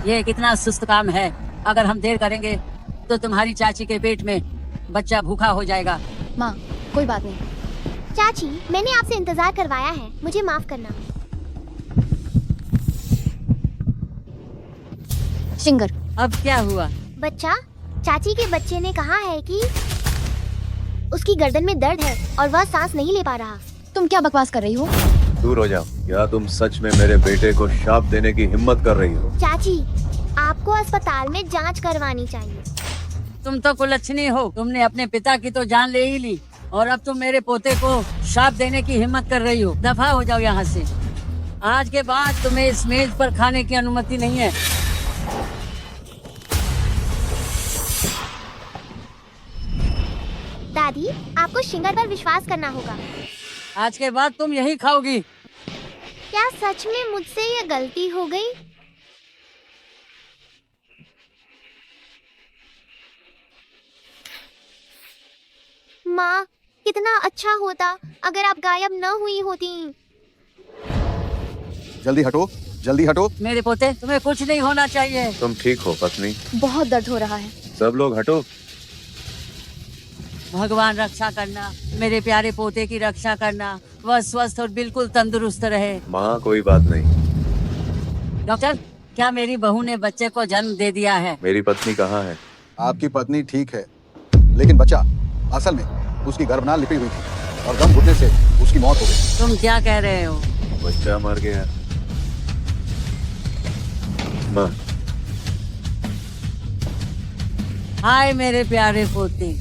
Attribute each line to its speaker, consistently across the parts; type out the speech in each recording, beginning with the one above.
Speaker 1: ये कितना सुस्त काम है। अगर हम देर करेंगे तो तुम्हारी चाची के पेट में बच्चा भूखा हो जाएगा।
Speaker 2: माँ, कोई बात नहीं।
Speaker 3: चाची, मैंने आपसे इंतजार करवाया है, मुझे माफ करना।
Speaker 2: शिंगर,
Speaker 1: अब क्या हुआ?
Speaker 3: बच्चा, चाची के बच्चे ने कहा है कि उसकी गर्दन में दर्द है और वह सांस नहीं ले पा रहा।
Speaker 2: तुम क्या बकवास कर रही हो?
Speaker 4: दूर हो जाओ। क्या तुम सच में मेरे बेटे को श्राप देने की हिम्मत कर रही हो?
Speaker 3: चाची, आपको अस्पताल में जांच करवानी चाहिए।
Speaker 1: तुम तो कुलच्छनी हो। तुमने अपने पिता की तो जान ले ही ली और अब तुम मेरे पोते को श्राप देने की हिम्मत कर रही हो। दफा हो जाओ यहाँ से। आज के बाद तुम्हें इस मेज पर खाने की अनुमति नहीं है।
Speaker 3: दादी, आपको शिंगर पर विश्वास करना होगा।
Speaker 1: आज के बाद तुम यही खाओगी।
Speaker 3: क्या सच में मुझसे ये गलती हो गई? माँ, कितना अच्छा होता अगर आप गायब न हुई होती।
Speaker 5: जल्दी हटो, जल्दी हटो।
Speaker 1: मेरे पोते, तुम्हें कुछ नहीं होना चाहिए।
Speaker 4: तुम ठीक हो पत्नी?
Speaker 2: बहुत दर्द हो रहा है।
Speaker 4: सब लोग हटो।
Speaker 1: भगवान रक्षा करना, मेरे प्यारे पोते की रक्षा करना, वह स्वस्थ और बिल्कुल तंदुरुस्त रहे।
Speaker 4: माँ, कोई बात नहीं।
Speaker 1: डॉक्टर, क्या मेरी बहू ने बच्चे को जन्म दे दिया है?
Speaker 4: मेरी पत्नी कहाँ है?
Speaker 5: आपकी पत्नी ठीक है, लेकिन बच्चा असल में उसकी गर्भनाल लिपी हुई थी और दम घुटने से उसकी मौत हो गई।
Speaker 1: तुम क्या कह रहे हो?
Speaker 4: बच्चा मर गया। माँ,
Speaker 1: हाय मेरे प्यारे पोते।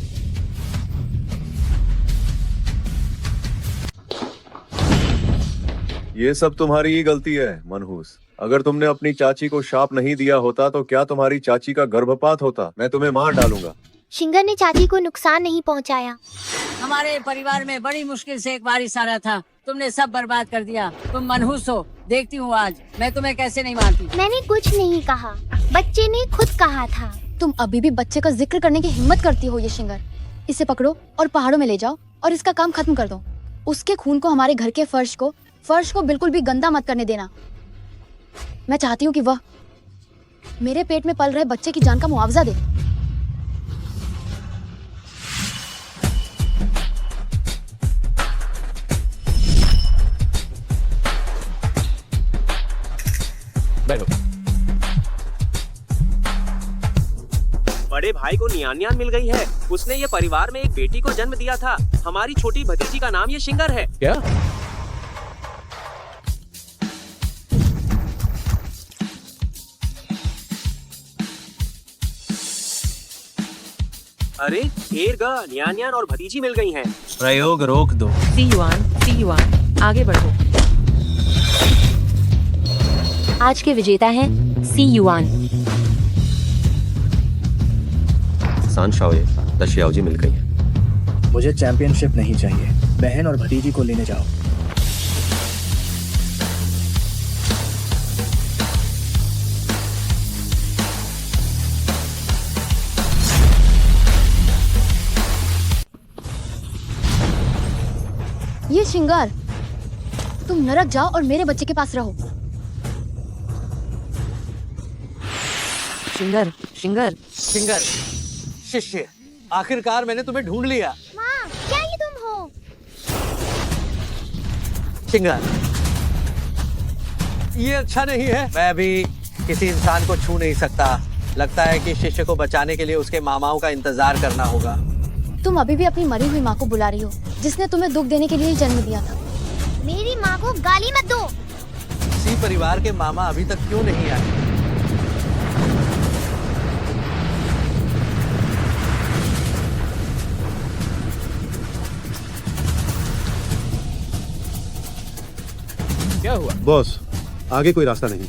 Speaker 4: ये सब तुम्हारी ही गलती है मनहूस। अगर तुमने अपनी चाची को श्राप नहीं दिया होता तो क्या तुम्हारी चाची का गर्भपात होता? मैं तुम्हें मार डालूंगा।
Speaker 3: शिंगर ने चाची को नुकसान नहीं पहुंचाया।
Speaker 1: हमारे परिवार में बड़ी मुश्किल से एक बारिश आ रहा था। तुमने सब बर्बाद कर दिया। तुम मनहूस हो। देखती हूँ आज मैं तुम्हें कैसे नहीं मारती।
Speaker 3: मैंने कुछ नहीं कहा, बच्चे ने खुद कहा था।
Speaker 2: तुम अभी भी बच्चे का जिक्र करने की हिम्मत करती हो? ये शिंगर, इसे पकड़ो और पहाड़ों में ले जाओ और इसका काम खत्म कर दो। उसके खून को हमारे घर के फर्श को बिल्कुल भी गंदा मत करने देना। मैं चाहती हूँ कि वह मेरे पेट में पल रहे बच्चे की जान का मुआवजा दे।
Speaker 6: बैठो। बड़े भाई को नियान मिल गई है। उसने ये परिवार में एक बेटी को जन्म दिया था। हमारी छोटी भतीजी का नाम ये शिंगर है।
Speaker 7: क्या?
Speaker 6: अरे एरगा, नियान और भतीजी मिल गई हैं।
Speaker 7: प्रयोग रोक दो।
Speaker 8: सी युआन, आगे बढ़ो। आज के विजेता हैं सी युआन।
Speaker 6: सान शाओये, दशियाओजी मिल गई है।
Speaker 7: मुझे चैंपियनशिप नहीं चाहिए। बहन और भतीजी को लेने जाओ।
Speaker 2: ये शिंगार, तुम नरक जाओ और मेरे बच्चे के पास रहो।
Speaker 9: शिंगर, शिंगर, शिंगर, शिष्य, आखिरकार मैंने तुम्हें ढूंढ लिया।
Speaker 3: माँ, क्या ये तुम हो?
Speaker 9: शिंगर, ये अच्छा नहीं है। मैं भी किसी इंसान को छू नहीं सकता। लगता है कि शिष्य को बचाने के लिए उसके मामाओं का इंतजार करना होगा।
Speaker 2: तुम अभी भी अपनी मरी हुई माँ को बुला रही हो, जिसने तुम्हें दुख देने के लिए ही जन्म दिया था।
Speaker 3: मेरी माँ को गाली मत दो।
Speaker 9: इसी परिवार के मामा अभी तक क्यों नहीं आए?
Speaker 7: क्या हुआ?
Speaker 5: बॉस, आगे कोई रास्ता नहीं।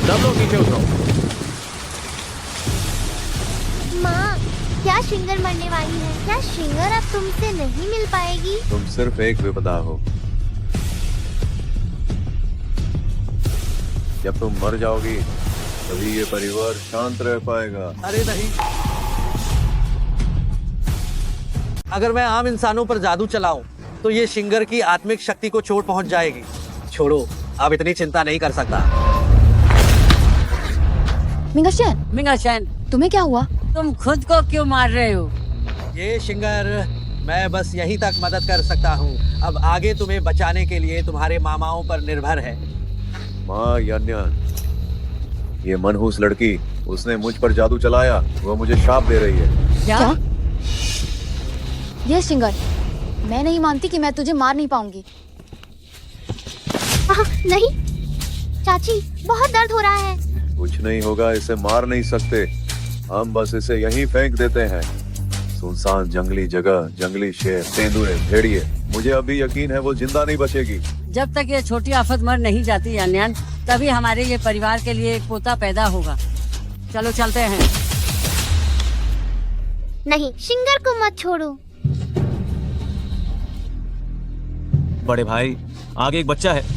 Speaker 7: सब लोग नीचे उतरो।
Speaker 3: माँ, क्या शिंगर मरने वाली है? क्या शिंगर अब तुमसे नहीं मिल पाएगी?
Speaker 4: तुम सिर्फ एक विपदा हो। जब तुम मर जाओगी तभी ये परिवार शांत रह पाएगा।
Speaker 9: अरे नहीं, अगर मैं आम इंसानों पर जादू चलाऊं तो ये शिंगर की आत्मिक शक्ति को चोट पहुंच जाएगी। छोड़ो, अब इतनी चिंता नहीं कर सकता।
Speaker 2: मिंगाशेन,
Speaker 1: मिंगाशेन,
Speaker 2: तुम्हें क्या हुआ?
Speaker 1: तुम खुद को क्यों मार रहे हो?
Speaker 9: ये शिंगर, मैं बस यहीं तक मदद कर सकता हूँ। अब आगे तुम्हें बचाने के लिए तुम्हारे मामाओं पर निर्भर है।
Speaker 4: माँ यान्यान, ये मनहूस लड़की, उसने मुझ पर जादू चलाया। वो मुझे शाप दे रही है।
Speaker 1: क्या?
Speaker 2: ये शिंगर, मैं नहीं मानती कि मैं तुझे मार नहीं पाऊंगी।
Speaker 3: नहीं चाची, बहुत दर्द हो रहा है।
Speaker 4: कुछ नहीं होगा, इसे मार नहीं सकते। हम बस इसे यहीं फेंक देते हैं। सुनसान जंगली जगह, जंगली शेर, तेंदुए, भेड़िए, मुझे अभी यकीन है वो जिंदा नहीं बचेगी।
Speaker 1: जब तक ये छोटी आफत मर नहीं जाती यान्यान, तभी हमारे ये परिवार के लिए एक पोता पैदा होगा। चलो चलते हैं।
Speaker 3: नहीं, शिंगर को मत छोड़ो।
Speaker 10: बड़े भाई, आगे एक बच्चा है।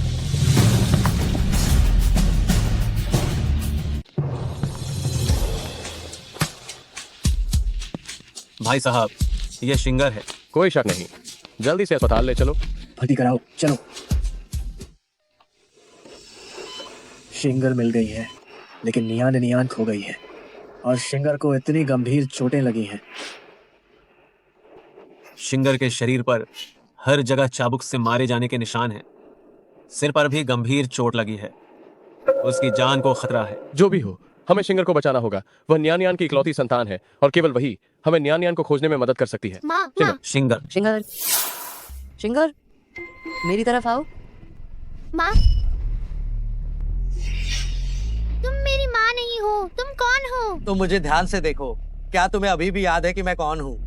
Speaker 10: भाई साहब, ये शिंगर है।
Speaker 11: कोई शक नहीं, जल्दी से अस्पताल ले चलो।
Speaker 7: भर्ती कराओ, चलो। शिंगर मिल गई है, लेकिन नियान खो गई है, और शिंगर को इतनी गंभीर चोटें लगी हैं।
Speaker 10: शिंगर के शरीर पर हर जगह चाबुक से मारे जाने के निशान हैं। सिर पर भी गंभीर चोट लगी है। उसकी जान को खतरा है।
Speaker 11: जो भी हो, हमें शिंगर को बचाना होगा। वह न्यान की इकलौती संतान है, और केवल वही हमें न्यान को खोजने में मदद कर सकती है।
Speaker 3: माँ,
Speaker 10: शिंगर,
Speaker 8: शिंगर, शिंगर, मेरी तरफ आओ।
Speaker 3: माँ, तुम मेरी माँ नहीं हो। तुम कौन हो?
Speaker 9: तुम मुझे ध्यान से देखो। क्या तुम्हें अभी भी याद है कि मैं कौन हूँ?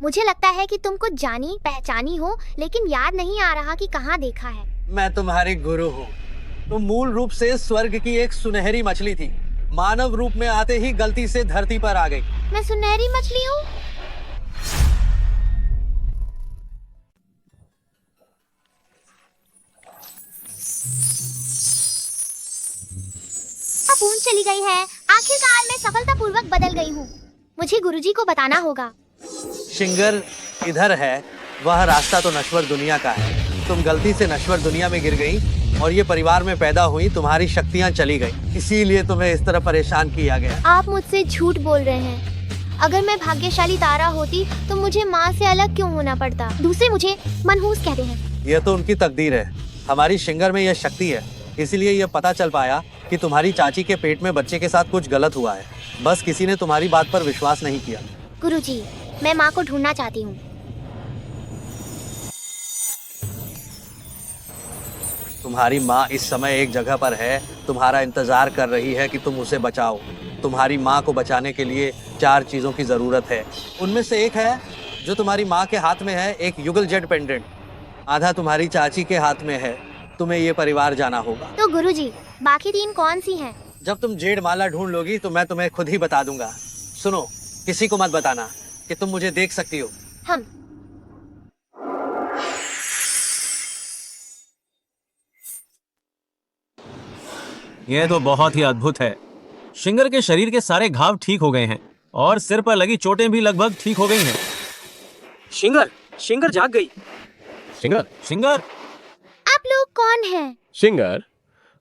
Speaker 3: मुझे लगता है कि तुम कुछ जानी पहचानी हो, लेकिन याद नहीं आ रहा कि कहाँ देखा है।
Speaker 9: मैं तुम्हारी गुरु हूँ। तुम मूल रूप से स्वर्ग की एक सुनहरी मछली थी। मानव रूप में आते ही गलती से धरती पर आ गई।
Speaker 3: मैं सुनहरी मछली हूँ? पूंछ चली गई है। आखिरकार मैं सफलतापूर्वक बदल गई हूँ। मुझे गुरुजी को बताना होगा।
Speaker 9: शिंगर इधर है। वह रास्ता तो नश्वर दुनिया का है। तुम गलती से नश्वर दुनिया में गिर गई और ये परिवार में पैदा हुई। तुम्हारी शक्तियाँ चली गई, इसीलिए तुम्हें इस तरह परेशान किया गया।
Speaker 3: आप मुझसे झूठ बोल रहे हैं। अगर मैं भाग्यशाली तारा होती तो मुझे माँ से अलग क्यों होना पड़ता? दूसरे मुझे मनहूस कहते हैं।
Speaker 9: यह तो उनकी तकदीर है। हमारी शिंगर में यह शक्ति है, इसीलिए यह पता चल पाया कि तुम्हारी चाची के पेट में बच्चे के साथ कुछ गलत हुआ है। बस किसी ने तुम्हारी बात पर विश्वास नहीं किया।
Speaker 3: गुरुजी, मैं माँ को ढूंढना चाहती हूँ।
Speaker 9: तुम्हारी माँ इस समय एक जगह पर है, तुम्हारा इंतजार कर रही है कि तुम उसे बचाओ। तुम्हारी माँ को बचाने के लिए 4 चीजों की जरूरत है। उनमें से एक है जो तुम्हारी माँ के हाथ में है, एक युगल जेड पेंडेंट। आधा तुम्हारी चाची के हाथ में है। तुम्हें ये परिवार जाना होगा।
Speaker 3: तो गुरुजी, बाकी 3 कौन सी हैं?
Speaker 9: जब तुम जेड माला ढूंढ लोगी तो मैं तुम्हें खुद ही बता दूंगा। सुनो, किसी को मत बताना कि तुम मुझे देख सकती हो।
Speaker 3: हम
Speaker 10: यह तो बहुत ही अद्भुत है। शिंगर के शरीर के सारे घाव ठीक हो गए हैं और सिर पर लगी चोटें भी लगभग ठीक हो गई हैं।
Speaker 6: शिंगर जाग गई।
Speaker 10: शिंगर,
Speaker 3: आप लोग कौन हैं?
Speaker 11: शिंगर,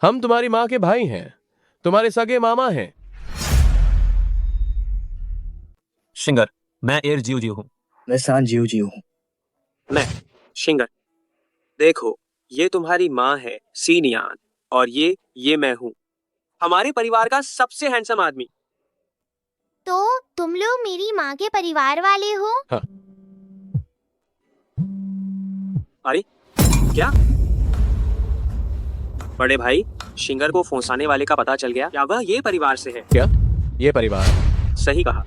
Speaker 11: हम तुम्हारी माँ के भाई हैं, तुम्हारे सगे मामा हैं।
Speaker 10: शिंगर, मैं एर जीव हूँ।
Speaker 7: मैं सान जीव हूँ।
Speaker 6: मैं शिंगर। देखो, ये तुम्हारी माँ है सीनियान, और ये मैं हूँ, हमारे परिवार का सबसे हैंडसम आदमी।
Speaker 3: तो तुम लोग मेरी माँ के परिवार वाले हो?
Speaker 11: हाँ।
Speaker 6: अरे क्या? बड़े भाई, शिंगर को फंसाने वाले का पता चल गया। क्या वह ये परिवार से है?
Speaker 11: क्या ये परिवार?
Speaker 6: सही कहा।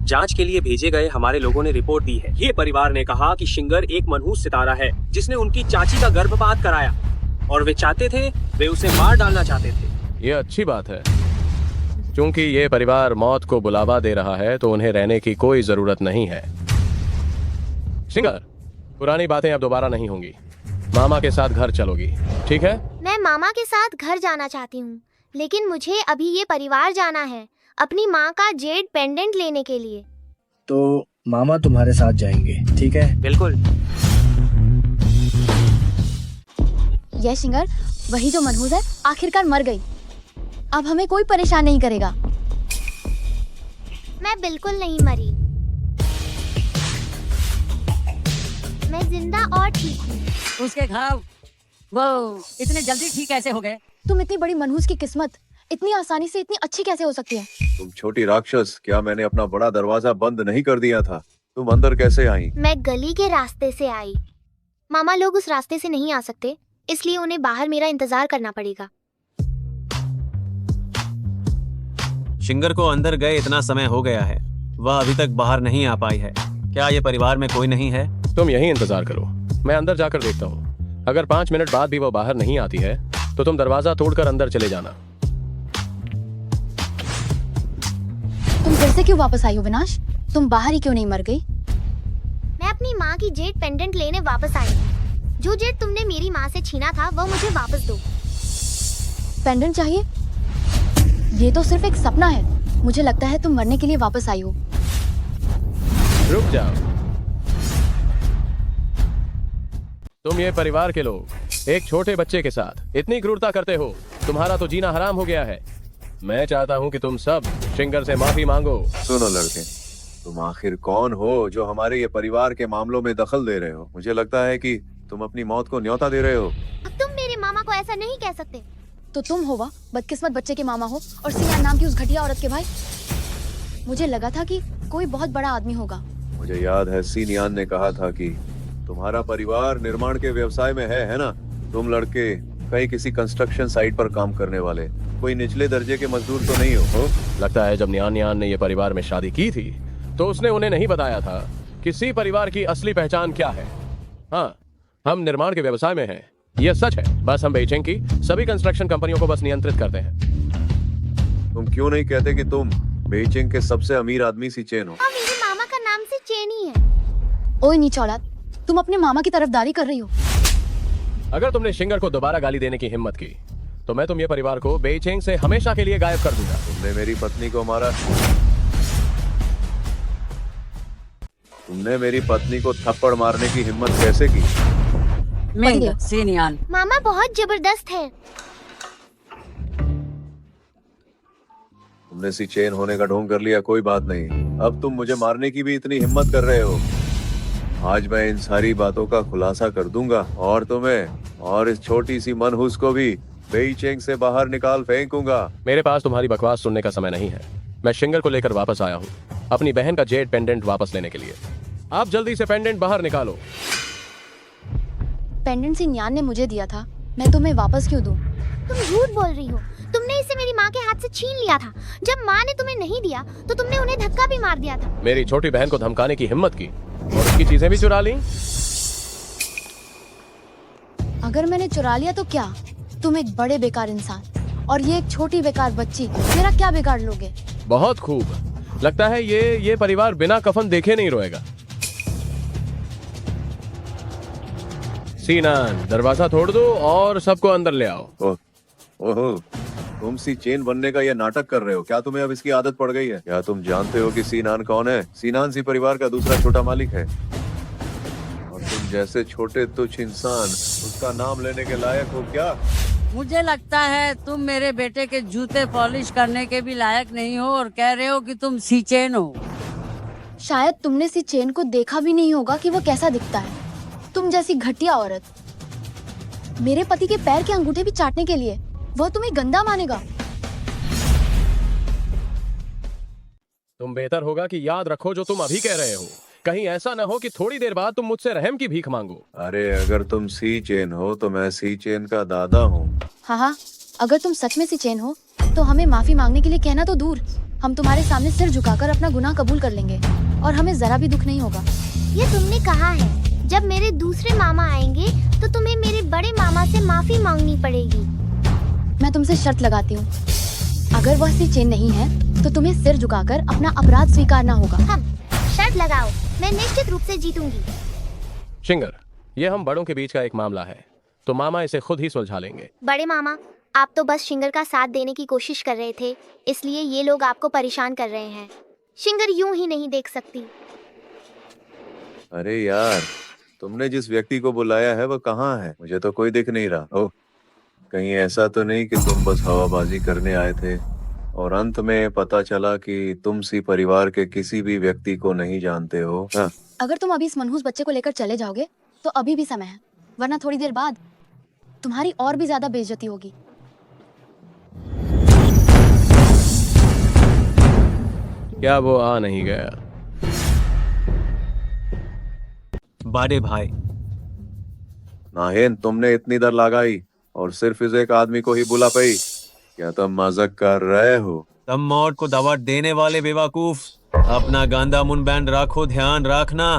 Speaker 6: जांच के लिए भेजे गए हमारे लोगों ने रिपोर्ट दी है। ये परिवार ने कहा कि शिंगर एक मनहूस सितारा है जिसने उनकी चाची का गर्भपात कराया, और वे चाहते थे, वे उसे मार डालना चाहते थे।
Speaker 11: ये अच्छी बात है, क्योंकि ये परिवार मौत को बुलावा दे रहा है तो उन्हें रहने की कोई जरूरत नहीं है। शिंगर, पुरानी बातें अब दोबारा नहीं होंगी। मामा के साथ घर चलोगी, ठीक है?
Speaker 3: मैं मामा के साथ घर जाना चाहती हूँ, लेकिन मुझे अभी ये परिवार जाना है अपनी माँ का जेड पेंडेंट लेने के लिए।
Speaker 7: तो मामा तुम्हारे साथ जाएंगे, ठीक है?
Speaker 6: बिल्कुल।
Speaker 2: यह शिंगर, वही जो मनहूस है, आखिरकार मर गई। अब हमें कोई परेशान नहीं करेगा।
Speaker 3: मैं बिल्कुल नहीं मरी, मैं जिंदा और ठीक हूँ।
Speaker 1: उसके घाव वो इतने जल्दी ठीक कैसे हो गए?
Speaker 2: तुम इतनी बड़ी मनहूस की किस्मत इतनी आसानी से इतनी अच्छी कैसे हो सकती है?
Speaker 4: तुम छोटी राक्षस, क्या मैंने अपना बड़ा दरवाजा बंद नहीं कर दिया था? तुम अंदर कैसे आई?
Speaker 3: मैं गली के रास्ते से आई। मामा लोग उस रास्ते से नहीं आ सकते, इसलिए उन्हें बाहर मेरा इंतजार करना पड़ेगा।
Speaker 10: शिंगर को अंदर गए इतना समय हो गया है, वह अभी तक बाहर नहीं आ पाई है। क्या ये परिवार में कोई नहीं है?
Speaker 11: तुम यहीं इंतजार करो, मैं अंदर जाकर देखता हूँ। अगर 5 मिनट बाद भी वो बाहर नहीं आती है तो तुम दरवाजा तोड़कर अंदर चले जाना।
Speaker 2: तुम फिर से क्यों वापस आई हो विनाश? तुम बाहर ही क्यों नहीं मर गई?
Speaker 3: मैं अपनी माँ की जेड पेंडेंट लेने वापस आई हूँ। जो जेड तुमने मेरी माँ से छीना था वो मुझे वापस दो।
Speaker 2: पेंडेंट चाहिए? ये तो सिर्फ एक सपना है। मुझे लगता है तुम मरने के लिए वापस आई हो।
Speaker 11: रुक जाओ, तुम ये परिवार के लोग एक छोटे बच्चे के साथ इतनी क्रूरता करते हो, तुम्हारा तो जीना हराम हो गया है। मैं चाहता हूँ कि तुम सब शिंगर से माफी मांगो।
Speaker 4: सुनो लड़के, तुम आखिर कौन हो जो हमारे ये परिवार के मामलों में दखल दे रहे हो? मुझे लगता है कि तुम अपनी मौत को न्योता दे रहे हो।
Speaker 3: अब तुम मेरे मामा को ऐसा नहीं कह सकते।
Speaker 2: तो तुम हो वह बदकिस्मत बच्चे के मामा हो और सियान नाम की उस घटिया औरत के भाई। मुझे लगा था कि कोई बहुत बड़ा आदमी होगा।
Speaker 4: मुझे याद है सीनियान ने कहा था कि तुम्हारा परिवार निर्माण के व्यवसाय में है ना? तुम लड़के कहीं किसी कंस्ट्रक्शन साइट पर काम करने वाले कोई निचले दर्जे के मजदूर तो नहीं हो?
Speaker 11: लगता है जब न्यान ने ये परिवार में शादी की थी तो उसने उन्हें नहीं बताया था कि सी परिवार की असली पहचान क्या है। हाँ, हम निर्माण के व्यवसाय में हैं, यह सच है। बस हम बेइजिंग की सभी कंस्ट्रक्शन कंपनियों को बस नियंत्रित करते हैं।
Speaker 4: तुम क्यों नहीं कहते कि तुम बेइजिंग के सबसे अमीर आदमी सी चेन हो?
Speaker 3: और मेरे मामा का नाम से चेन ही है।
Speaker 2: ओए नीच औलाद, तुम अपने मामा की तरफदारी कर रही हो।
Speaker 11: अगर तुमने शिंगर को दोबारा गाली देने की हिम्मत की तो मैं तुम ये परिवार को बेइजिंग से हमेशा के लिए गायब कर दूंगा।
Speaker 4: तुमने मेरी पत्नी को मारा, तुमने मेरी पत्नी को थप्पड़ मारने की हिम्मत कैसे की?
Speaker 1: मिंग सीनियान,
Speaker 3: मामा बहुत जबरदस्त है।
Speaker 4: तुमने सी चेन होने का ढोंग कर लिया, कोई बात नहीं। अब तुम मुझे मारने की भी इतनी हिम्मत कर रहे हो। आज मैं इन सारी बातों का खुलासा कर दूंगा और तुम्हें और इस छोटी सी मनहूस को भी बेइजिंग से बाहर निकाल फेंकूंगा।
Speaker 11: मेरे पास तुम्हारी बकवास सुनने का समय नहीं है। मैं शिंगर को लेकर वापस आया हूँ अपनी बहन का जेड पेंडेंट वापस लेने के लिए। आप जल्दी से पेंडेंट बाहर निकालो।
Speaker 2: पेंडेंट सियान ने मुझे दिया था, मैं तुम्हें वापस क्यों दूं?
Speaker 3: तुम झूठ बोल रही हो। तुमने इसे मेरी माँ के हाथ से छीन लिया था। जब माँ ने तुम्हें नहीं दिया तो तुमने उन्हें धक्का भी मार दिया था।
Speaker 11: मेरी छोटी बहन को धमकाने की हिम्मत की और उसकी चीजें भी चुरा ली।
Speaker 2: अगर मैंने चुरा लिया तो क्या? तुम एक बड़े बेकार इंसान और ये एक छोटी बेकार बच्ची, मेरा क्या बिगाड़ लोगे?
Speaker 11: बहुत खूब। लगता है ये परिवार बिना कफन देखे नहीं रोएगा। सीनान, दरवाजा तोड़ दो और सबको अंदर ले आओ।
Speaker 4: ओहो, तुम सी चेन बनने का यह नाटक कर रहे हो? क्या तुम्हें अब इसकी आदत पड़ गई है? क्या तुम जानते हो कि सीनान कौन है? सीनान सी परिवार का दूसरा छोटा मालिक है और तुम जैसे छोटे तुच्छ इंसान उसका नाम लेने के लायक हो क्या?
Speaker 1: मुझे लगता है तुम मेरे बेटे के जूते पॉलिश करने के भी लायक नहीं हो और कह रहे हो कि तुम सी चेन हो।
Speaker 2: शायद तुमने सी चेन को देखा भी नहीं होगा कि वो कैसा दिखता है। तुम जैसी घटिया औरत मेरे पति के पैर के अंगूठे भी चाटने के लिए, वह तुम्हें गंदा मानेगा।
Speaker 11: तुम बेहतर होगा कि याद रखो जो तुम अभी कह रहे हो। कहीं ऐसा न हो कि थोड़ी देर बाद तुम मुझसे रहम की भीख मांगो।
Speaker 4: अरे अगर तुम सी चेन हो तो मैं सी चेन का दादा हूँ।
Speaker 2: हाँ, अगर तुम सच में सी चेन हो तो हमें माफी मांगने के लिए कहना तो दूर, हम तुम्हारे सामने सिर झुकाकर अपना गुनाह कबूल कर लेंगे और हमें जरा भी दुख नहीं होगा।
Speaker 3: ये तुमने कहा है। जब मेरे दूसरे मामा आएंगे तो तुम्हें मेरे बड़े मामा से माफी मांगनी पड़ेगी।
Speaker 2: मैं तुमसे शर्त लगाती हूँ, अगर वह सी चेन नहीं है तो तुम्हें सिर झुकाकर अपना अपराध स्वीकारना होगा।
Speaker 3: हम शर्त लगाओ, मैं निश्चित रूप से जीतूंगी।
Speaker 11: शिंगर, ये हम बड़ों के बीच का एक मामला है तो मामा इसे खुद ही सुलझा लेंगे।
Speaker 3: बड़े मामा, आप तो बस शिंगर का साथ देने की कोशिश कर रहे थे, इसलिए ये लोग आपको परेशान कर रहे हैं। शिंगर यूं ही नहीं देख सकती।
Speaker 4: अरे यार, तुमने जिस व्यक्ति को बुलाया है वो कहाँ है? मुझे तो कोई दिख नहीं रहा। ओह, कहीं ऐसा तो नहीं कि तुम बस हवाबाजी करने आए थे और अंत में पता चला कि तुम सी परिवार के किसी भी व्यक्ति को नहीं जानते हो? हाँ।
Speaker 2: अगर तुम अभी इस मनहूस बच्चे को लेकर चले जाओगे तो अभी भी समय है, वरना थोड़ी देर बाद तुम्हारी और भी ज्यादा बेइज्जती होगी।
Speaker 11: क्या वो आ नहीं गया?
Speaker 10: बड़े भाई,
Speaker 4: नाहेन, तुमने इतनी देर लगाई और सिर्फ इस एक आदमी को ही बुला पाई? क्या तुम मजाक कर रहे हो?
Speaker 10: तुम मौत को दवा देने वाले बेवकूफ, अपना गांधा मुंह बैंड रखो, ध्यान रखना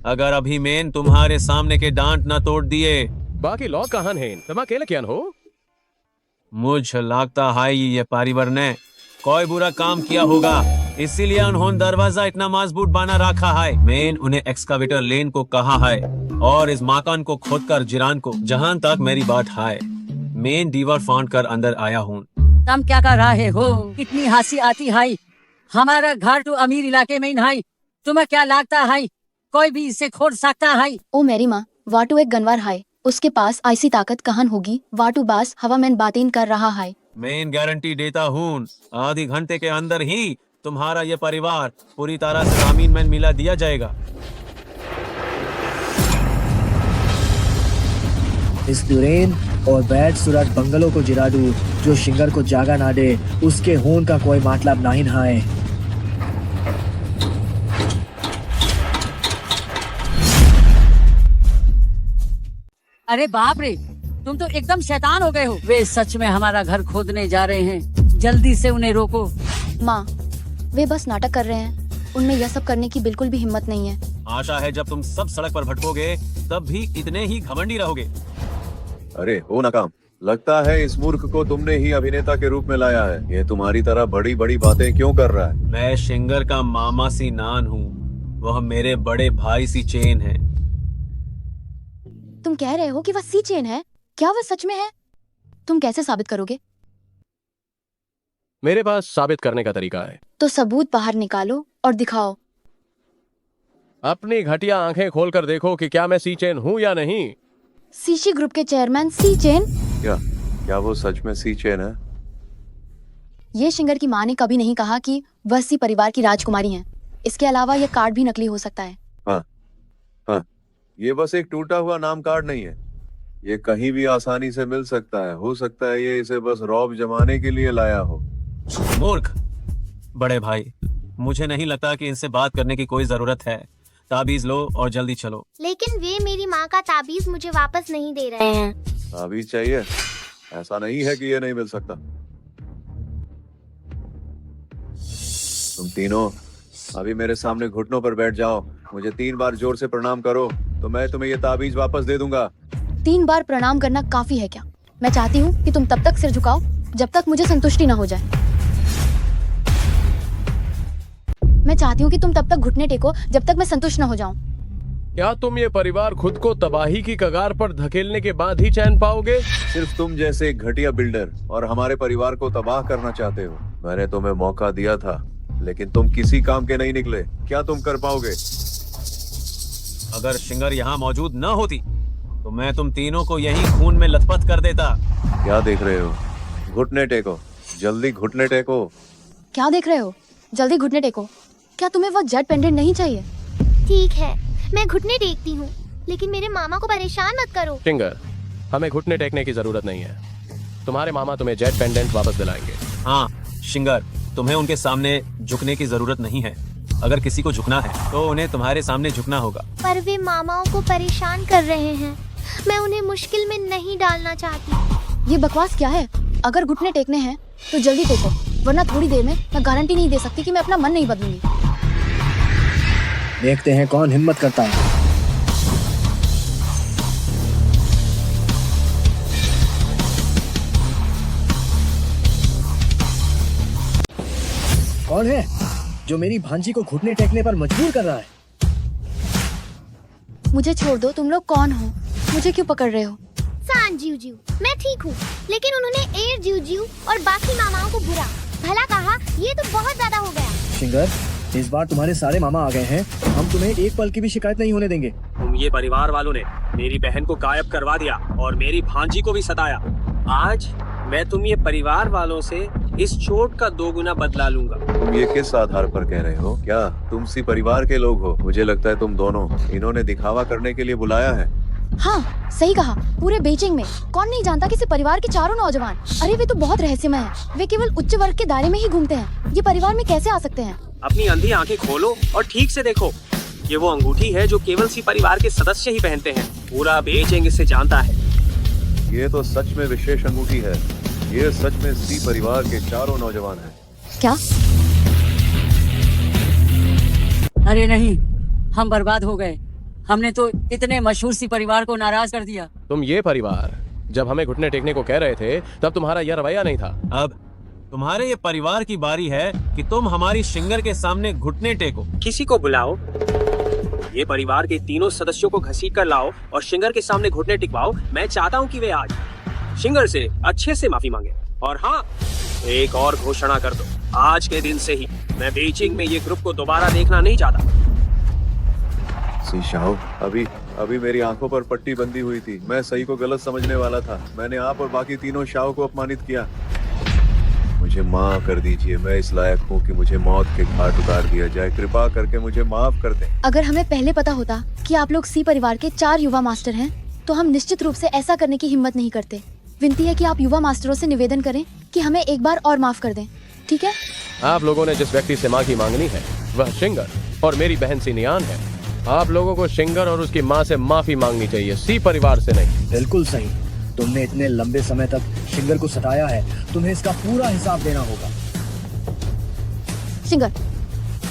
Speaker 10: अगर अभी मैंने तुम्हारे सामने के डांट ना तोड़ दिए।
Speaker 11: बाकी लोग कहाँ हैं? तुम अकेले क्या हो?
Speaker 10: मुझे लगता है ये परिवार ने कोई बुरा काम किया होगा, इसीलिए उन्होंने दरवाजा इतना मजबूत बना रखा है। मैंने उन्हें एक्सकावेटर लेन को कहा है और इस मकान को खोदकर जिरान को, जहां तक मेरी बात है, मैं दीवार फांद कर अंदर आया हूँ।
Speaker 1: तुम क्या कर रहे हो? कितनी हंसी आती है। हमारा घर तो अमीर इलाके में ही है, तुम्हें क्या लगता है कोई भी इसे खोद सकता है?
Speaker 2: ओ मेरी माँ, वाटू एक गनवार है, उसके पास ऐसी ताकत कहाँ होगी? वाटू बास हवा में बातें कर रहा है।
Speaker 10: मैं गारंटी देता हूँ आधे घंटे के अंदर ही तुम्हारा ये परिवार पूरी तरह से जमीन में मिला दिया जाएगा।
Speaker 7: इस दुरेन और बैड सूरत बंगलों को जिरा दूं, जो शिंगर को जागा ना दे, उसके होन का कोई मतलब नहीं है।
Speaker 1: अरे बाप रे, तुम तो एकदम शैतान हो गए हो। वे सच में हमारा घर खोदने जा रहे हैं, जल्दी से उन्हें रोको।
Speaker 2: माँ, वे बस नाटक कर रहे हैं, उनमें यह सब करने की बिल्कुल भी हिम्मत नहीं है।
Speaker 10: आशा है जब तुम सब सड़क पर भटकोगे तब भी इतने ही घमंडी रहोगे।
Speaker 4: अरे हो ना काम, लगता है इस मूर्ख को तुमने ही अभिनेता के रूप में लाया है। ये तुम्हारी तरह बड़ी बड़ी बातें क्यों कर रहा है?
Speaker 10: मैं शिंगर का मामा सी नान हूँ, वह मेरे बड़े भाई सी चेन है।
Speaker 2: तुम कह रहे हो कि वह सी चेन है? क्या वह सच में है? तुम कैसे साबित करोगे?
Speaker 11: मेरे पास साबित करने का तरीका है।
Speaker 2: तो सबूत बाहर निकालो और दिखाओ।
Speaker 11: अपनी घटिया आंखें खोलकर देखो कि क्या मैं सी चेन हूँ या नहीं।
Speaker 2: सीशी ग्रुप के चेयरमैन सी चेन?
Speaker 4: क्या वो सच में सी चेन है?
Speaker 2: ये शिंगर की माँ ने कभी नहीं कहा कि वह सी परिवार की राजकुमारी हैं। इसके अलावा यह कार्ड भी नकली हो सकता है।
Speaker 4: हाँ, ये बस एक टूटा हुआ नाम कार्ड नहीं है, ये कहीं भी आसानी से मिल सकता है। हो सकता है ये इसे बस रौब जमाने के लिए लाया हो।
Speaker 10: मूर्ख बड़े भाई, मुझे नहीं लगता कि इनसे बात करने की कोई जरूरत है। ताबीज लो और जल्दी चलो।
Speaker 3: लेकिन वे मेरी माँ का ताबीज मुझे वापस नहीं दे रहे हैं।
Speaker 4: ताबीज चाहिए? ऐसा नहीं है कि ये नहीं मिल सकता। तुम तीनों अभी मेरे सामने घुटनों पर बैठ जाओ, मुझे 3 बार जोर से प्रणाम करो तो मैं तुम्हें ये ताबीज वापस दे दूंगा।
Speaker 2: 3 बार प्रणाम करना काफी है क्या? मैं चाहती हूँ कि तुम तब तक सिर झुकाओ जब तक मुझे संतुष्टि न हो जाए। मैं चाहती हूँ कि तुम तब तक घुटने टेको जब तक मैं संतुष्ट न हो जाऊं।
Speaker 11: क्या तुम ये परिवार खुद को तबाही की कगार पर धकेलने के बाद ही चैन पाओगे?
Speaker 4: सिर्फ तुम जैसे एक घटिया बिल्डर और हमारे परिवार को तबाह करना चाहते हो। मैंने तुम्हें मौका दिया था, लेकिन तुम किसी काम के नहीं निकले। क्या तुम कर पाओगे?
Speaker 10: अगर शिंगर यहाँ मौजूद न होती तो मैं तुम तीनों को यहीं खून में लथपथ कर देता।
Speaker 4: क्या देख रहे हो? घुटने टेको, जल्दी घुटने टेको।
Speaker 2: क्या देख रहे हो? जल्दी घुटने टेको। क्या तुम्हें वो जेट पेंडेंट नहीं चाहिए?
Speaker 3: ठीक है, मैं घुटने टेकती हूँ, लेकिन मेरे मामा को परेशान मत करो।
Speaker 11: शिंगर, हमें घुटने टेकने की जरूरत नहीं है। तुम्हारे मामा तुम्हें जेट पेंडेंट वापस दिलाएंगे।
Speaker 10: हाँ शिंगर, तुम्हें उनके सामने झुकने की जरूरत नहीं है। अगर किसी को झुकना है तो उन्हें तुम्हारे सामने झुकना होगा।
Speaker 3: पर वे मामाओं को परेशान कर रहे हैं, मैं उन्हें मुश्किल में नहीं डालना चाहती।
Speaker 2: ये बकवास क्या है? अगर घुटने टेकने हैं तो जल्दी टेको, वरना थोड़ी देर में मैं गारंटी नहीं दे सकती कि मैं अपना मन नहीं बदलूंगी।
Speaker 7: देखते हैं कौन हिम्मत करता है। कौन है जो मेरी भांजी को घुटने टेकने पर मजबूर कर रहा है?
Speaker 2: मुझे छोड़ दो। तुम लोग कौन हो? मुझे क्यों पकड़ रहे हो?
Speaker 3: सान जीव जीव, मैं ठीक हूँ, लेकिन उन्होंने एयर जीव जीव और बाकी मामाओं को बुरा भला कहा। ये तो बहुत ज्यादा हो गया।
Speaker 7: शिंगर, इस बार तुम्हारे सारे मामा आ गए हैं, हम तुम्हें एक पल की भी शिकायत नहीं होने देंगे।
Speaker 6: तुम ये परिवार वालों ने मेरी बहन को गायब करवा दिया और मेरी भांजी को भी सताया। आज मैं तुम ये परिवार वालों से इस चोट का 2 गुना बदला लूंगा।
Speaker 4: तुम ये किस आधार पर कह रहे हो? क्या तुम सी परिवार के लोग हो? मुझे लगता है तुम दोनों इन्होंने दिखावा करने के लिए बुलाया है।
Speaker 2: हाँ सही कहा, पूरे बीजिंग में कौन नहीं जानता किसी परिवार के चारों नौजवान। अरे वे तो बहुत रहस्यमय हैं। वे केवल उच्च वर्ग के दायरे में ही घूमते हैं। ये परिवार में कैसे आ सकते हैं?
Speaker 6: अपनी अंधी आंखें खोलो और ठीक से देखो। ये वो अंगूठी है जो केवल सी परिवार के सदस्य ही पहनते हैं। पूरा बेचेंग इसे जानता है।
Speaker 4: ये तो सच में विशेष अंगूठी है। ये सच में सी परिवार के चारों नौजवान हैं।
Speaker 2: क्या?
Speaker 1: अरे नहीं, हम बर्बाद हो गए। हमने तो इतने मशहूर सी परिवार को नाराज कर दिया।
Speaker 11: तुम ये परिवार जब हमें घुटने टेकने को कह रहे थे तब तुम्हारा यह रवैया नहीं था।
Speaker 10: अब तुम्हारे ये परिवार की बारी है कि तुम हमारी शिंगर के सामने घुटने टेको।
Speaker 6: किसी को बुलाओ, ये परिवार के तीनों सदस्यों को घसीट कर लाओ और शिंगर के सामने घुटने टिकवाओ। मैं चाहता हूँ कि वे आज शिंगर से अच्छे से माफी मांगे। और हाँ, एक और घोषणा कर दो, आज के दिन से ही मैं बीजिंग में ये ग्रुप को दोबारा देखना नहीं चाहता।
Speaker 4: सी शाओ, अभी मेरी आंखों पर पट्टी बंधी हुई थी। मैं सही को गलत समझने वाला था। मैंने आप और बाकी तीनों शाओ को अपमानित किया। मुझे माफ कर दीजिए। मैं इस लायक हूँ कि मुझे मौत के घाट उतार दिया जाए। कृपा करके मुझे माफ कर दें।
Speaker 2: अगर हमें पहले पता होता कि आप लोग सी परिवार के 4 युवा मास्टर हैं, तो हम निश्चित रूप से ऐसा करने की हिम्मत नहीं करते। विनती है कि आप युवा मास्टरों से निवेदन करें कि हमें एक बार और माफ कर दें, ठीक है?
Speaker 11: आप लोगों ने जिस व्यक्ति से माफी मांगनी है वह शिंगर और मेरी बहन सी नियान है। आप लोगों को शिंगर और उसकी माँ से माफी मांगनी चाहिए, सी परिवार से नहीं।
Speaker 7: बिल्कुल सही। तुमने इतने लंबे समय तक शिंगर को सताया है, तुम्हें इसका पूरा हिसाब देना होगा।
Speaker 2: शिंगर,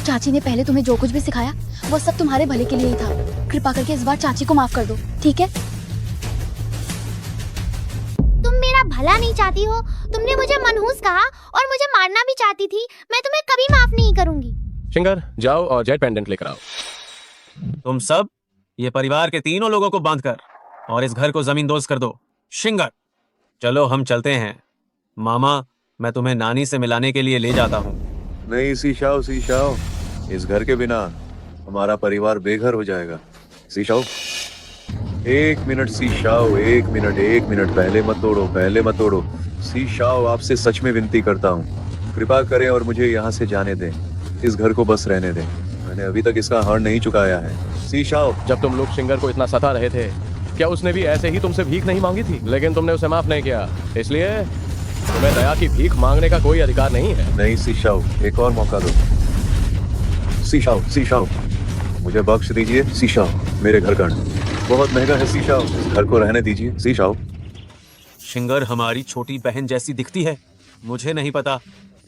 Speaker 2: चाची ने पहले तुम्हें जो कुछ भी सिखाया वो सब तुम्हारे भले के लिए ही था। कृपा करके इस बार चाची को माफ कर दो, ठीक है?
Speaker 3: तुम मेरा भला नहीं चाहती हो। तुमने मुझे मनहूस कहा और मुझे मारना भी चाहती थी। मैं तुम्हें कभी माफ नहीं करूंगी।
Speaker 11: शिंगर, जाओ और जेट पेंडेंट लेकर आओ।
Speaker 10: तुम सब ये परिवार के तीनों लोगों को बांध कर और इस घर को जमींदोज कर दो। शिंगर, चलो हम चलते हैं। मामा, मैं तुम्हें नानी से मिलाने के लिए ले जाता हूँ।
Speaker 4: नहीं सी शाओ, इस घर के बिना हमारा परिवार बेघर हो जाएगा। सी शाओ, 1 मिनट सी शाओ, 1 मिनट। पहले मत तोड़ो। सी शाओ, आपसे सच में विनती करता हूँ, कृपा करें और मुझे यहाँ से जाने दें। इस घर को बस रहने दें। मैंने अभी तक इसका हर नहीं चुकाया है। सी शाओ,
Speaker 11: जब तुम लोग शिंगर को इतना सता रहे थे, क्या उसने भी ऐसे ही तुमसे भीख नहीं मांगी थी? लेकिन तुमने उसे माफ नहीं किया, इसलिए तुम्हें दया की भीख मांगने का कोई अधिकार नहीं है।
Speaker 4: नहीं सी शाओ, एक और मौका दो। सी शाओ, मुझे बख्श दीजिए। सी शाओ, मेरे घर का बहुत महंगा है। सी शाओ, इस घर को रहने दीजिए। सी शाओ।
Speaker 10: शिंगर हमारी छोटी बहन जैसी दिखती है। मुझे नहीं पता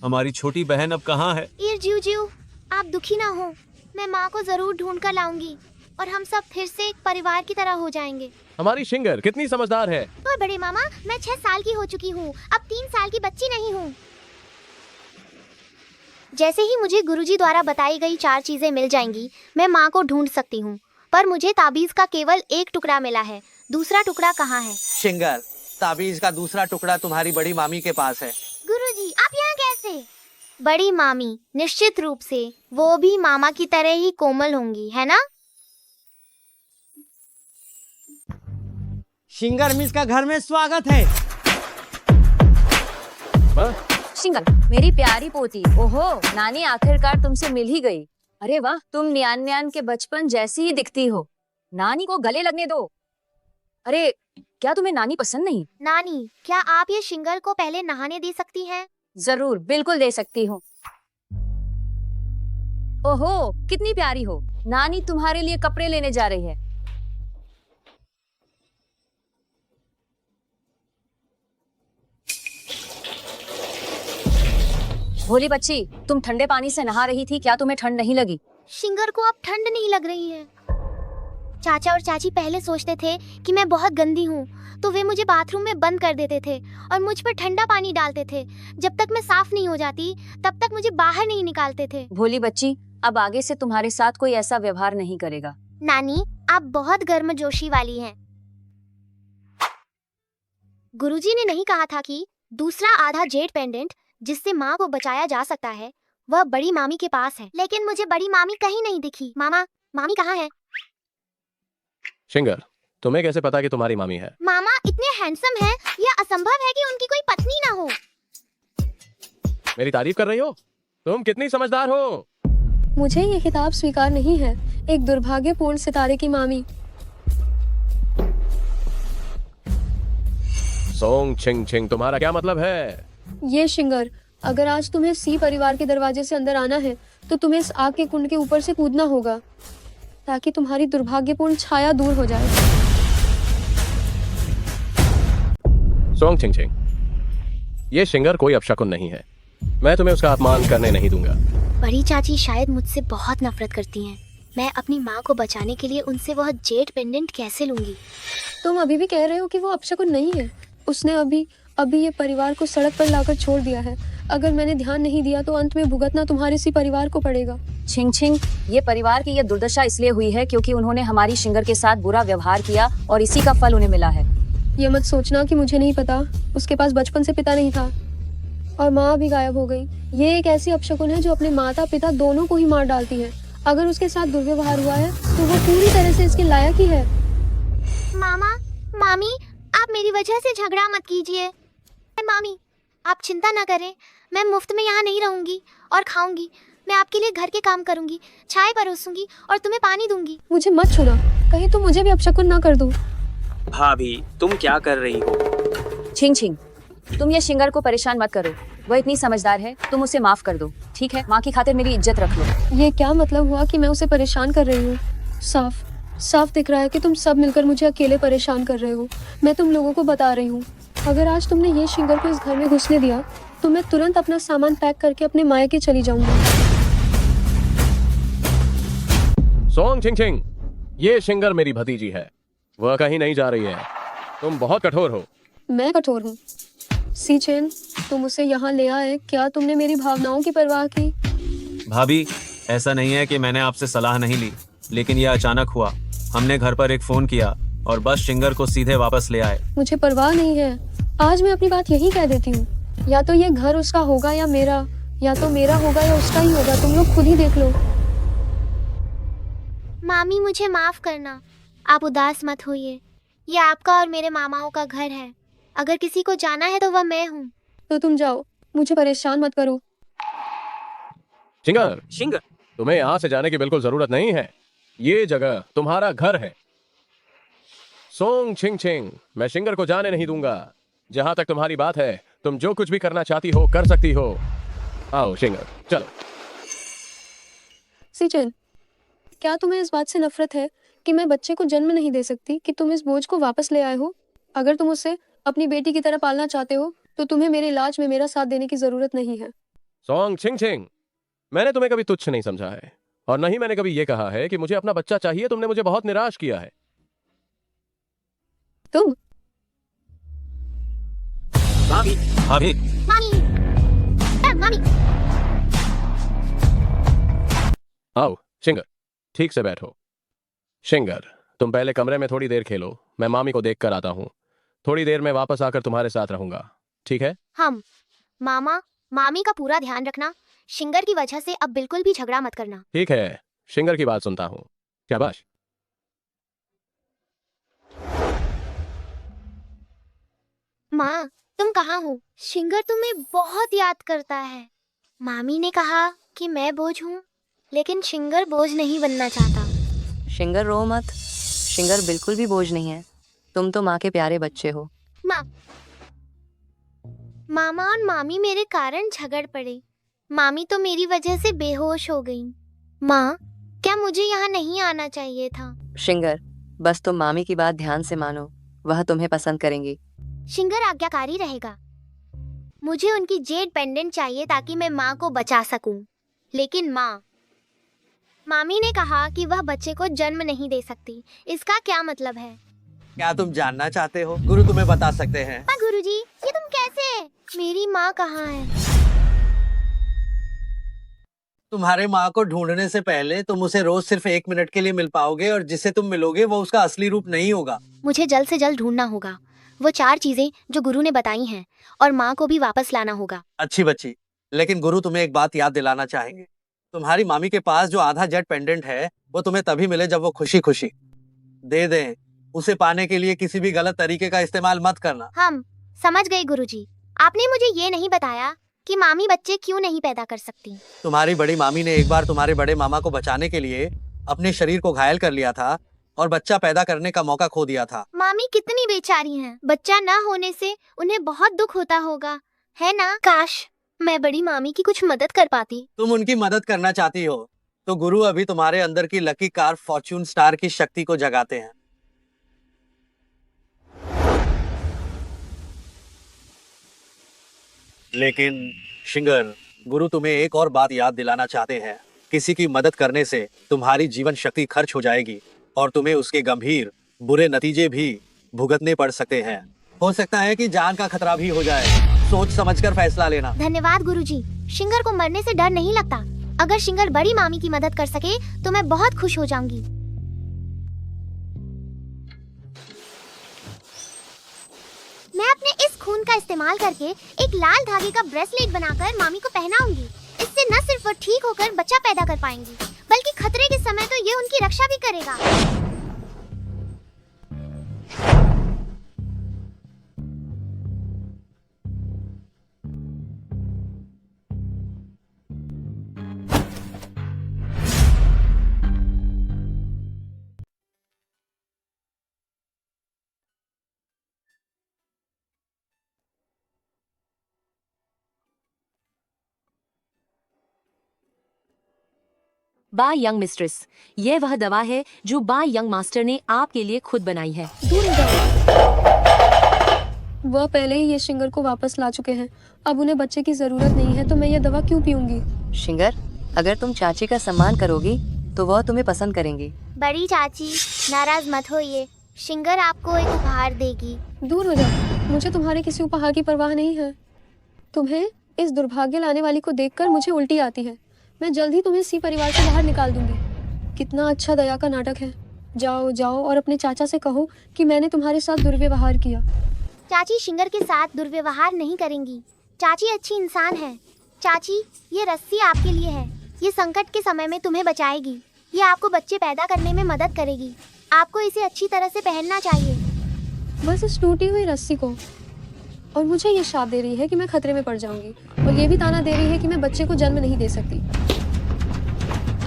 Speaker 10: हमारी छोटी बहन अब कहाँ है।
Speaker 3: जीव, आप दुखी ना हो। मैं माँ को जरूर ढूंढ कर लाऊंगी और हम सब फिर से एक परिवार की तरह हो जाएंगे।
Speaker 11: हमारी शिंगर कितनी समझदार है।
Speaker 3: और बड़े मामा, मैं 6 साल की हो चुकी हूँ, अब 3 साल की बच्ची नहीं हूँ। जैसे ही मुझे गुरुजी द्वारा बताई गई 4 चीजें मिल जाएंगी, मैं माँ को ढूंढ सकती हूँ। पर मुझे ताबीज का केवल 1 टुकड़ा मिला है। दूसरा टुकड़ा कहाँ है?
Speaker 9: शिंगर, ताबीज का दूसरा टुकड़ा तुम्हारी बड़ी मामी के पास है।
Speaker 3: गुरुजी, आप यहाँ कैसे? बड़ी मामी, निश्चित रूप से वो भी मामा की तरह ही कोमल होंगी, है ना?
Speaker 8: शिंगर मिस का घर में स्वागत है।
Speaker 2: शिंगर, मेरी प्यारी पोती, ओहो, नानी आखिरकार तुमसे मिल ही गई। अरे वाह, तुम नियान के बचपन जैसी ही दिखती हो। नानी को गले लगने दो। अरे, क्या तुम्हें नानी पसंद नहीं?
Speaker 3: नानी, क्या आप ये शिंगर को पहले नहाने दे सकती हैं?
Speaker 2: जरूर, बिल्कुल दे सकती हूँ। ओहो, कितनी प्यारी हो। नानी तुम्हारे लिए कपड़े लेने जा रही है। भोली बच्ची, तुम ठंडे पानी से नहा रही थी, क्या तुम्हें ठंड नहीं लगी?
Speaker 3: शिंगर को अब ठंड नहीं लग रही है। चाचा और चाची पहले सोचते थे कि मैं बहुत गंदी हूँ, तो वे मुझे बाथरूम में बंद कर देते थे और मुझ पर ठंडा पानी डालते थे। जब तक मैं साफ नहीं हो जाती, तब तक मुझे बाहर नहीं निकालते थे।
Speaker 2: भोली बच्ची, अब आगे से तुम्हारे साथ कोई ऐसा व्यवहार नहीं करेगा।
Speaker 3: नानी, आप बहुत गर्मजोशी वाली हैं। गुरुजी ने नहीं कहा था कि दूसरा आधा जेड पेंडेंट जिससे माँ को बचाया जा सकता है, वह बड़ी मामी के पास है, लेकिन मुझे बड़ी मामी कहीं नहीं दिखी। मामा, मामी कहाँ है?
Speaker 11: शिंगर, तुम्हें कैसे पता कि तुम्हारी मामी है?
Speaker 3: मामा इतने हैंडसम हैं, यह असंभव है कि उनकी कोई पत्नी ना हो।
Speaker 11: मेरी तारीफ कर रही हो? तुम कितनी समझदार हो।
Speaker 2: मुझे ये खिताब स्वीकार नहीं है, एक दुर्भाग्यपूर्ण सितारे की मामी।
Speaker 11: सोंग छिंग छिंग, तुम्हारा क्या मतलब है?
Speaker 2: ये शिंगर, अगर आज तुम्हें सी परिवार के दरवाजे से अंदर आना है तो तुम्हें इस आग के कुंड के ऊपर से कूदना होगा ताकि तुम्हारी दुर्भाग्यपूर्ण छाया दूर हो जाए।
Speaker 11: सोंग छिंग छिंग, ये शिंगर कोई अपशकुन नहीं है। मैं तुम्हें उसका अपमान करने नहीं दूंगा।
Speaker 3: बड़ी चाची शायद मुझसे बहुत नफरत करती हैं। मैं अपनी माँ को बचाने के लिए उनसे वह जेड पेंडेंट कैसे लूंगी?
Speaker 2: तुम अभी भी कह रहे हो कि वो अपशकुन नहीं है। उसने अभी ये परिवार को सड़क पर लाकर छोड़ दिया है। अगर मैंने ध्यान नहीं दिया तो अंत में भुगतना तुम्हारे सी परिवार को पड़ेगा।
Speaker 12: छिंग छिंग, ये परिवार की ये दुर्दशा इसलिए हुई है क्योंकि उन्होंने हमारी शिंगर के साथ बुरा व्यवहार किया और इसी का फल उन्हें मिला है।
Speaker 2: ये मत सोचना कि मुझे नहीं पता। उसके पास बचपन से पिता नहीं था और माँ भी गायब हो गई। ये एक ऐसी अपशकुन है जो अपने माता पिता दोनों को ही मार डालती है। अगर उसके साथ दुर्व्यवहार हुआ है तो वो पूरी तरह से इसके लायक ही है।
Speaker 3: मामा, मामी, आप मेरी वजह से झगड़ा मत कीजिए। मामी, आप चिंता ना करें, मैं मुफ्त में यहाँ नहीं रहूंगी और खाऊंगी। मैं आपके लिए घर के काम करूंगी, चाय परोसूंगी और तुम्हें पानी दूंगी।
Speaker 2: मुझे मत छूना, कहीं तुम मुझे भी अपशकुन ना कर दो।
Speaker 6: भाभी, तुम क्या कर रही हो?
Speaker 12: छिंग छिंग, तुम ये शिंगर को परेशान मत करो। वह इतनी समझदार है, तुम उसे माफ कर दो, ठीक है? माँ की खातिर मेरी इज्जत रख लो।
Speaker 2: ये क्या मतलब हुआ कि मैं उसे परेशान कर रही हूँ? साफ साफ दिख रहा है कि तुम सब मिलकर मुझे अकेले परेशान कर रहे हो। मैं तुम लोगों को बता रही हूँ, अगर आज तुमने ये शिंगर को इस घर में घुसने दिया तो मैं तुरंत अपना सामान पैक करके अपने मायके चली जाऊंगी।
Speaker 11: सोंग छिंग छिंग, ये शिंगर मेरी भतीजी है, वह कहीं नहीं जा रही है। तुम बहुत कठोर हो।
Speaker 2: मैं कठोर हूँ? सी चेन, तुम उसे यहाँ ले आए, क्या तुमने मेरी भावनाओं की परवाह की?
Speaker 10: भाभी, ऐसा नहीं है कि मैंने आपसे सलाह नहीं ली, लेकिन यह अचानक हुआ। हमने घर पर एक फोन किया और बस शिंगर को सीधे वापस ले आए।
Speaker 2: मुझे परवाह नहीं है, आज मैं अपनी बात यही कह देती हूँ। या तो ये घर उसका होगा या मेरा, या तो मेरा होगा या उसका ही होगा। तुम लोग खुद ही देख लो।
Speaker 3: मामी, मुझे माफ करना, आप उदास मत होइए। ये आपका और मेरे मामाओं का घर है। अगर किसी को जाना है तो वह मैं हूँ।
Speaker 2: तो तुम जाओ, मुझे परेशान मत करो।
Speaker 11: शिंगर,
Speaker 6: शिंगर,
Speaker 11: तुम्हें यहाँ से जाने की बिल्कुल जरूरत नहीं है। ये जगह तुम्हारा घर है। सोंग छिंग छिंग, मैं शिंगर को जाने नहीं दूंगा। जहां तक तुम्हारी बात है, तुम जो कुछ भी करना चाहती हो कर सकती हो। आओ शिंगर, चलो।
Speaker 2: सीचन, क्या तुम्हें इस बात से नफरत है कि मैं बच्चे को जन्म नहीं दे सकती कि तुम इस बोझ को वापस ले आए हो? अगर तुम उसे अपनी बेटी की तरह पालना चाहते हो तो तुम्हें मेरे इलाज में मेरा साथ देने की जरूरत नहीं है।
Speaker 11: सोंग छिंग छिंग, मैंने तुम्हें कभी तुच्छ नहीं समझा है और नहीं मैंने कभी ये कहा है कि मुझे अपना बच्चा चाहिए। तुमने मुझे बहुत निराश किया है।
Speaker 2: तुम
Speaker 6: भाभी,
Speaker 10: भाभी,
Speaker 3: मामी, मामी,
Speaker 11: आओ शिंगर, ठीक से बैठो। शिंगर, तुम पहले कमरे में थोड़ी देर खेलो, मैं मामी को देख कर आता हूँ। थोड़ी देर में वापस आकर तुम्हारे साथ रहूंगा, ठीक है?
Speaker 3: हम मामा, मामी का पूरा ध्यान रखना। शिंगर की वजह से अब बिल्कुल भी झगड़ा मत करना।
Speaker 11: ठीक है, शिंगर की बात सुनता हूँ। शाबाश।
Speaker 3: माँ, तुम कहाँ हो? शिंगर तुम्हें बहुत याद करता है। मामी ने कहा कि मैं बोझ हूँ, लेकिन शिंगर बोझ नहीं बनना चाहता।
Speaker 12: शिंगर, रो मत। शिंगर बिल्कुल भी बोझ नहीं है। तुम तो माँ के प्यारे बच्चे हो।
Speaker 3: माँ, मामा और मामी मेरे कारण झगड़ पड़े। मामी तो मेरी वजह से बेहोश हो गई। माँ, क्या मुझे यहाँ नहीं आना चाहिए था?
Speaker 12: शिंगर, बस तुम मामी की बात ध्यान से मानो, वह तुम्हें पसंद करेंगी।
Speaker 3: शिंगर आज्ञाकारी रहेगा। मुझे उनकी जेड पेंडेंट चाहिए ताकि मैं माँ को बचा सकूं। लेकिन माँ, मामी ने कहा कि वह बच्चे को जन्म नहीं दे सकती। इसका क्या मतलब है?
Speaker 9: क्या तुम जानना चाहते हो? गुरु तुम्हें बता सकते हैं।
Speaker 3: पर गुरुजी, ये तुम कैसे? मेरी माँ कहाँ है?
Speaker 9: तुम्हारे माँ को ढूंढने से पहले तुम उसे रोज सिर्फ 1 मिनट के लिए मिल पाओगे और जिसे तुम मिलोगे वो उसका असली रूप नहीं होगा।
Speaker 3: मुझे जल्द से जल्द ढूंढना होगा वो 4 चीजें जो गुरु ने बताई हैं और माँ को भी वापस लाना होगा।
Speaker 9: अच्छी बच्ची, लेकिन गुरु तुम्हें एक बात याद दिलाना चाहेंगे। तुम्हारी मामी के पास जो आधा जेट पेंडेंट है वो तुम्हें तभी मिले जब वो खुशी खुशी दे दें। उसे पाने के लिए किसी भी गलत तरीके का इस्तेमाल मत करना।
Speaker 3: हम समझ गए गुरुजी। आपने मुझे ये नहीं बताया कि मामी बच्चे क्यों नहीं पैदा कर सकती।
Speaker 9: तुम्हारी बड़ी मामी ने एक बार तुम्हारे बड़े मामा को बचाने के लिए अपने शरीर को घायल कर लिया था और बच्चा पैदा करने का मौका खो दिया था।
Speaker 3: मामी कितनी बेचारी हैं। बच्चा ना होने से उन्हें बहुत दुख होता होगा, है ना? काश मैं बड़ी मामी की कुछ मदद कर पाती।
Speaker 9: तुम उनकी मदद करना चाहती हो तो गुरु अभी तुम्हारे अंदर की लकी कार फॉर्च्यून स्टार की शक्ति को जगाते हैं। लेकिन शिंगर, गुरु तुम्हें एक और बात याद दिलाना चाहते हैं। किसी की मदद करने से तुम्हारी जीवन शक्ति खर्च हो जाएगी और तुम्हें उसके गंभीर बुरे नतीजे भी भुगतने पड़ सकते हैं। हो सकता है कि जान का खतरा भी हो जाए। सोच समझकर फैसला लेना।
Speaker 3: धन्यवाद गुरुजी। शिंगर को मरने से डर नहीं लगता। अगर शिंगर बड़ी मामी की मदद कर सके तो मैं बहुत खुश हो जाऊंगी। मैं अपने इस खून का इस्तेमाल करके एक लाल धागे का ब्रेसलेट बनाकर मामी को पहनाऊंगी। इससे न सिर्फ वो ठीक होकर बच्चा पैदा कर पाएंगी, बल्कि खतरे के समय तो ये उनकी रक्षा भी करेगा।
Speaker 12: बा यंग मिस्ट्रेस, ये वह दवा है जो बा यंग मास्टर ने आपके लिए खुद बनाई है।
Speaker 2: दूर हो जाओ। वह पहले ही ये शिंगर को वापस ला चुके हैं। अब उन्हें बच्चे की जरूरत नहीं है तो मैं ये दवा क्यों पीऊंगी?
Speaker 12: शिंगर, अगर तुम चाची का सम्मान करोगी तो वह तुम्हें पसंद करेंगी।
Speaker 3: बड़ी चाची नाराज मत होइए, शिंगर आपको एक उपहार देगी।
Speaker 2: दूर हो जाओ, मुझे तुम्हारे किसी उपहार की परवाह नहीं है। तुम्हें इस दुर्भाग्य लाने वाली को देखकर मुझे उल्टी आती है। मैं जल्द ही तुम्हें सी परिवार से बाहर निकाल दूंगी। कितना अच्छा दया का नाटक है। जाओ जाओ और अपने चाचा से कहो कि मैंने तुम्हारे साथ दुर्व्यवहार किया।
Speaker 3: चाची शिंगर के साथ दुर्व्यवहार नहीं करेंगी। चाची अच्छी इंसान है। चाची, ये रस्सी आपके लिए है। ये संकट के समय में तुम्हें बचाएगी। ये आपको बच्चे पैदा करने में मदद करेगी। आपको इसे अच्छी तरह से पहनना चाहिए।
Speaker 2: बस इस टूटी हुई रस्सी को। और मुझे ये शाप दे रही है कि मैं खतरे में पड़ जाऊंगी, और ये भी ताना दे रही है कि मैं बच्चे को जन्म नहीं दे सकती।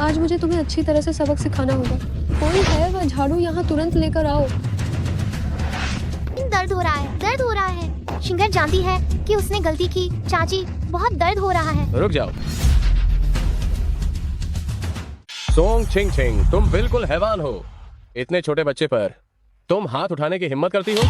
Speaker 2: आज मुझे तुम्हें अच्छी तरह से सबक सिखाना होगा। कोई है वह झाड़ू यहाँ तुरंत लेकर आओ।
Speaker 3: दर्द हो रहा है, दर्द हो रहा है। शिंगर जानती है कि उसने गलती की। चाची, बहुत दर्द हो रहा है।
Speaker 11: रुक जाओ। सोंग छिंग छिंग, तुम बिल्कुल हैवान हो। इतने छोटे बच्चे पर तुम हाथ उठाने की हिम्मत करती हो?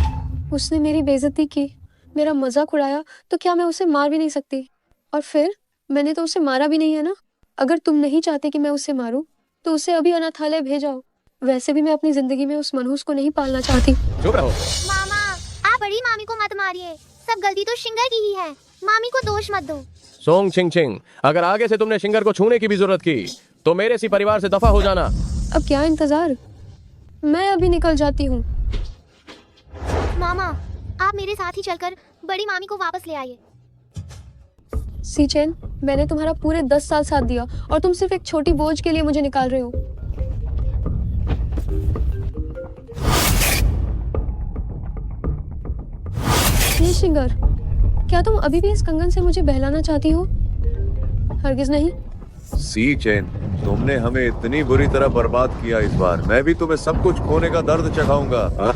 Speaker 2: उसने मेरी बेइज्जती की, मेरा मजाक उड़ाया, तो क्या मैं उसे मार भी नहीं सकती? और फिर मैंने तो उसे मारा भी नहीं है ना। अगर तुम नहीं चाहते कि मैं उसे मारूं, तो उसे अभी अनाथालय भेजाओ। वैसे भी मैं अपनी जिंदगी में उस मनहूस को नहीं पालना चाहती।
Speaker 11: चुप रहो।
Speaker 3: मामा, आप बड़ी मामी को मत मारिए। सब गलती तो शिंगर की ही है। मामी को दोष मत दो।
Speaker 11: सोंग छिंग छिंग, अगर आगे से तुमने शिंगर को छूने की भी जरूरत की तो मेरे सी परिवार से दफा हो जाना।
Speaker 2: अब क्या इंतजार, मैं अभी निकल जाती हूँ।
Speaker 3: मामा, आप मेरे साथ ही चलकर बड़ी मामी को वापस ले आइए।
Speaker 2: सीचेन, मैंने तुम्हारा पूरे 10 साल साथ दिया और तुम सिर्फ एक छोटी बोझ के लिए मुझे निकाल रहे हो। ये शिंगर, क्या तुम अभी भी इस कंगन से मुझे बहलाना चाहती हो? हरगिज नहीं।
Speaker 4: सी चैन, तुमने हमें इतनी बुरी तरह बर्बाद किया। इस बार मैं भी तुम्हें सब कुछ खोने का दर्द चखाऊंगा।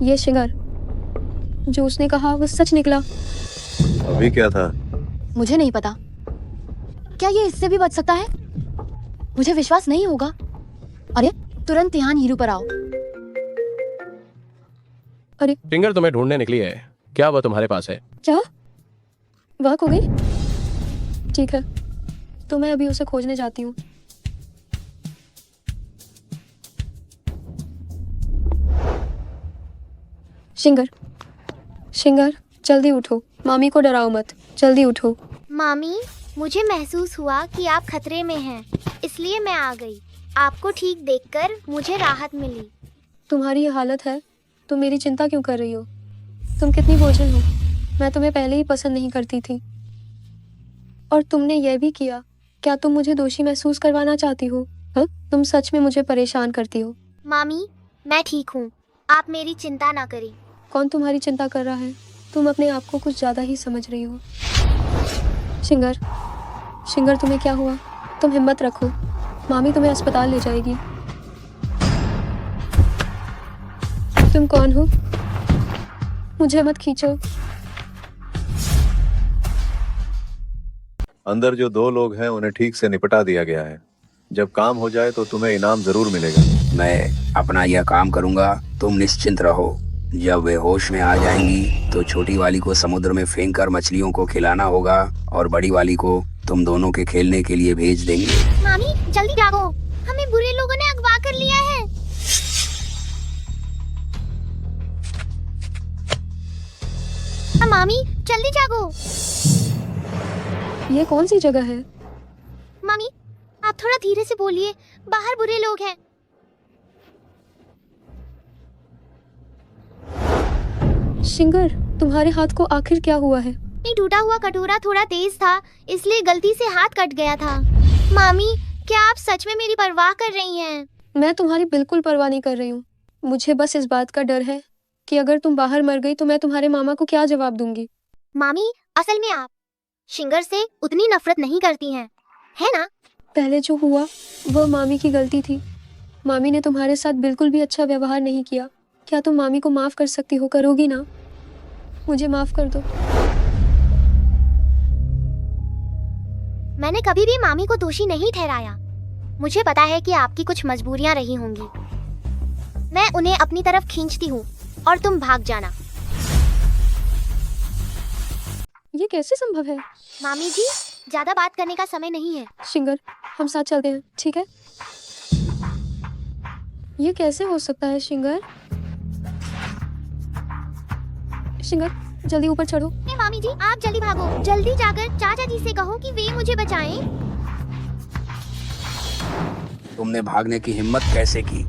Speaker 2: ये शिंगर, जो उसने कहा वो सच निकला।
Speaker 4: अभी क्या था?
Speaker 2: मुझे नहीं पता। क्या ये इससे भी बच सकता है? मुझे विश्वास नहीं होगा। अरे तुरंत यहाँ हीरू पर आओ। अरे
Speaker 11: शिंगर तुम्हें ढूंढने निकली है। क्या वह तुम्हारे पास है?
Speaker 2: क्या वह खो गई? ठीक है, तो मैं अभी उसे खोजने जाती हूँ। शिंगर, शिंगर, जल्दी उठो। मामी को डराओ मत, जल्दी उठो।
Speaker 3: मामी, मुझे महसूस हुआ कि आप खतरे में हैं, इसलिए मैं आ गई। आपको ठीक देखकर मुझे राहत मिली।
Speaker 2: तुम्हारी ये हालत है, तुम मेरी चिंता क्यों कर रही हो? तुम कितनी बोझिल हो। मैं तुम्हें पहले ही पसंद नहीं करती थी और तुमने यह भी किया। क्या तुम मुझे दोषी महसूस करवाना चाहती हो? हाँ? तुम सच में मुझे परेशान करती हो।
Speaker 3: मामी, मैं ठीक हूँ, आप मेरी चिंता ना करें।
Speaker 2: कौन तुम्हारी चिंता कर रहा है? तुम अपने आप को कुछ ज़्यादा ही समझ रही हो। शिंगर, शिंगर तुम्हें क्या हुआ? तुम हिम्मत रखो, मामी तुम्हें अस्पताल ले जाएगी। तुम कौन हो? मुझे मत खींचो।
Speaker 4: अंदर जो 2 लोग हैं उन्हें ठीक से निपटा दिया गया है। जब काम हो जाए तो तुम्हें इनाम जरूर मिलेगा।
Speaker 13: मैं अपना यह काम करूंगा, तुम निश्चिंत रहो। जब वे होश में आ जाएंगी तो छोटी वाली को समुद्र में फेंक कर मछलियों को खिलाना होगा और बड़ी वाली को तुम दोनों के खेलने के लिए भेज देंगे।
Speaker 3: मामी जल्दी जागो, हमें बुरे लोगों ने अगवा कर लिया है। मामी जल्दी जागो।
Speaker 2: ये कौन सी जगह है?
Speaker 3: मामी आप थोड़ा धीरे से बोलिए, बाहर बुरे लोग हैं।
Speaker 2: शिंगर, तुम्हारे हाथ को आखिर क्या हुआ है?
Speaker 3: ये टूटा हुआ कटोरा थोड़ा तेज था, इसलिए गलती से हाथ कट गया था। मामी क्या आप सच में मेरी परवाह कर रही हैं?
Speaker 2: मैं तुम्हारी बिल्कुल परवाह नहीं कर रही हूँ। मुझे बस इस बात का डर है कि अगर तुम बाहर मर गई तो मैं तुम्हारे मामा को क्या जवाब दूंगी।
Speaker 3: मामी असल में आप शिंगर से उतनी नफरत नहीं करती हैं, है ना?
Speaker 2: पहले जो हुआ वह मामी की गलती थी। मामी ने तुम्हारे साथ बिल्कुल भी अच्छा व्यवहार नहीं किया। क्या तुम मामी को माफ कर सकती हो? करोगी ना? मुझे माफ कर दो।
Speaker 3: मैंने कभी भी मामी को दोषी नहीं ठहराया। मुझे पता है कि आपकी कुछ मजबूरियां रही होंगी। मैं उन्हें अपनी तरफ खींचती हूँ और तुम भाग जाना।
Speaker 2: ये कैसे संभव है?
Speaker 3: मामी जी ज्यादा बात करने का समय नहीं है।
Speaker 2: शिंगर, हम साथ चलते हैं, ठीक है? ये कैसे हो सकता है शिंगर? शिंगर, जल्दी ऊपर चढ़ो।
Speaker 3: मामी जी आप जल्दी भागो, जल्दी जाकर चाचा जी से कहो कि वे मुझे बचाएं।
Speaker 13: तुमने भागने की हिम्मत कैसे की?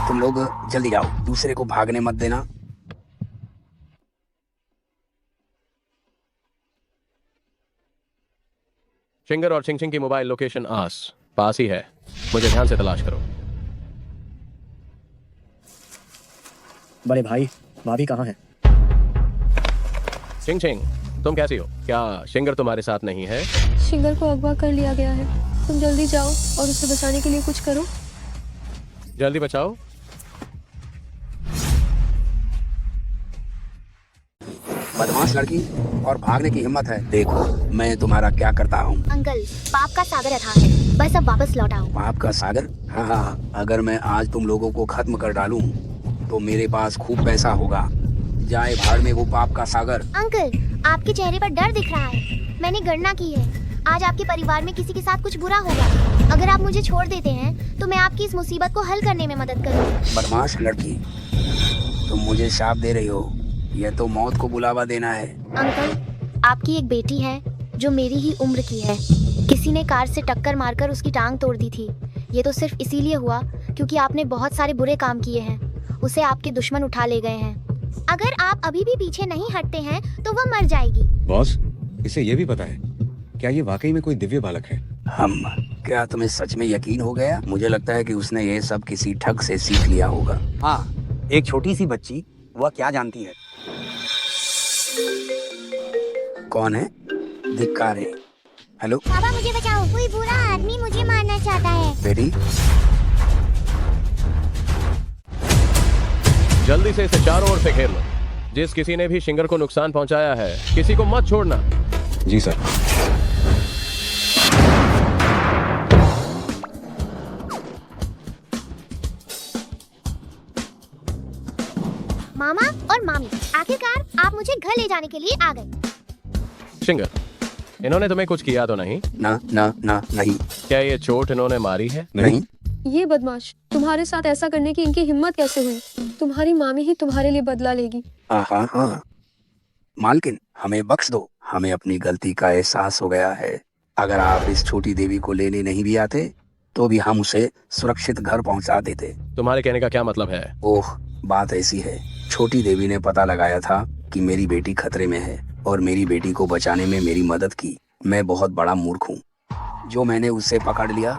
Speaker 13: तुम लोग जल्दी जाओ, दूसरे को भागने मत देना।
Speaker 11: शिंगर और चिंग चिंग की मोबाइल लोकेशन पास ही है। मुझे ध्यान से तलाश करो।
Speaker 7: बड़े भाई, भाभी कहाँ है?
Speaker 11: चिंग चिंग, तुम कैसी हो? क्या शिंगर तुम्हारे साथ नहीं है?
Speaker 2: शिंगर को अगवा कर लिया गया है। तुम जल्दी जाओ और उसे बचाने के लिए कुछ करो।
Speaker 11: जल्दी बचाओ।
Speaker 13: बदमाश लड़की, और भागने की हिम्मत है। देखो मैं तुम्हारा क्या करता हूँ।
Speaker 3: अंकल पाप का सागर अथाह है, बस अब वापस लौट आओ।
Speaker 13: पाप का सागर? हाँ हाँ, अगर मैं आज तुम लोगों को खत्म कर डालूं तो मेरे पास खूब पैसा होगा। जाए भाड़ में वो पाप का सागर।
Speaker 3: अंकल आपके चेहरे पर डर दिख रहा है। मैंने गणना की है, आज आपके परिवार में किसी के साथ कुछ बुरा होगा। अगर आप मुझे छोड़ देते हैं तो मैं आपकी इस मुसीबत को हल करने में मदद करूँगी।
Speaker 13: बदमाश लड़की, तुम मुझे शाप दे रही हो। यह तो मौत को बुलावा देना है।
Speaker 3: अंकल आपकी एक बेटी है जो मेरी ही उम्र की है। किसी ने कार से टक्कर मारकर उसकी टांग तोड़ दी थी। ये तो सिर्फ इसीलिए हुआ क्योंकि आपने बहुत सारे बुरे काम किए हैं। उसे आपके दुश्मन उठा ले गए हैं। अगर आप अभी भी पीछे नहीं हटते हैं तो वह मर जाएगी।
Speaker 14: बॉस, इसे ये भी पता है? क्या ये वाकई में कोई दिव्य बालक है?
Speaker 13: क्या तुम्हें सच में यकीन हो गया? मुझे लगता है कि उसने ये सब किसी ठग से सीख लिया होगा।
Speaker 15: हाँ, एक छोटी सी बच्ची, वह क्या जानती है?
Speaker 13: कौन है? धिक्कार है। हेलो
Speaker 3: पापा मुझे बचाओ, कोई बुरा आदमी मुझे मारना चाहता है।
Speaker 13: बेटी
Speaker 11: जल्दी से इसे चारों ओर से घेर लो। जिस किसी ने भी शिंगर को नुकसान पहुंचाया है, किसी को मत छोड़ना।
Speaker 14: जी सर।
Speaker 3: मामा और मामी, आखिरकार आप मुझे घर ले जाने के लिए आ गए।
Speaker 11: शिंगर, इन्होंने तुम्हें कुछ किया तो नहीं?
Speaker 13: ना ना ना नहीं।
Speaker 11: क्या ये चोट इन्होंने मारी है?
Speaker 13: नहीं।
Speaker 2: ये बदमाश, तुम्हारे साथ ऐसा करने की इनकी हिम्मत कैसे हुई? तुम्हारी मामी ही तुम्हारे लिए बदला लेगी।
Speaker 13: हाँ, मालकिन हमें बख्श दो। हमें अपनी गलती का एहसास हो गया है। अगर आप इस छोटी देवी को लेने नहीं भी आते तो भी हम उसे सुरक्षित घर पहुंचा देते।
Speaker 11: तुम्हारे कहने का क्या मतलब है?
Speaker 13: ओह, बात ऐसी है, छोटी देवी ने पता लगाया था कि मेरी बेटी खतरे में है और मेरी बेटी को बचाने में मेरी मदद की। मैं बहुत बड़ा मूर्ख हूँ जो मैंने उसे पकड़ लिया।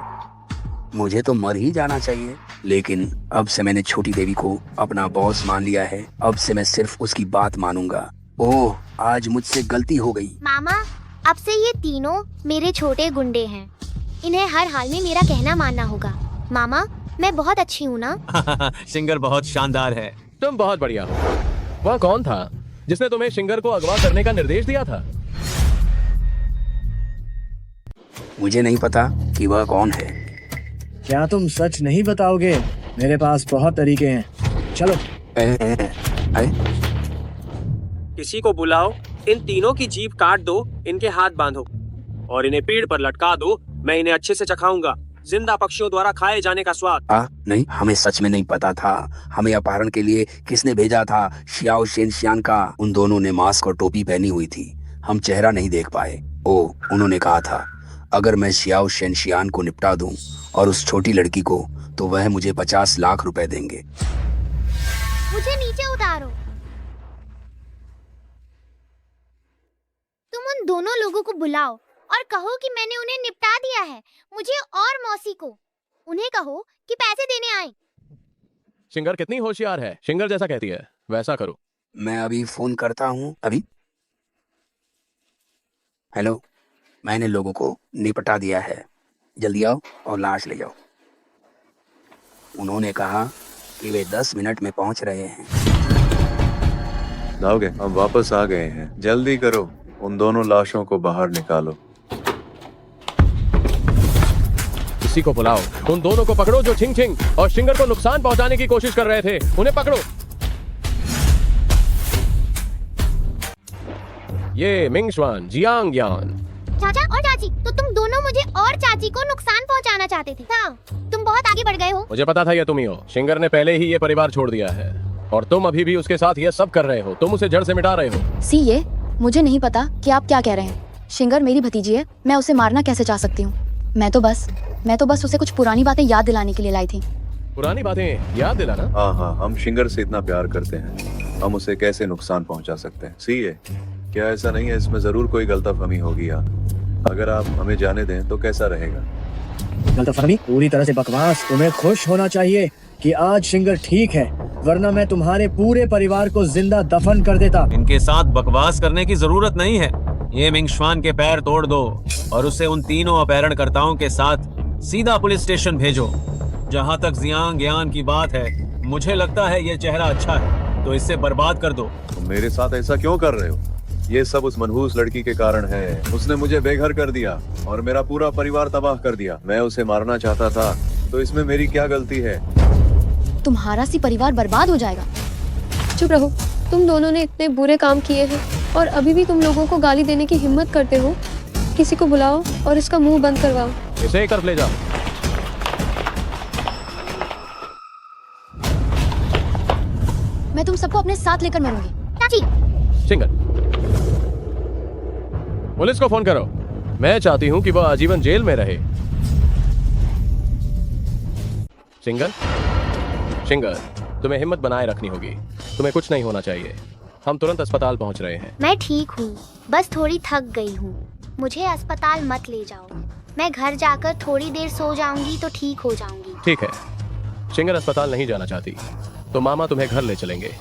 Speaker 13: मुझे तो मर ही जाना चाहिए, लेकिन अब से मैंने छोटी देवी को अपना बॉस मान लिया है। अब से मैं सिर्फ उसकी बात मानूंगा। ओह, आज मुझसे गलती हो गई।
Speaker 3: मामा, अब से ये तीनों मेरे छोटे गुंडे हैं। इन्हें हर हाल में मेरा कहना मानना होगा। मामा, मैं बहुत अच्छी हूँ ना?
Speaker 10: शिंगर बहुत शानदार है।
Speaker 11: तुम बहुत बढ़िया हो। वह कौन था जिसने तुम्हें शिंगर को अगवा करने का निर्देश दिया था?
Speaker 13: मुझे नहीं पता कि वह कौन है।
Speaker 7: क्या तुम सच नहीं बताओगे? मेरे पास बहुत तरीके हैं। चलो।
Speaker 6: किसी को बुलाओ, इन तीनों की जीभ काट दो, इनके हाथ बांधो और इन्हें पेड़ पर लटका दो। मैं इन्हें अच्छे से चखाऊंगा, जिंदा पक्षियों द्वारा खाए जाने का स्वाद।
Speaker 13: नहीं, हमें सच में नहीं पता था। हमें अपहरण के लिए किसने भेजा था? शियाओ शेनशियान का। उन दोनों ने मास्क और टोपी पहनी हुई थी। हम चेहरा नहीं देख पाए। ओ, उन्होंने कहा था अगर मैं शियाओ शेनशियान को निपटा दूं और उस छोटी लड़की को, तो वह मुझे 50 लाख रुपए देंगे।
Speaker 3: मुझे नीचे उतारो। तुम उन दोनों लोगों को बुलाओ और कहो कि मैंने उन्हें निपटा दिया है। मुझे और मौसी को उन्हें कहो कि पैसे देने आए।
Speaker 11: शिंगर कितनी होशियार है। शिंगर जैसा कहती है वैसा करो।
Speaker 13: मैं अभी फोन करता हूँ। अभी। हेलो, मैंने लोगों को निपटा दिया है। जल्दी आओ और लाश ले जाओ। उन्होंने कहा कि वे 10 मिनट में पहुंच रहे हैं।
Speaker 4: दाओगे? हम वापस आ गए हैं। जल्दी करो, उन दोनों लाशों को बाहर निकालो।
Speaker 11: किसी को बुलाओ, उन दोनों को पकड़ो जो छिंग छिंग और शिंगर को नुकसान पहुंचाने की कोशिश कर रहे थे। उन्हें पकड़ो। ये मिंगश्वान, जियांग यान।
Speaker 3: चाचा और चाची, तो तुम दोनों मुझे और चाची को नुकसान पहुंचाना चाहते थे। हाँ, तुम बहुत आगे बढ़ गए हो।
Speaker 11: मुझे पता था ये तुम ही हो। शिंगर ने पहले ही ये परिवार छोड़ दिया है और तुम अभी भी उसके साथ ये सब कर रहे हो। तुम उसे जड़ से मिटा रहे हो।
Speaker 2: सी ये, मुझे नहीं पता कि आप क्या कह रहे हैं। शिंगर मेरी भतीजी है, मैं उसे मारना कैसे चाह सकती हूँ? मैं तो बस उसे कुछ पुरानी बातें याद दिलाने के लिए लाई थी।
Speaker 11: पुरानी बातें याद दिलाना?
Speaker 4: हाँ, हम शिंगर से इतना प्यार करते हैं, हम उसे कैसे नुकसान पहुंचा सकते हैं? सी है, क्या ऐसा नहीं है? इसमें जरूर कोई गलतफहमी होगी यार। अगर आप हमें जाने दें तो कैसा रहेगा?
Speaker 7: गलतफहमी? पूरी तरह से बकवास। तुम्हें खुश होना चाहिए कि आज शिंगर ठीक है, वरना मैं तुम्हारे पूरे परिवार को जिंदा दफन कर देता।
Speaker 10: इनके साथ बकवास करने की जरूरत नहीं है। ये मिंगश्वान के पैर तोड़ दो और उसे उन तीनों अपहरणकर्ताओं के साथ सीधा पुलिस स्टेशन भेजो। जहाँ तक जियांग यान की बात है, मुझे लगता है ये चेहरा अच्छा है, तो इसे बर्बाद कर दो।
Speaker 4: तुम मेरे साथ ऐसा क्यों कर रहे हो? ये सब उस मनहूस लड़की के कारण है। उसने मुझे बेघर कर दिया और मेरा पूरा परिवार तबाह कर दिया। मैं उसे मारना चाहता था, तो इसमें मेरी क्या गलती है?
Speaker 2: तुम्हारा सी परिवार बर्बाद हो जाएगा।
Speaker 16: चुप रहो। तुम दोनों ने इतने बुरे काम किए हैं और अभी भी तुम लोगों को गाली देने की हिम्मत करते हो। किसी को बुलाओ और इसका मुंह बंद करवाओ।
Speaker 11: इसे एक तरफ ले जाओ।
Speaker 2: मैं तुम सबको अपने साथ लेकर मरूंगी।
Speaker 3: चाची।
Speaker 11: शिंगर, पुलिस को फोन करो। मैं चाहती हूँ कि वह आजीवन जेल में रहे। शिंगर, तुम्हें हिम्मत बनाए रखनी होगी। तुम्हें कुछ नहीं होना चाहिए। हम तुरंत अस्पताल पहुंच रहे हैं।
Speaker 3: मैं ठीक हूँ, बस थोड़ी थक गई हूँ। मुझे अस्पताल मत ले जाओ। मैं घर जाकर थोड़ी देर सो जाऊंगी तो ठीक हो जाऊंगी।
Speaker 11: ठीक है। शिंगर अस्पताल नहीं जाना चाहती तो मामा तुम्हें घर ले चलेंगे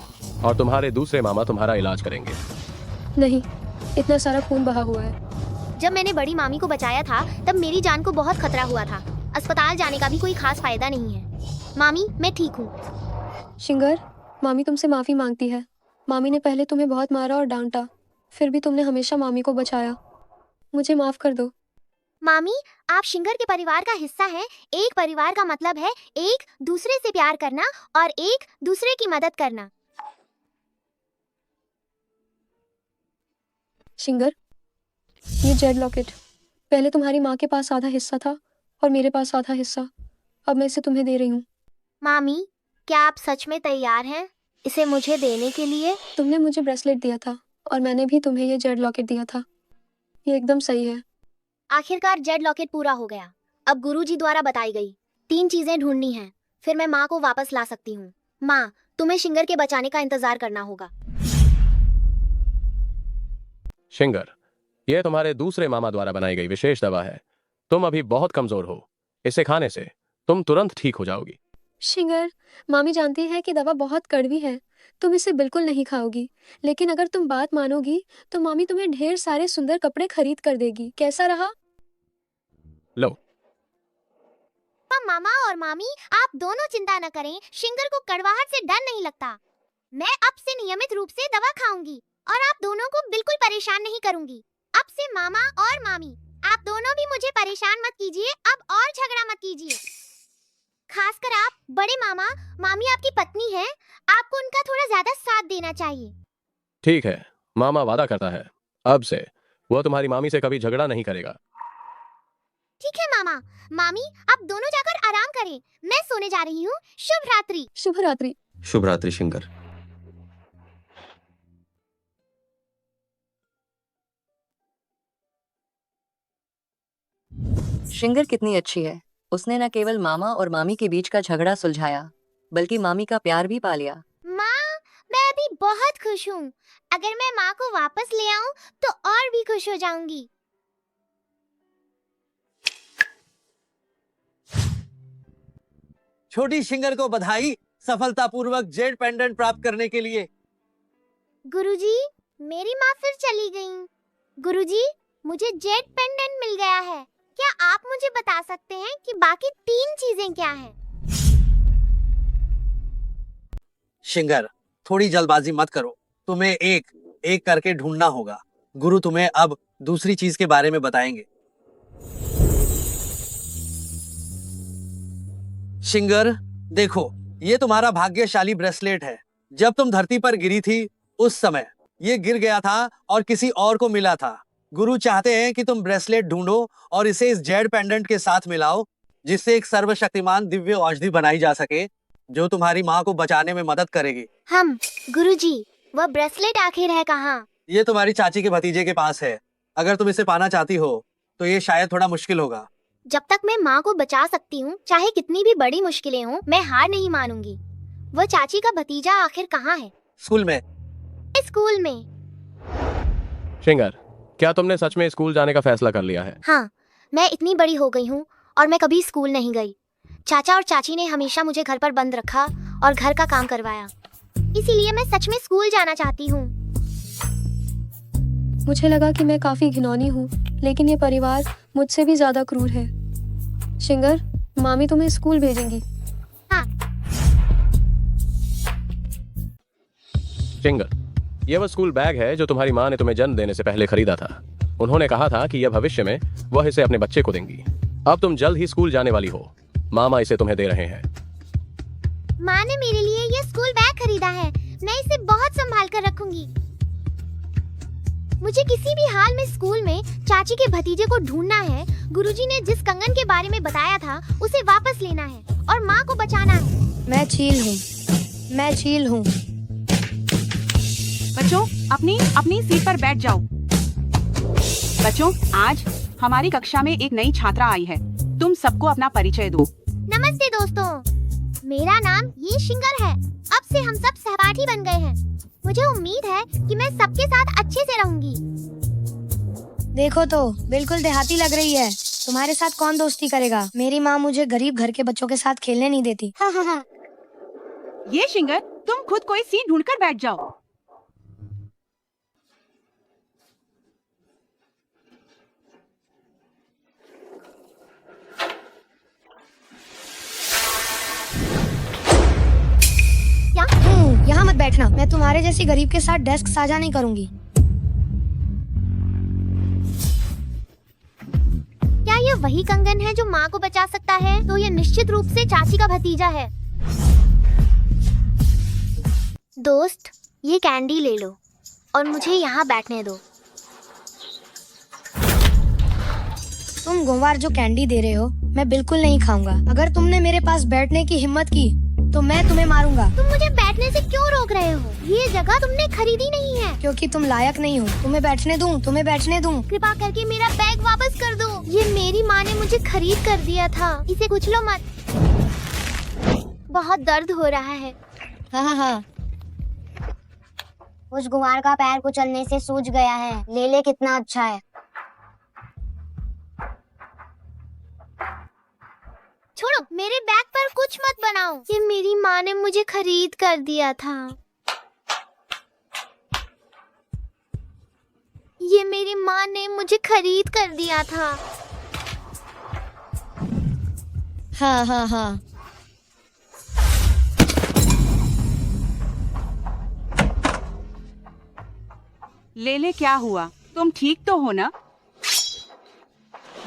Speaker 11: और तुम्हारे दूसरे मामा तुम्हारा इलाज करेंगे।
Speaker 16: नहीं, इतना सारा खून बहा हुआ है।
Speaker 3: जब मैंने बड़ी मामी को बचाया था तब मेरी जान को बहुत खतरा हुआ था। अस्पताल जाने का भी कोई खास फायदा नहीं है। मामी, मैं ठीक हूँ।
Speaker 16: शिंगर, मामी तुमसे माफी मांगती है। मामी ने पहले तुम्हें बहुत मारा और डांटा, फिर भी तुमने हमेशा मामी को बचाया। मुझे माफ कर दो।
Speaker 3: मामी, आप शिंगर के परिवार का हिस्सा हैं। एक परिवार का मतलब है एक दूसरे से प्यार करना और एक दूसरे की मदद करना।
Speaker 16: शिंगर, ये जेड लॉकेट पहले तुम्हारी माँ के पास आधा हिस्सा था और मेरे पास आधा हिस्सा। अब मैं इसे तुम्हें दे रही हूँ।
Speaker 3: मामी, क्या आप सच में तैयार हैं इसे मुझे देने के लिए?
Speaker 16: तुमने मुझे ब्रेसलेट दिया था और मैंने भी तुम्हें ये जेड लॉकेट दिया था। ये एकदम सही है।
Speaker 3: आखिरकार जेड लॉकेट पूरा हो गया। अब गुरुजी द्वारा बताई गई 3 चीजें ढूंढनी हैं, फिर मैं माँ को वापस ला सकती हूँ। माँ, तुम्हें शिंगर के बचाने का इंतजार करना होगा।
Speaker 11: शिंगर, यह तुम्हारे दूसरे मामा द्वारा बनाई गई विशेष दवा है। तुम अभी बहुत कमजोर हो, इसे खाने से तुम तुरंत ठीक हो जाओगी।
Speaker 16: शिंगर, मामी जानती है कि दवा बहुत कड़वी है, तुम इसे बिल्कुल नहीं खाओगी, लेकिन अगर तुम बात मानोगी तो मामी तुम्हें ढेर सारे सुंदर कपड़े खरीद कर देगी। कैसा रहा?
Speaker 11: लो।
Speaker 3: मामा और मामी, आप दोनों चिंता न करें, शिंगर को कड़वाहट से डर नहीं लगता। मैं अब से नियमित रूप से दवा खाऊंगी और आप दोनों को बिल्कुल परेशान नहीं करूंगी। अब से मामा और मामी, आप दोनों भी मुझे परेशान मत कीजिए, अब और झगड़ा मत कीजिए। खासकर आप बड़े मामा, मामी आपकी पत्नी है, आपको उनका थोड़ा ज्यादा साथ देना चाहिए।
Speaker 11: ठीक है, मामा वादा करता है अब से वह तुम्हारी मामी से कभी झगड़ा नहीं करेगा।
Speaker 3: ठीक है मामा, मामी आप दोनों जाकर आराम करें, मैं सोने जा रही हूँ। शुभ रात्रि।
Speaker 16: शुभ रात्रि।
Speaker 14: शुभ रात्रि शिंगर।
Speaker 12: शिंगर कितनी अच्छी है, उसने न केवल मामा और मामी के बीच का झगड़ा सुलझाया, बल्कि मामी का प्यार भी पा लिया।
Speaker 3: माँ, मैं अभी बहुत खुश हूँ। अगर मैं माँ को वापस ले आऊँ तो और भी खुश हो जाऊंगी।
Speaker 9: छोटी शिंगर को बधाई सफलतापूर्वक जेड पेंडेंट प्राप्त करने के लिए।
Speaker 3: गुरुजी, मेरी माँ फिर चली गईं। गुरुजी, मुझे जेड पेंडेंट मिल गया है। क्या आप मुझे बता सकते हैं कि बाकी 3 चीजें क्या हैं?
Speaker 9: शिंगर, थोड़ी जल्दबाजी मत करो, तुम्हें एक एक करके ढूंढना होगा। गुरु तुम्हें अब दूसरी चीज के बारे में बताएंगे। शिंगर, देखो, ये तुम्हारा भाग्यशाली ब्रेसलेट है। जब तुम धरती पर गिरी थी उस समय ये गिर गया था और किसी और को मिला था। गुरु चाहते हैं कि तुम ब्रेसलेट ढूंढो और इसे इस जेड पेंडेंट के साथ मिलाओ, जिससे एक सर्वशक्तिमान दिव्य औषधि बनाई जा सके जो तुम्हारी माँ को बचाने में मदद करेगी।
Speaker 3: गुरुजी, वह ब्रेसलेट आखिर है कहाँ?
Speaker 9: ये तुम्हारी चाची के भतीजे के पास है। अगर तुम इसे पाना चाहती हो तो ये शायद थोड़ा मुश्किल होगा।
Speaker 3: जब तक मैं माँ को बचा सकती हूँ, चाहे कितनी भी बड़ी मुश्किलें हों, मैं हार नहीं मानूंगी। वह चाची का भतीजा आखिर कहाँ है?
Speaker 9: स्कूल में।
Speaker 3: स्कूल में?
Speaker 11: शिंगर, क्या तुमने सच में स्कूल जाने का फैसला कर लिया है?
Speaker 3: हाँ, मैं इतनी बड़ी हो गई हूँ और मैं कभी स्कूल नहीं गई। चाचा और चाची ने हमेशा मुझे घर पर बंद रखा और घर का काम करवाया, इसीलिए मैं सच में स्कूल जाना चाहती हूँ।
Speaker 16: मुझे लगा कि मैं काफी घिनौनी हूँ, लेकिन ये परिवार मुझसे भी ज्यादा क्रूर है। शिंगर, मामी तुम्हें स्कूल भेजेंगी।
Speaker 3: हाँ।
Speaker 11: शिंगर, यह वो स्कूल बैग है जो तुम्हारी माँ ने तुम्हें जन्म देने से पहले खरीदा था। उन्होंने कहा था कि यह भविष्य में वह इसे अपने बच्चे को देंगी। अब तुम जल्द ही स्कूल जाने वाली हो, मामा इसे तुम्हें दे रहे हैं।
Speaker 3: माँ ने मेरे लिए ये स्कूल बैग खरीदा है, मैं इसे बहुत संभाल कर रखूंगी। मुझे किसी भी हाल में स्कूल में चाची के भतीजे को ढूंढना है। गुरुजी ने जिस कंगन के बारे में बताया था उसे वापस लेना है और माँ को बचाना है।
Speaker 2: मैं चील हूँ।
Speaker 17: बच्चों, अपनी सीट पर बैठ जाओ। बच्चों, आज हमारी कक्षा में एक नई छात्रा आई है। तुम सबको अपना परिचय दो।
Speaker 3: नमस्ते दोस्तों, मेरा नाम ये शिंगर है। अब से हम सब सहपाठी बन गए हैं। मुझे उम्मीद है कि मैं सबके साथ अच्छे से रहूंगी।
Speaker 2: देखो तो, बिल्कुल देहाती लग रही है। तुम्हारे साथ कौन दोस्ती करेगा? मेरी माँ मुझे गरीब घर के बच्चों के साथ खेलने नहीं देती।
Speaker 17: ये शिंगर, तुम खुद कोई सीट ढूंढकर बैठ जाओ।
Speaker 2: यहाँ मत बैठना, मैं तुम्हारे जैसी गरीब के साथ डेस्क साझा नहीं करूंगी।
Speaker 3: क्या ये वही कंगन है जो माँ को बचा सकता है? तो ये निश्चित रूप से चाची का भतीजा है। दोस्त, ये कैंडी ले लो और मुझे यहाँ बैठने दो।
Speaker 2: तुम गुंवार जो कैंडी दे रहे हो, मैं बिल्कुल नहीं खाऊंगा। अगर तुमने मेरे पास बैठने की हिम्मत की
Speaker 18: तो मैं तुम्हें मारूंगा।
Speaker 3: तुम मुझे बैठने से क्यों रोक रहे हो? ये जगह तुमने खरीदी नहीं है।
Speaker 18: क्योंकि तुम लायक नहीं हो। तुम्हें बैठने दूं? तुम्हें बैठने दूं?
Speaker 3: कृपा करके मेरा बैग वापस कर दो। ये मेरी माँ ने मुझे खरीद कर दिया था। इसे कुचलो मत। बहुत दर्द हो रहा है।
Speaker 18: हाँ।
Speaker 3: उस गुवार का पैर कुचलने से सूज गया है। ले ले, कितना अच्छा है। छोड़ो, मेरे बैग पर कुछ मत बनाओ। ये मेरी माँ ने मुझे खरीद कर दिया था। ये मेरी माँ ने मुझे खरीद कर दिया था।
Speaker 18: हाँ।
Speaker 17: ले क्या हुआ? तुम ठीक तो हो ना?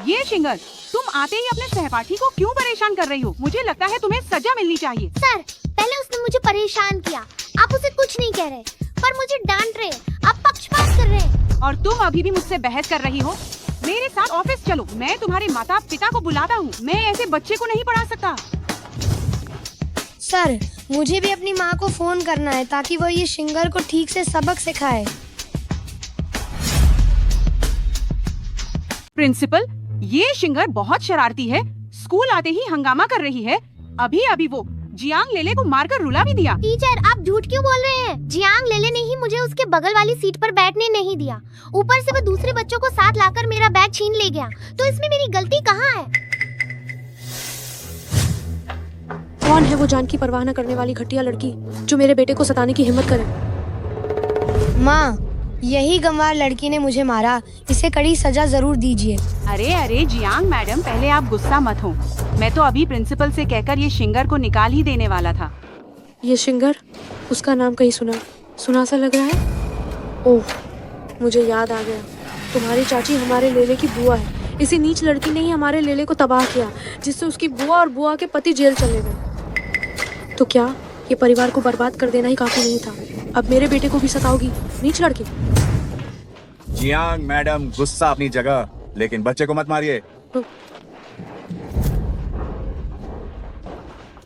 Speaker 17: ये शिंगर, तुम आते ही अपने सहपाठी को क्यों परेशान कर रही हो? मुझे लगता है तुम्हें सजा मिलनी चाहिए।
Speaker 3: सर, पहले उसने मुझे परेशान किया। आप उसे कुछ नहीं कह रहे, पर मुझे डांट रहे। आप पक्षपात कर रहे हैं।
Speaker 17: और तुम अभी भी मुझसे बहस कर रही हो? मेरे साथ ऑफिस चलो, मैं तुम्हारे माता पिता को बुलाता हूँ। मैं ऐसे बच्चे को नहीं पढ़ा सकता।
Speaker 18: सर, मुझे भी अपनी माँ को फोन करना है ताकि वो ये शिंगर को ठीक से सबक सिखाए।
Speaker 17: प्रिंसिपल, ये शिंगर बहुत शरारती है। स्कूल आते ही हंगामा कर रही है। अभी वो जियांग लेले को मारकर रुला भी दिया।
Speaker 3: टीचर, आप झूठ क्यों बोल रहे हैं? जियांग लेले ने ही मुझे उसके बगल वाली सीट पर बैठने नहीं दिया। ऊपर से वो दूसरे बच्चों को साथ लाकर मेरा बैग छीन ले गया। तो इसमें मेरी गलती कहाँ है?
Speaker 16: कौन है वो जान की परवाह न करने वाली घटिया लड़की जो मेरे बेटे को सताने की हिम्मत करे?
Speaker 18: माँ, यही गंवार लड़की ने मुझे मारा। इसे कड़ी सजा जरूर दीजिए।
Speaker 17: अरे जियांग मैडम, पहले आप गुस्सा मत हो। मैं तो अभी प्रिंसिपल से कहकर ये शिंगर को निकाल ही देने वाला था।
Speaker 16: ये शिंगर, उसका नाम कहीं सुना सा लग रहा है। ओह, मुझे याद आ गया। तुम्हारी चाची हमारे लेले की बुआ है। इसी नीच लड़की ने ही हमारे लेले को तबाह किया, जिससे उसकी बुआ और बुआ के पति जेल चले गए। तो क्या ये परिवार को बर्बाद कर देना ही काफी नहीं था? अब मेरे बेटे को भी सताओगी नीच लड़की?
Speaker 5: जियांग मैडम, गुस्सा अपनी जगह, लेकिन बच्चे को मत मारिए।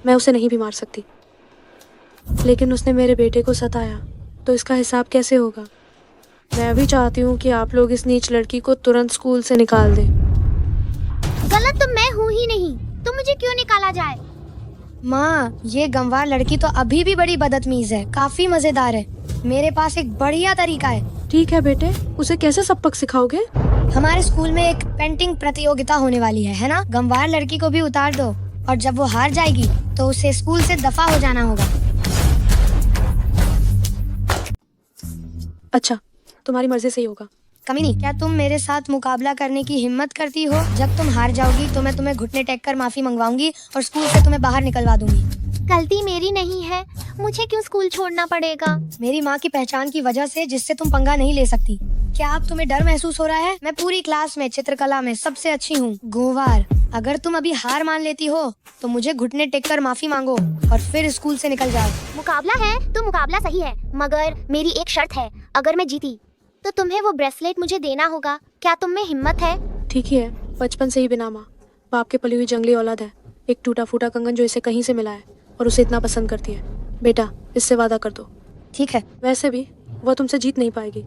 Speaker 16: मैं उसे नहीं भी मार सकती, लेकिन उसने मेरे बेटे को सताया, तो इसका हिसाब कैसे होगा? मैं भी चाहती हूँ कि आप लोग इस नीच लड़की को तुरंत स्कूल से निकाल दें।
Speaker 3: गलत तो मैं हूँ ही नहीं, तो मुझे क्यों निकाला जाए?
Speaker 18: माँ, ये गंवार लड़की तो अभी भी बड़ी बदतमीज है। काफी मजेदार है। मेरे पास एक बढ़िया तरीका है।
Speaker 16: ठीक है बेटे, उसे कैसे सबक सिखाओगे?
Speaker 18: हमारे स्कूल में एक पेंटिंग प्रतियोगिता होने वाली है ना? गंवार लड़की को भी उतार दो, और जब वो हार जाएगी तो उसे स्कूल से दफा हो जाना होगा।
Speaker 16: अच्छा, तुम्हारी मर्जी से ही होगा।
Speaker 18: कमीनी, क्या तुम मेरे साथ मुकाबला करने की हिम्मत करती हो? जब तुम हार जाओगी तो मैं तुम्हें घुटने टेक कर माफी मंगवाऊंगी और स्कूल से तुम्हें बाहर निकलवा दूंगी।
Speaker 3: गलती मेरी नहीं है, मुझे क्यों स्कूल छोड़ना पड़ेगा?
Speaker 18: मेरी माँ की पहचान की वजह से, जिससे तुम पंगा नहीं ले सकती। क्या अब तुम्हें डर महसूस हो रहा है? मैं पूरी क्लास में चित्रकला में सबसे अच्छी हूँ। गोवार, अगर तुम अभी हार मान लेती हो तो मुझे घुटने टेक कर माफी मांगो और फिर स्कूल से निकल जाओ।
Speaker 3: मुकाबला है तो मुकाबला सही है, मगर मेरी एक शर्त है। अगर मैं जीती तो तुम्हें वो ब्रेसलेट मुझे देना होगा। क्या तुम में हिम्मत है?
Speaker 16: ठीक ही है, बचपन से ही बिना माँ बाप के पली हुई जंगली औलाद है। एक टूटा फूटा कंगन जो इसे कहीं से मिला है और उसे इतना पसंद करती है। बेटा, इससे वादा कर दो।
Speaker 18: ठीक है।
Speaker 16: वैसे भी वो तुमसे जीत नहीं पाएगी।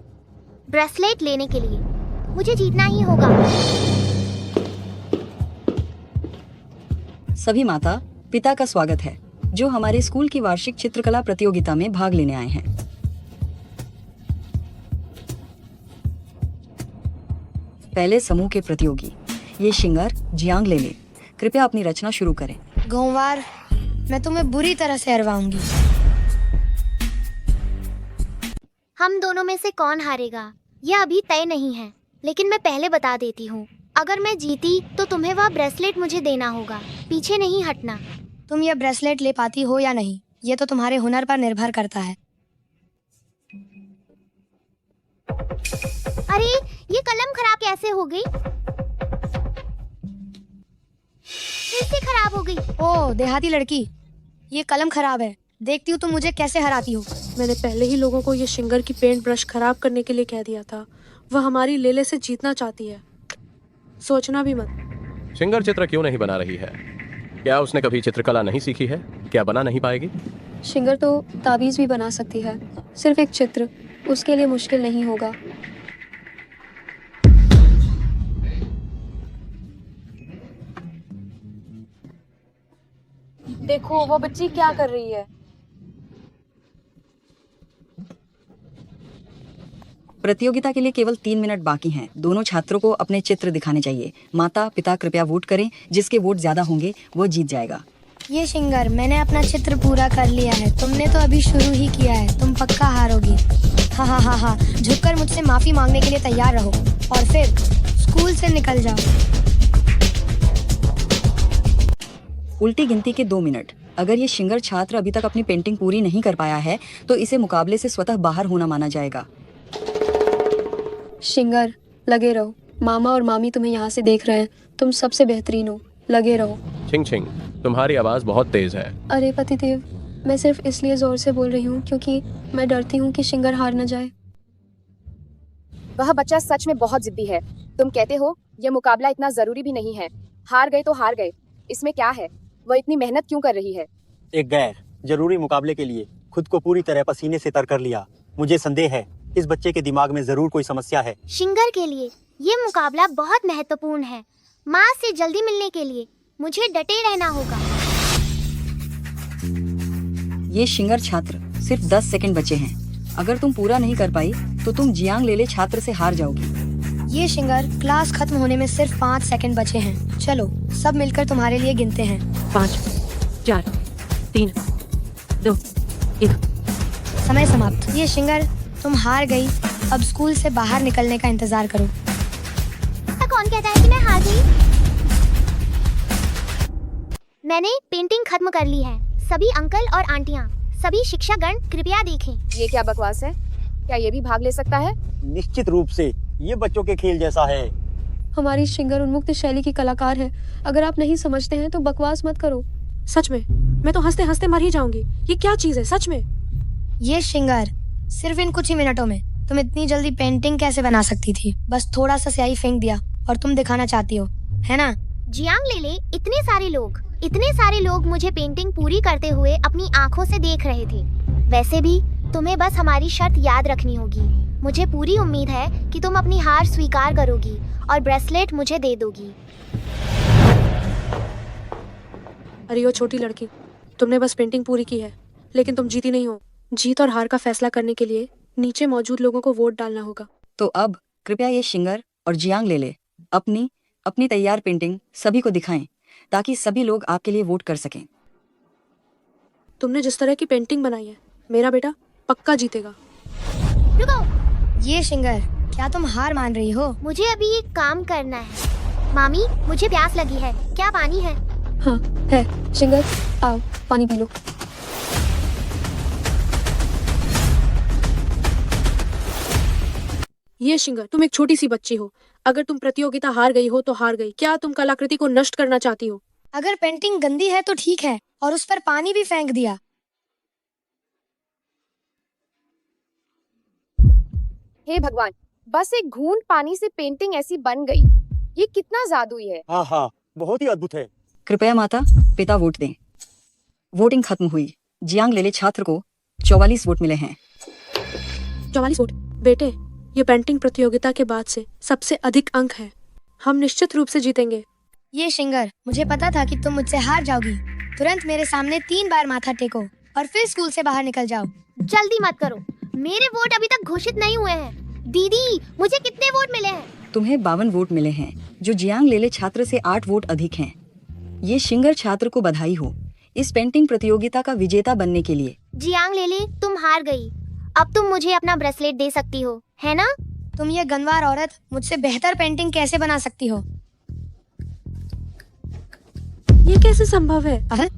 Speaker 3: ब्रेसलेट लेने के लिए मुझे जीतना ही होगा।
Speaker 19: सभी माता पिता का स्वागत है जो हमारे स्कूल की वार्षिक चित्रकला प्रतियोगिता में भाग लेने आए हैं। पहले समूह के प्रतियोगी ये शिंगर जियांग लेले, कृपया अपनी रचना शुरू करें।
Speaker 18: गोवार, मैं तुम्हें बुरी तरह से हरवाऊंगी।
Speaker 3: हम दोनों में से कौन हारेगा यह अभी तय नहीं है, लेकिन मैं पहले बता देती हूँ। अगर मैं जीती तो तुम्हें वह ब्रेसलेट मुझे देना होगा। पीछे नहीं हटना।
Speaker 18: तुम यह ब्रेसलेट ले पाती हो या नहीं, ये तो तुम्हारे हुनर पर निर्भर करता है।
Speaker 3: अरे, ये कलम खराब कैसे हो गई? फिर से खराब हो गई।
Speaker 18: ओह देहाती लड़की, ये कलम खराब है। देखती हूँ तुम मुझे कैसे हराती हो।
Speaker 16: मैंने पहले ही लोगों को ये शिंगर की पेंट ब्रश खराब करने के लिए कह दिया था। वह हमारी लेले से जीतना चाहती है, सोचना भी मत।
Speaker 11: शिंगर चित्र क्यों नहीं बना रही है? क्या उसने कभी चित्रकला नहीं सीखी है? क्या बना नहीं पाएगी?
Speaker 16: शिंगर तो ताबीज भी बना सकती है, सिर्फ एक चित्र उसके लिए मुश्किल नहीं होगा। देखो वो बच्ची क्या कर रही है।
Speaker 19: प्रतियोगिता के लिए केवल 3 मिनट बाकी हैं। दोनों छात्रों को अपने चित्र दिखाने चाहिए। माता पिता कृपया वोट करें, जिसके वोट ज्यादा होंगे वो जीत जाएगा।
Speaker 18: ये शिंगर, मैंने अपना चित्र पूरा कर लिया है। तुमने तो अभी शुरू ही किया है, तुम पक्का हारोगी। हाँ हाँ हाँ हाँ, झुककर मुझसे माफी मांगने के लिए तैयार रहो और फिर स्कूल से निकल जाओ।
Speaker 19: उल्टी गिनती के 2 मिनट। अगर ये शिंगर छात्र अभी तक अपनी पेंटिंग पूरी नहीं कर पाया है तो इसे मुकाबले से स्वतः बाहर होना माना जाएगा।
Speaker 16: शिंगर, लगे रहो। मामा और मामी तुम्हें यहाँ से देख रहे हैं। तुम सबसे बेहतरीन हो, लगे रहो।
Speaker 11: छिंग छिंग, तुम्हारी आवाज बहुत तेज है।
Speaker 16: अरे पतिदेव, मैं सिर्फ इसलिए जोर से बोल रही हूँ क्योंकि मैं डरती हूँ कि शिंगर हार न जाए।
Speaker 12: वह बच्चा सच में बहुत जिद्दी है। तुम कहते हो यह मुकाबला इतना जरूरी भी नहीं है। हार गए तो हार गए, इसमें क्या है? वह इतनी मेहनत क्यों कर रही है?
Speaker 15: एक गैर जरूरी मुकाबले के लिए खुद को पूरी तरह पसीने से तर कर लिया। मुझे संदेह है इस बच्चे के दिमाग में जरूर कोई समस्या है।
Speaker 3: शिंगर के लिए ये मुकाबला बहुत महत्वपूर्ण है। माँ से जल्दी मिलने के लिए मुझे डटे रहना होगा।
Speaker 19: ये शिंगर छात्र सिर्फ 10 सेकंड बचे हैं। अगर तुम पूरा नहीं कर पाई तो तुम जियांग लेले छात्र से हार जाओगी।
Speaker 18: ये शिंगर, क्लास खत्म होने में सिर्फ 5 सेकंड बचे हैं। चलो सब मिलकर तुम्हारे लिए गिनते हैं।
Speaker 16: 5, 4, 3, 2, 1।
Speaker 18: समय समाप्त। ये शिंगर, तुम हार गई। अब स्कूल से बाहर निकलने का इंतजार करो।
Speaker 3: कौन कहता है कि मैं हार गई? मैंने पेंटिंग खत्म कर ली है। सभी अंकल और आंटियाँ, सभी शिक्षकगण कृपया देखें।
Speaker 12: ये क्या बकवास है? क्या ये भी भाग ले सकता है?
Speaker 15: निश्चित रूप से ये बच्चों के खेल जैसा है।
Speaker 16: हमारी शिंगर उन्मुक्त शैली की कलाकार है। अगर आप नहीं समझते हैं तो बकवास मत करो। सच में मैं तो हंसते हंसते मर ही जाऊंगी। ये क्या चीज है सच में?
Speaker 18: ये शिंगर, सिर्फ इन कुछ ही मिनटों में तुम इतनी जल्दी पेंटिंग कैसे बना सकती थी? बस थोड़ा सा स्याही फेंक दिया और तुम दिखाना चाहती हो, है ना?
Speaker 3: जियांग लेले, इतने सारे लोग मुझे पेंटिंग पूरी करते हुए अपनी आंखों से देख रहे थे। वैसे भी तुम्हें बस हमारी शर्त याद रखनी होगी। मुझे पूरी उम्मीद है कि तुम अपनी हार स्वीकार करोगी और ब्रेसलेट मुझे दे दोगी।
Speaker 16: अरे ओ छोटी लड़की, तुमने बस पेंटिंग पूरी की है, लेकिन तुम जीती नहीं हो। जीत और हार का फैसला करने के लिए नीचे मौजूद लोगों को वोट डालना होगा।
Speaker 19: तो अब कृपया ये शिंगर और जियांग लेले अपनी तैयार पेंटिंग सभी को दिखाएं ताकि सभी लोग आपके लिए वोट कर सकें।
Speaker 16: तुमने जिस तरह की पेंटिंग बनाई है, मेरा बेटा पक्का जीतेगा।
Speaker 3: रुको।
Speaker 18: ये शिंगर, क्या तुम हार मान रही हो?
Speaker 3: मुझे अभी एक काम करना है। मामी, मुझे प्यास लगी है, क्या पानी है?
Speaker 16: हाँ है। शिंगर, आओ पानी पी लो। ये शिंगर, तुम एक छोटी सी बच्ची हो। अगर तुम प्रतियोगिता हार गई हो तो हार गई। क्या तुम कलाकृति को नष्ट करना चाहती हो?
Speaker 18: अगर पेंटिंग गंदी है तो ठीक है, और उस पर पानी भी फेंक दिया।
Speaker 12: हे भगवान, बस एक घूंट पानी से पेंटिंग ऐसी बन गई। ये कितना जादुई है।
Speaker 15: हाँ हाँ, बहुत ही अद्भुत है।
Speaker 19: कृपया माता पिता वोट दें। वोटिंग खत्म हुई। जियांग लेले छात्र को 44 वोट मिले हैं।
Speaker 16: 44 वोट? बेटे, ये पेंटिंग प्रतियोगिता के बाद से सबसे अधिक अंक है। हम निश्चित रूप से जीतेंगे।
Speaker 18: ये शिंगर, मुझे पता था कि तुम मुझसे हार जाओगी। तुरंत मेरे सामने 3 बार माथा टेको और फिर स्कूल से बाहर निकल जाओ।
Speaker 3: जल्दी मत करो, मेरे वोट अभी तक घोषित नहीं हुए हैं। दीदी, मुझे कितने वोट मिले हैं?
Speaker 19: तुम्हें 52 वोट मिले हैं, जो जियांग लेले छात्र से 8 वोट अधिक हैं। ये शिंगर छात्र को बधाई हो इस पेंटिंग प्रतियोगिता का विजेता बनने के लिए।
Speaker 3: जियांग लेले, तुम हार गई। अब तुम मुझे अपना ब्रेसलेट दे सकती हो, है ना?
Speaker 18: तुम ये गंवार औरत मुझसे बेहतर पेंटिंग कैसे बना सकती हो?
Speaker 16: ये कैसे संभव है?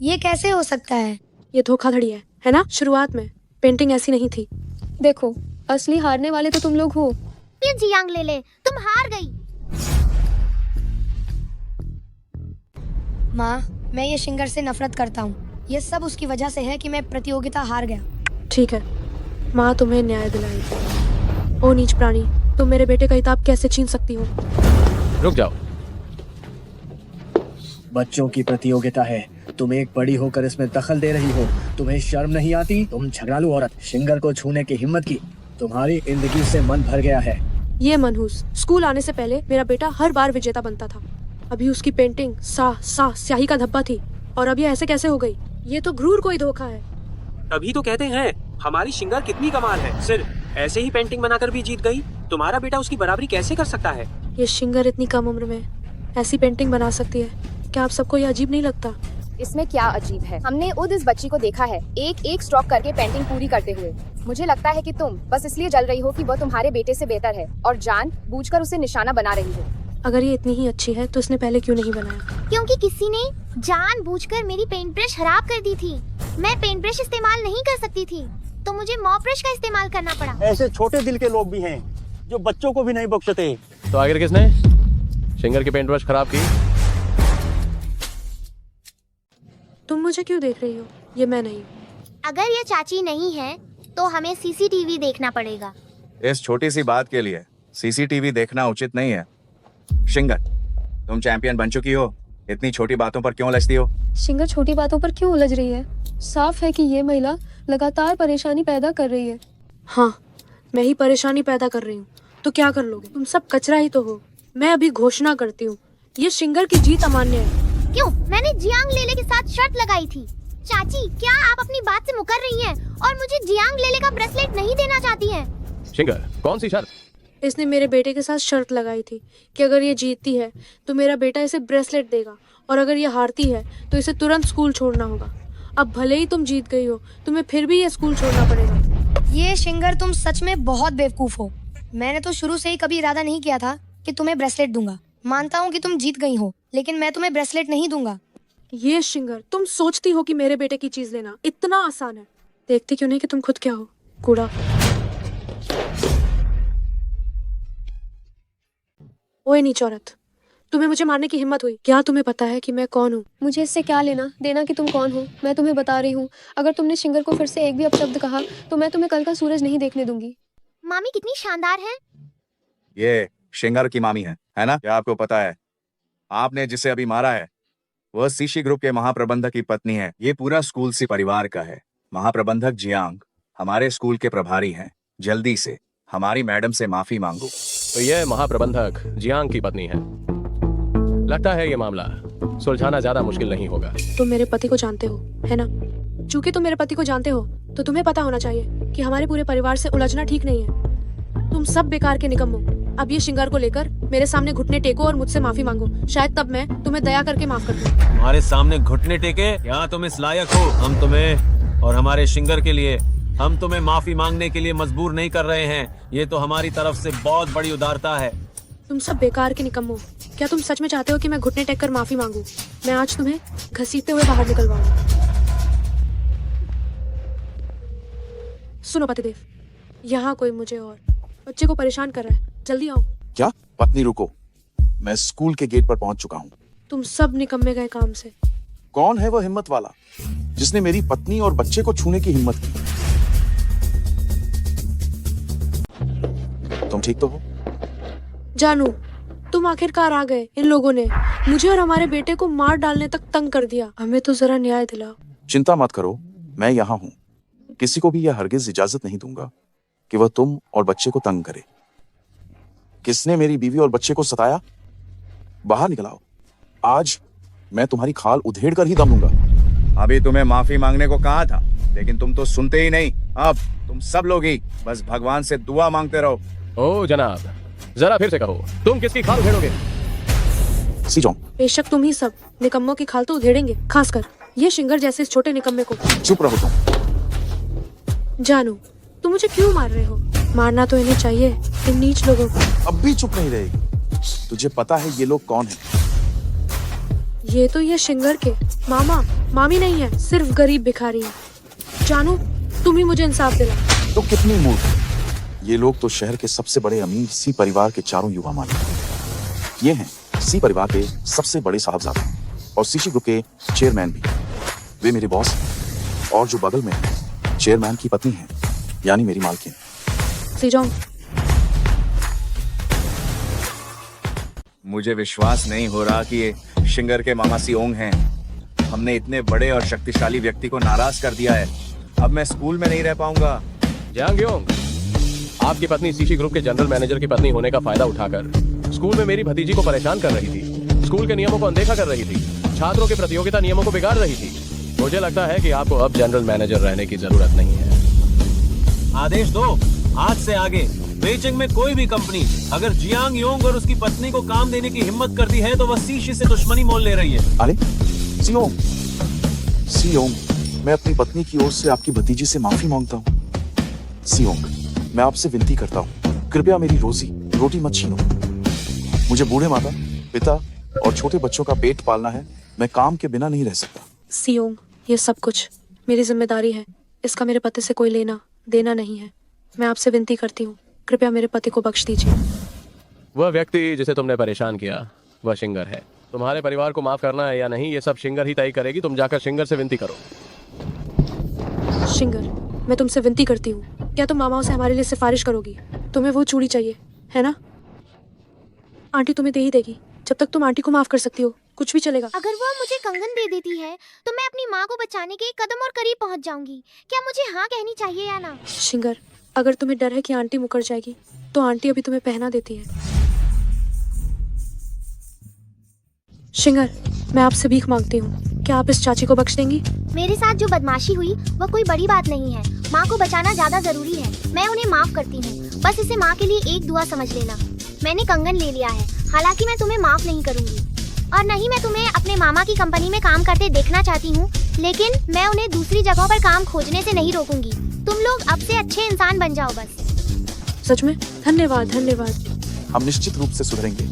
Speaker 18: ये कैसे हो सकता है?
Speaker 16: ये धोखाधड़ी है ना? शुरुआत में पेंटिंग ऐसी नहीं थी। देखो, असली हारने वाले तो तुम लोग हो।
Speaker 3: ये जियांग लेले, तुम हार गई।
Speaker 18: माँ, मैं ये शिंगर से नफरत करता हूँ। ये सब उसकी वजह से है कि मैं प्रतियोगिता हार गया।
Speaker 16: ठीक है, माँ तुम्हें न्याय दिलाएगी। ओ नीच प्राणी, तुम मेरे बेटे का हिताब कैसे छीन सकती हो?
Speaker 11: रुक जाओ।
Speaker 7: बच्चों की प्रतियोगिता है, तुम एक बड़ी होकर इसमें दखल दे रही हो। तुम्हें शर्म नहीं आती? तुम झगड़ालू औरत, शिंगर को छूने की हिम्मत की। तुम्हारी जिंदगी से मन भर गया है।
Speaker 16: ये मनहूस, स्कूल आने से पहले मेरा बेटा हर बार विजेता बनता था। अभी उसकी पेंटिंग स्याही का धब्बा थी और अब ये ऐसे कैसे हो गई? ये तो घूर कोई धोखा है।
Speaker 6: तभी तो कहते हैं हमारी शिंगर कितनी कमाल है, सिर्फ ऐसे ही पेंटिंग बनाकर भी जीत गई। तुम्हारा बेटा उसकी बराबरी कैसे कर सकता है?
Speaker 16: ये शिंगर इतनी कम उम्र में ऐसी पेंटिंग बना सकती है, क्या आप सबको ये अजीब नहीं लगता?
Speaker 12: इसमें क्या अजीब है? हमने खुद इस बच्ची को देखा है एक एक स्ट्रोक करके पेंटिंग पूरी करते हुए। मुझे लगता है कि तुम बस इसलिए जल रही हो कि वो तुम्हारे बेटे से बेहतर है और जानबूझकर उसे निशाना बना रही हो।
Speaker 16: अगर ये इतनी ही अच्छी है तो इसने पहले क्यों नहीं बनाया?
Speaker 3: क्योंकि किसी ने जानबूझकर मेरी पेंट ब्रश खराब कर दी थी। मैं पेंट ब्रश इस्तेमाल नहीं कर सकती थी तो मुझे मॉप ब्रश का इस्तेमाल करना पड़ा।
Speaker 15: ऐसे छोटे दिल के लोग भी हैं जो बच्चों को भी नहीं बख्शते।
Speaker 11: तो आखिर किसने शिंगर की पेंट ब्रश खराब की?
Speaker 16: तुम मुझे क्यों देख रही हो? ये मैं नहीं।
Speaker 3: अगर ये चाची नहीं है तो हमें सीसीटीवी देखना पड़ेगा।
Speaker 4: इस छोटी सी बात के लिए सीसीटीवी देखना उचित नहीं है। शिंगर, तुम चैंपियन बन चुकी हो, इतनी छोटी बातों पर क्यों उलझती हो?
Speaker 16: शिंगर छोटी बातों पर क्यों उलझ रही है? साफ है कि ये महिला लगातार परेशानी पैदा कर रही है। हाँ, मैं ही परेशानी पैदा कर रही हूँ तो क्या कर लोगे? तुम सब कचरा ही तो हो। मैं अभी घोषणा करती हूँ, ये शिंगर की जीत अमान्य है।
Speaker 3: क्यों? मैंने जियांग लेले के साथ शर्त लगाई थी। चाची, क्या आप अपनी बात से मुकर रही हैं और मुझे जियांग लेले का ब्रेसलेट नहीं देना चाहती हैं?
Speaker 11: शिंगर, कौन सी शर्त?
Speaker 16: इसने मेरे बेटे के साथ शर्त लगाई थी कि अगर ये जीतती है तो मेरा बेटा इसे ब्रेसलेट देगा और अगर ये हारती है तो इसे तुरंत स्कूल छोड़ना होगा। अब भले ही तुम जीत गई हो, तुम्हें फिर भी ये स्कूल छोड़ना पड़ेगा।
Speaker 18: ये शिंगर, तुम सच में बहुत बेवकूफ हो। मैंने तो शुरू से ही कभी इरादा नहीं किया था कि तुम्हें ब्रेसलेट दूंगा। मानता हूँ कि तुम जीत गई हो, लेकिन मैं तुम्हें ब्रेसलेट नहीं दूंगा।
Speaker 16: ये शिंगर, तुम सोचती हो कि मेरे बेटे की चीज लेना इतना आसान है। देखती क्यों नहीं कि तुम खुद क्या हो? कूड़ा। ओए नीच औरत, तुम्हें मुझे मारने की हिम्मत हुई? क्या तुम्हें पता है कि मैं कौन हूँ? मुझे इससे क्या लेना देना कि तुम कौन हो? मैं तुम्हें बता रही हूँ, अगर तुमने शिंगर को फिर से एक भी अपशब्द कहा तो मैं तुम्हें कल का सूरज नहीं देखने दूंगी।
Speaker 3: मामी कितनी शानदार है।
Speaker 4: ये शिंगर की मामी है ना? क्या आपको पता है आपने जिसे अभी मारा है वह सीशी ग्रुप के महाप्रबंधक की पत्नी है। ये पूरा स्कूल सी परिवार का है। महाप्रबंधक जियांग हमारे स्कूल के प्रभारी हैं। जल्दी से हमारी मैडम से माफी मांगो।
Speaker 11: तो यह महाप्रबंधक जियांग की पत्नी है। लगता है ये मामला सुलझाना ज्यादा मुश्किल नहीं होगा।
Speaker 16: तुम मेरे पति को जानते हो, है ना? चूंकि तुम मेरे पति को जानते हो तो तुम्हें पता होना चाहिए कि हमारे पूरे परिवार से उलझना ठीक नहीं है। तुम सब बेकार के निकम्मो। अब ये शिंगार को लेकर मेरे सामने घुटने टेको और मुझसे माफी मांगो। शायद तब मैं तुम्हें दया करके माफ कर दूं।
Speaker 10: हमारे सामने घुटने टेके? क्या तुम इस लायक हो? हम तुम्हें और हमारे शिंगर के लिए हम तुम्हें माफी मांगने के लिए मजबूर नहीं कर रहे हैं। ये तो हमारी तरफ से बहुत बड़ी उदारता है।
Speaker 16: तुम सब बेकार के निकम्मो। क्या तुम सच में चाहते हो कि मैं घुटने टेक कर माफी मांगू? मैं आज तुम्हें घसीटते हुए बाहर निकलवाऊंगा। सुनो पतिदेव, यहाँ कोई मुझे और बच्चे को परेशान कर रहा है। जल्दी आओ।
Speaker 20: क्या? पत्नी रुको, मैं स्कूल के गेट पर पहुंच चुका हूँ।
Speaker 16: तुम सब निकम्मे गए काम से।
Speaker 20: कौन है वह हिम्मत वाला जिसने मेरी पत्नी और बच्चे को छूने की हिम्मत की? तुम ठीक तो हो?
Speaker 16: जानू, तुम आखिरकार आ गए। इन लोगों ने मुझे और हमारे बेटे को मार डालने तक तंग कर दिया। हमें तो जरा न्याय दिलाओ।
Speaker 20: चिंता मत करो, मैं यहाँ हूँ। किसी को भी यह हरगिज इजाजत नहीं दूंगा कि वह तुम और बच्चे को तंग करे। किसने मेरी बीवी और बच्चे को सताया? बाहर निकलाओ। आज मैं तुम्हारी खाल उधेड़ कर ही दम लूंगा।
Speaker 4: अभी तुम्हें माफी मांगने को कहा था, लेकिन तुम तो सुनते ही नहीं। अब तुम सब लोग ही बस भगवान से दुआ मांगते रहो।
Speaker 11: ओ जनाब, जरा फिर से कहो, तुम किसकी खाल उधेड़ोगे?
Speaker 20: सीजोंग,
Speaker 16: बेशक तुम ही सब निकम्मों की खाल तो उधेड़ेंगे, खासकर ये शिंगर जैसे इस छोटे निकम्मे को।
Speaker 20: चुप रहो तुम।
Speaker 16: जानू, तुम मुझे क्यों मार रहे हो? मारना तो इन्हें चाहिए, इन नीच लोगों को।
Speaker 20: अब भी चुप नहीं रहेगी? तुझे पता है ये लोग कौन हैं?
Speaker 16: ये तो ये शिंगर के मामा मामी नहीं है, सिर्फ गरीब भिखारी है। जानू, तुम ही मुझे इंसाफ दिला।
Speaker 20: तो कितनी मूर्ख है। ये लोग तो शहर के सबसे बड़े अमीर सी परिवार के चारों युवा मालिक। ये हैं सी परिवार के सबसे बड़े साहबजादे और सीशी ग्रुप के चेयरमैन भी। वे मेरे बॉस हैं और जो बगल में है चेयरमैन की पत्नी है, यानी मेरी मालकिन।
Speaker 16: सीजोंग,
Speaker 14: मुझे विश्वास नहीं हो रहा कि ये शिंगर के मामा सियोंग हैं। हमने इतने बड़े और शक्तिशाली व्यक्ति को नाराज कर दिया है। अब मैं स्कूल में नहीं रह पाऊंगा।
Speaker 11: जियांग योंग, आपकी पत्नी सीशी ग्रुप के जनरल मैनेजर की पत्नी होने का फायदा उठाकर स्कूल में मेरी भतीजी को परेशान कर रही थी, स्कूल के नियमों को अनदेखा कर रही थी, छात्रों के प्रतियोगिता नियमों को बिगाड़ रही थी। मुझे लगता है कि आपको अब जनरल मैनेजर रहने की जरूरत नहीं है।
Speaker 10: आदेश दो, आज से आगे बेइजिंग में कोई भी कंपनी अगर जियांग योंग और उसकी पत्नी को काम देने की हिम्मत करती है तो वह सीशी से दुश्मनी मोल ले रही है।
Speaker 20: अरे सियोंग, सियोंग, मैं अपनी पत्नी की ओर से आपकी भतीजी से माफी मांगता हूँ। सियोंग, मैं आपसे विनती करता हूँ, कृपया मेरी रोटी मत छीनो। मुझे बूढ़े माता, पिता और छोटे बच्चों का पेट पालना है। मैं काम के बिना नहीं रह सकता।
Speaker 16: सियोंग, ये सब कुछ मेरी जिम्मेदारी है। इसका मेरे पति से कोई लेना देना नहीं है। मैं आपसे विनती करती हूँ, कृपया मेरे पति को बख्श दीजिए।
Speaker 11: वह व्यक्ति जिसे तुमने परेशान किया वह शिंगर है। तुम्हारे परिवार को माफ करना है या नहीं ये सब शिंगर ही तय करेगी। तुम जाकर शिंगर से विनती करो।
Speaker 16: शिंगर, मैं तुमसे विनती करती हूँ, क्या तुम मामाओं से हमारे लिए सिफारिश करोगी? तुम्हें वो चूड़ी चाहिए है ना? आंटी तुम्हें दे ही देगी। जब तक तुम आंटी को माफ कर सकती हो कुछ भी चलेगा।
Speaker 3: अगर वो मुझे कंगन दे देती है तो मैं अपनी माँ को बचाने के एक कदम और करीब पहुँच जाऊंगी। क्या मुझे हाँ कहनी चाहिए या ना?
Speaker 16: शिंगर, अगर तुम्हें डर है कि आंटी मुकर जाएगी तो आंटी अभी तुम्हें पहना देती है। शिंगर, मैं आपसे भीख मांगती हूँ, क्या आप इस चाची को बख्श देंगी?
Speaker 3: मेरे साथ जो बदमाशी हुई वह कोई बड़ी बात नहीं है। माँ को बचाना ज्यादा जरूरी है। मैं उन्हें माफ करती हूँ। बस इसे माँ के लिए एक दुआ समझ लेना। मैंने कंगन ले लिया है, हालांकि मैं तुम्हें माफ नहीं करूंगी और नहीं मैं तुम्हें अपने मामा की कंपनी में काम करते देखना चाहती हूँ, लेकिन मैं उन्हें दूसरी जगहों पर काम खोजने से नहीं रोकूंगी। तुम लोग अब से अच्छे इंसान बन जाओ बस।
Speaker 16: सच में धन्यवाद। धन्यवाद।
Speaker 20: हम निश्चित रूप से सुधरेंगे।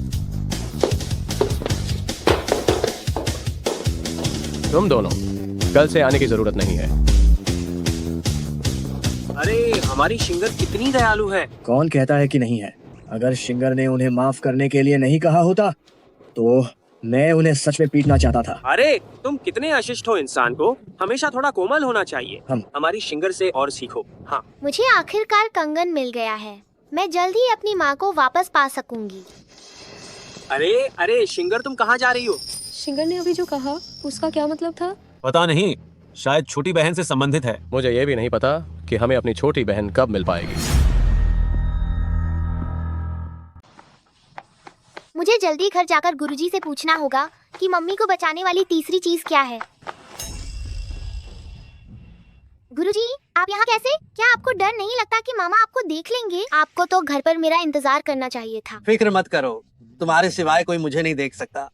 Speaker 11: तुम दोनों कल से आने की जरूरत नहीं है।
Speaker 6: अरे हमारी शिंगर कितनी दयालु है।
Speaker 7: कौन कहता है कि नहीं है? अगर शिंगर ने उन्हें माफ करने के लिए नहीं कहा होता तो मैं उन्हें सच में पीटना चाहता था।
Speaker 6: अरे तुम कितने अशिष्ट हो। इंसान को हमेशा थोड़ा कोमल होना चाहिए। हमारी शिंगर से और सीखो। हाँ,
Speaker 3: मुझे आखिरकार कंगन मिल गया है। मैं जल्द ही अपनी माँ को वापस पा सकूंगी।
Speaker 6: अरे शिंगर, तुम कहाँ जा रही हो?
Speaker 16: शिंगर ने अभी जो कहा उसका क्या मतलब था?
Speaker 10: पता नहीं, शायद छोटी बहन से संबंधित है।
Speaker 11: मुझे ये भी नहीं पता कि हमें अपनी छोटी बहन कब मिल पाएगी।
Speaker 3: मुझे जल्दी घर जाकर गुरुजी से पूछना होगा कि मम्मी को बचाने वाली तीसरी चीज क्या है। गुरुजी, आप यहाँ कैसे? क्या आपको डर नहीं लगता कि मामा आपको देख लेंगे? आपको तो घर पर मेरा इंतजार करना चाहिए था।
Speaker 9: फिक्र मत करो, तुम्हारे सिवाय कोई मुझे नहीं देख सकता।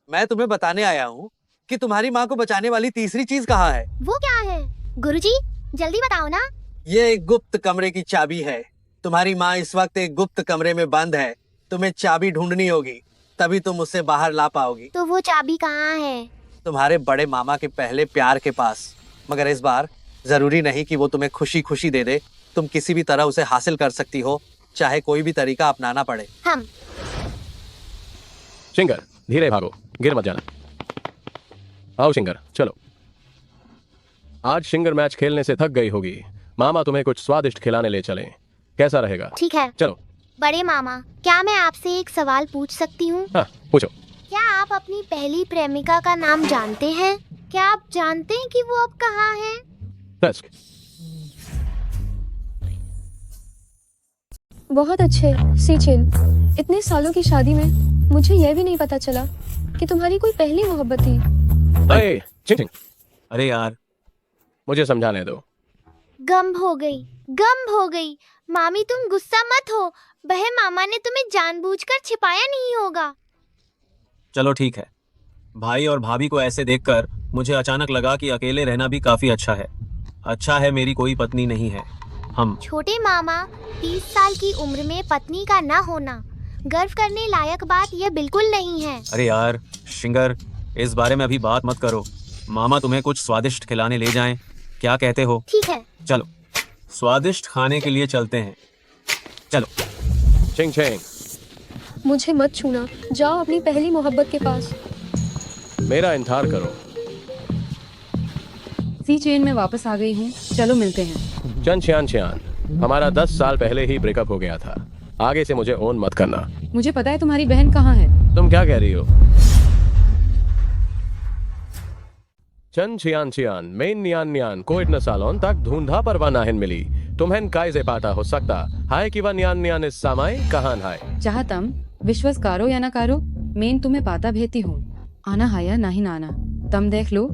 Speaker 9: मैं तुम्हें बताने आया हूँ कि तुम्हारी माँ को बचाने वाली तीसरी चीज कहाँ है।
Speaker 3: वो क्या है? गुरुजी जल्दी बताओ ना।
Speaker 9: ये एक गुप्त कमरे की चाबी है। तुम्हारी माँ इस वक्त एक गुप्त कमरे में बंद है। तुम्हें चाबी ढूंढनी होगी, तभी तुम उसे बाहर ला पाओगी।
Speaker 3: तो वो चाबी कहाँ है?
Speaker 9: तुम्हारे बड़े मामा के पहले प्यार के पास। मगर इस बार जरूरी नहीं कि वो तुम्हें खुशी खुशी दे दे। तुम किसी भी तरह उसे हासिल कर सकती हो, चाहे कोई भी तरीका अपनाना पड़े।
Speaker 3: हम
Speaker 11: शिंगर, धीरे भागो, गिर मत जाना। आओ शिंगर, चलो। आज शिंगर मैच खेलने से थक गई होगी। मामा तुम्हें कुछ स्वादिष्ट खिलाने ले चलें। कैसा रहेगा?
Speaker 3: ठीक है।
Speaker 11: चलो।
Speaker 3: बड़े मामा, क्या मैं आपसे एक सवाल पूछ सकती हूँ?
Speaker 11: हाँ, पूछो।
Speaker 3: क्या आप अपनी पहली प्रेमिका का नाम जानते हैं? क्या आप जानते हैं कि वो अब कहाँ है?
Speaker 16: बहुत अच्छे सीचिन, इतने सालों की शादी में मुझे यह भी नहीं पता चला कि तुम्हारी कोई पहली मोहब्बत थी।
Speaker 11: चिंग।
Speaker 10: अरे यार,
Speaker 11: मुझे समझाने दो।
Speaker 3: गम हो गई। मामी तुम गुस्सा मत हो। बहन मामा ने तुम्हें जानबूझकर छिपाया नहीं होगा।
Speaker 10: चलो ठीक है। भाई और भाभी को ऐसे देखकर मुझे अचानक लगा कि अकेले रहना भी काफी अच्छा है। अच्छा है मेरी कोई पत्नी नहीं है। हम
Speaker 3: छोटे मामा, 30 साल की उम्र में पत्नी का न होना गर्व करने लायक बात यह बिल्कुल नहीं है।
Speaker 10: अरे यार शिंगर, इस बारे में अभी बात मत करो। मामा तुम्हें कुछ स्वादिष्ट खिलाने ले जाएं, क्या कहते हो?
Speaker 3: ठीक है।
Speaker 10: चलो स्वादिष्ट खाने के लिए चलते हैं। चलो।
Speaker 11: चिंग चिंग,
Speaker 16: मुझे मत छूना, जाओ अपनी पहली मोहब्बत के पास।
Speaker 11: मेरा इंतजार करो।
Speaker 19: सी चेन में वापस आ गई हूँ, चलो मिलते हैं।
Speaker 11: चन छियान, हमारा 10 साल पहले ही ब्रेकअप हो गया था। आगे से मुझे ओन मत करना।
Speaker 19: मुझे पता है तुम्हारी बहन कहाँ है।
Speaker 11: तुम क्या कह रही हो? चन छियान छियान मेन नियान नियान कोइट न सालोन तक धूंधा परवा नाहिन मिली तुम्हें कायजे पाता हो सकता हाय कि वा नियान नियान इस सामाय कहान हाय
Speaker 21: चाह तम विश्वास कारो या ना कारो मेन तुम्हें पाता भेती हूँ आना है या नहीं आना तम देख लो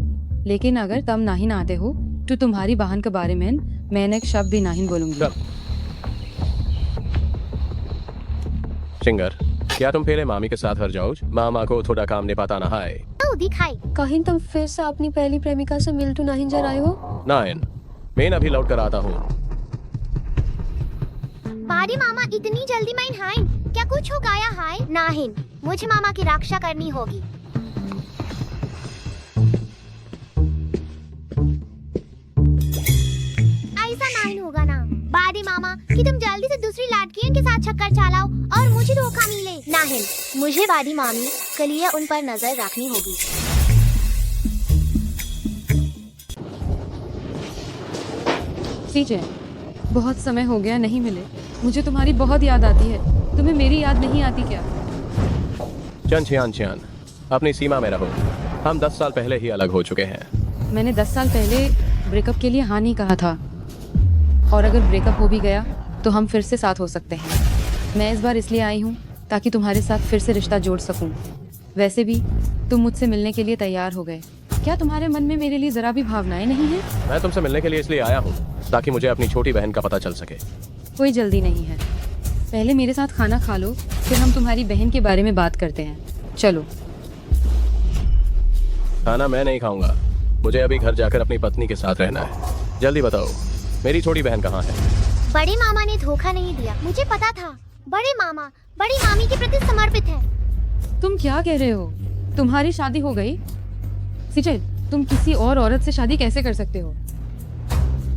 Speaker 21: लेकिन अगर तम नहीं आते हो तो तुम्हारी बहन के बारे में मैंने एक शब्द भी नहीं बोलूंगी।
Speaker 11: सिंगर क्या तुम पहले मामी के साथ घर जाओ? मामा को थोड़ा काम नहीं पता ना है।
Speaker 3: दिखाई
Speaker 16: कहीं तुम फिर से अपनी पहली प्रेमिका से मिल तो नहीं जा रहे हो?
Speaker 11: नाइन मैं अभी लौट कर आता हूँ।
Speaker 3: बारी मामा इतनी जल्दी माइन हाइन क्या कुछ हो गया हाय? नाहिन मुझे मामा की रक्षा करनी होगी। ऐसा नहीं होगा ना बारी मामा कि तुम जल्दी से दूसरी लड़कियों के साथ चक्कर चलाओ और मुझे धोखा मिले। नाहिन मुझे बारी मामी के लिए उन पर नजर रखनी होगी।
Speaker 21: सीजन बहुत समय हो गया नहीं मिले मुझे तुम्हारी बहुत याद आती है तुम्हें मेरी याद नहीं आती क्या?
Speaker 11: चन छियान छियान अपनी सीमा में रहो हम 10 साल पहले ही अलग हो चुके हैं।
Speaker 21: मैंने 10 साल पहले ब्रेकअप के लिए हाँ नहीं कहा था और अगर ब्रेकअप हो भी गया तो हम फिर से साथ हो सकते हैं। मैं इस बार इसलिए आई हूँ ताकि तुम्हारे साथ फिर से रिश्ता जोड़ सकूँ। वैसे भी तुम मुझसे मिलने के लिए तैयार हो गए क्या तुम्हारे मन में मेरे लिए जरा भी भावनाएं नहीं है?
Speaker 11: मैं तुमसे मिलने के लिए इसलिए आया हूँ ताकि मुझे अपनी छोटी बहन का पता चल सके।
Speaker 21: कोई जल्दी नहीं है पहले मेरे साथ खाना खा लो फिर हम तुम्हारी बहन के बारे में बात करते हैं। चलो।
Speaker 11: खाना मैं नहीं खाऊंगा मुझे अभी घर जाकर अपनी पत्नी के साथ रहना है। जल्दी बताओ मेरी छोटी बहन कहाँ है?
Speaker 3: बड़े मामा ने धोखा नहीं दिया मुझे पता था। बड़े मामा बड़ी मामी के प्रति समर्पित है।
Speaker 21: तुम क्या कह रहे हो? तुम्हारी शादी हो गई? सिचल तुम किसी और औरत से शादी कैसे कर सकते हो?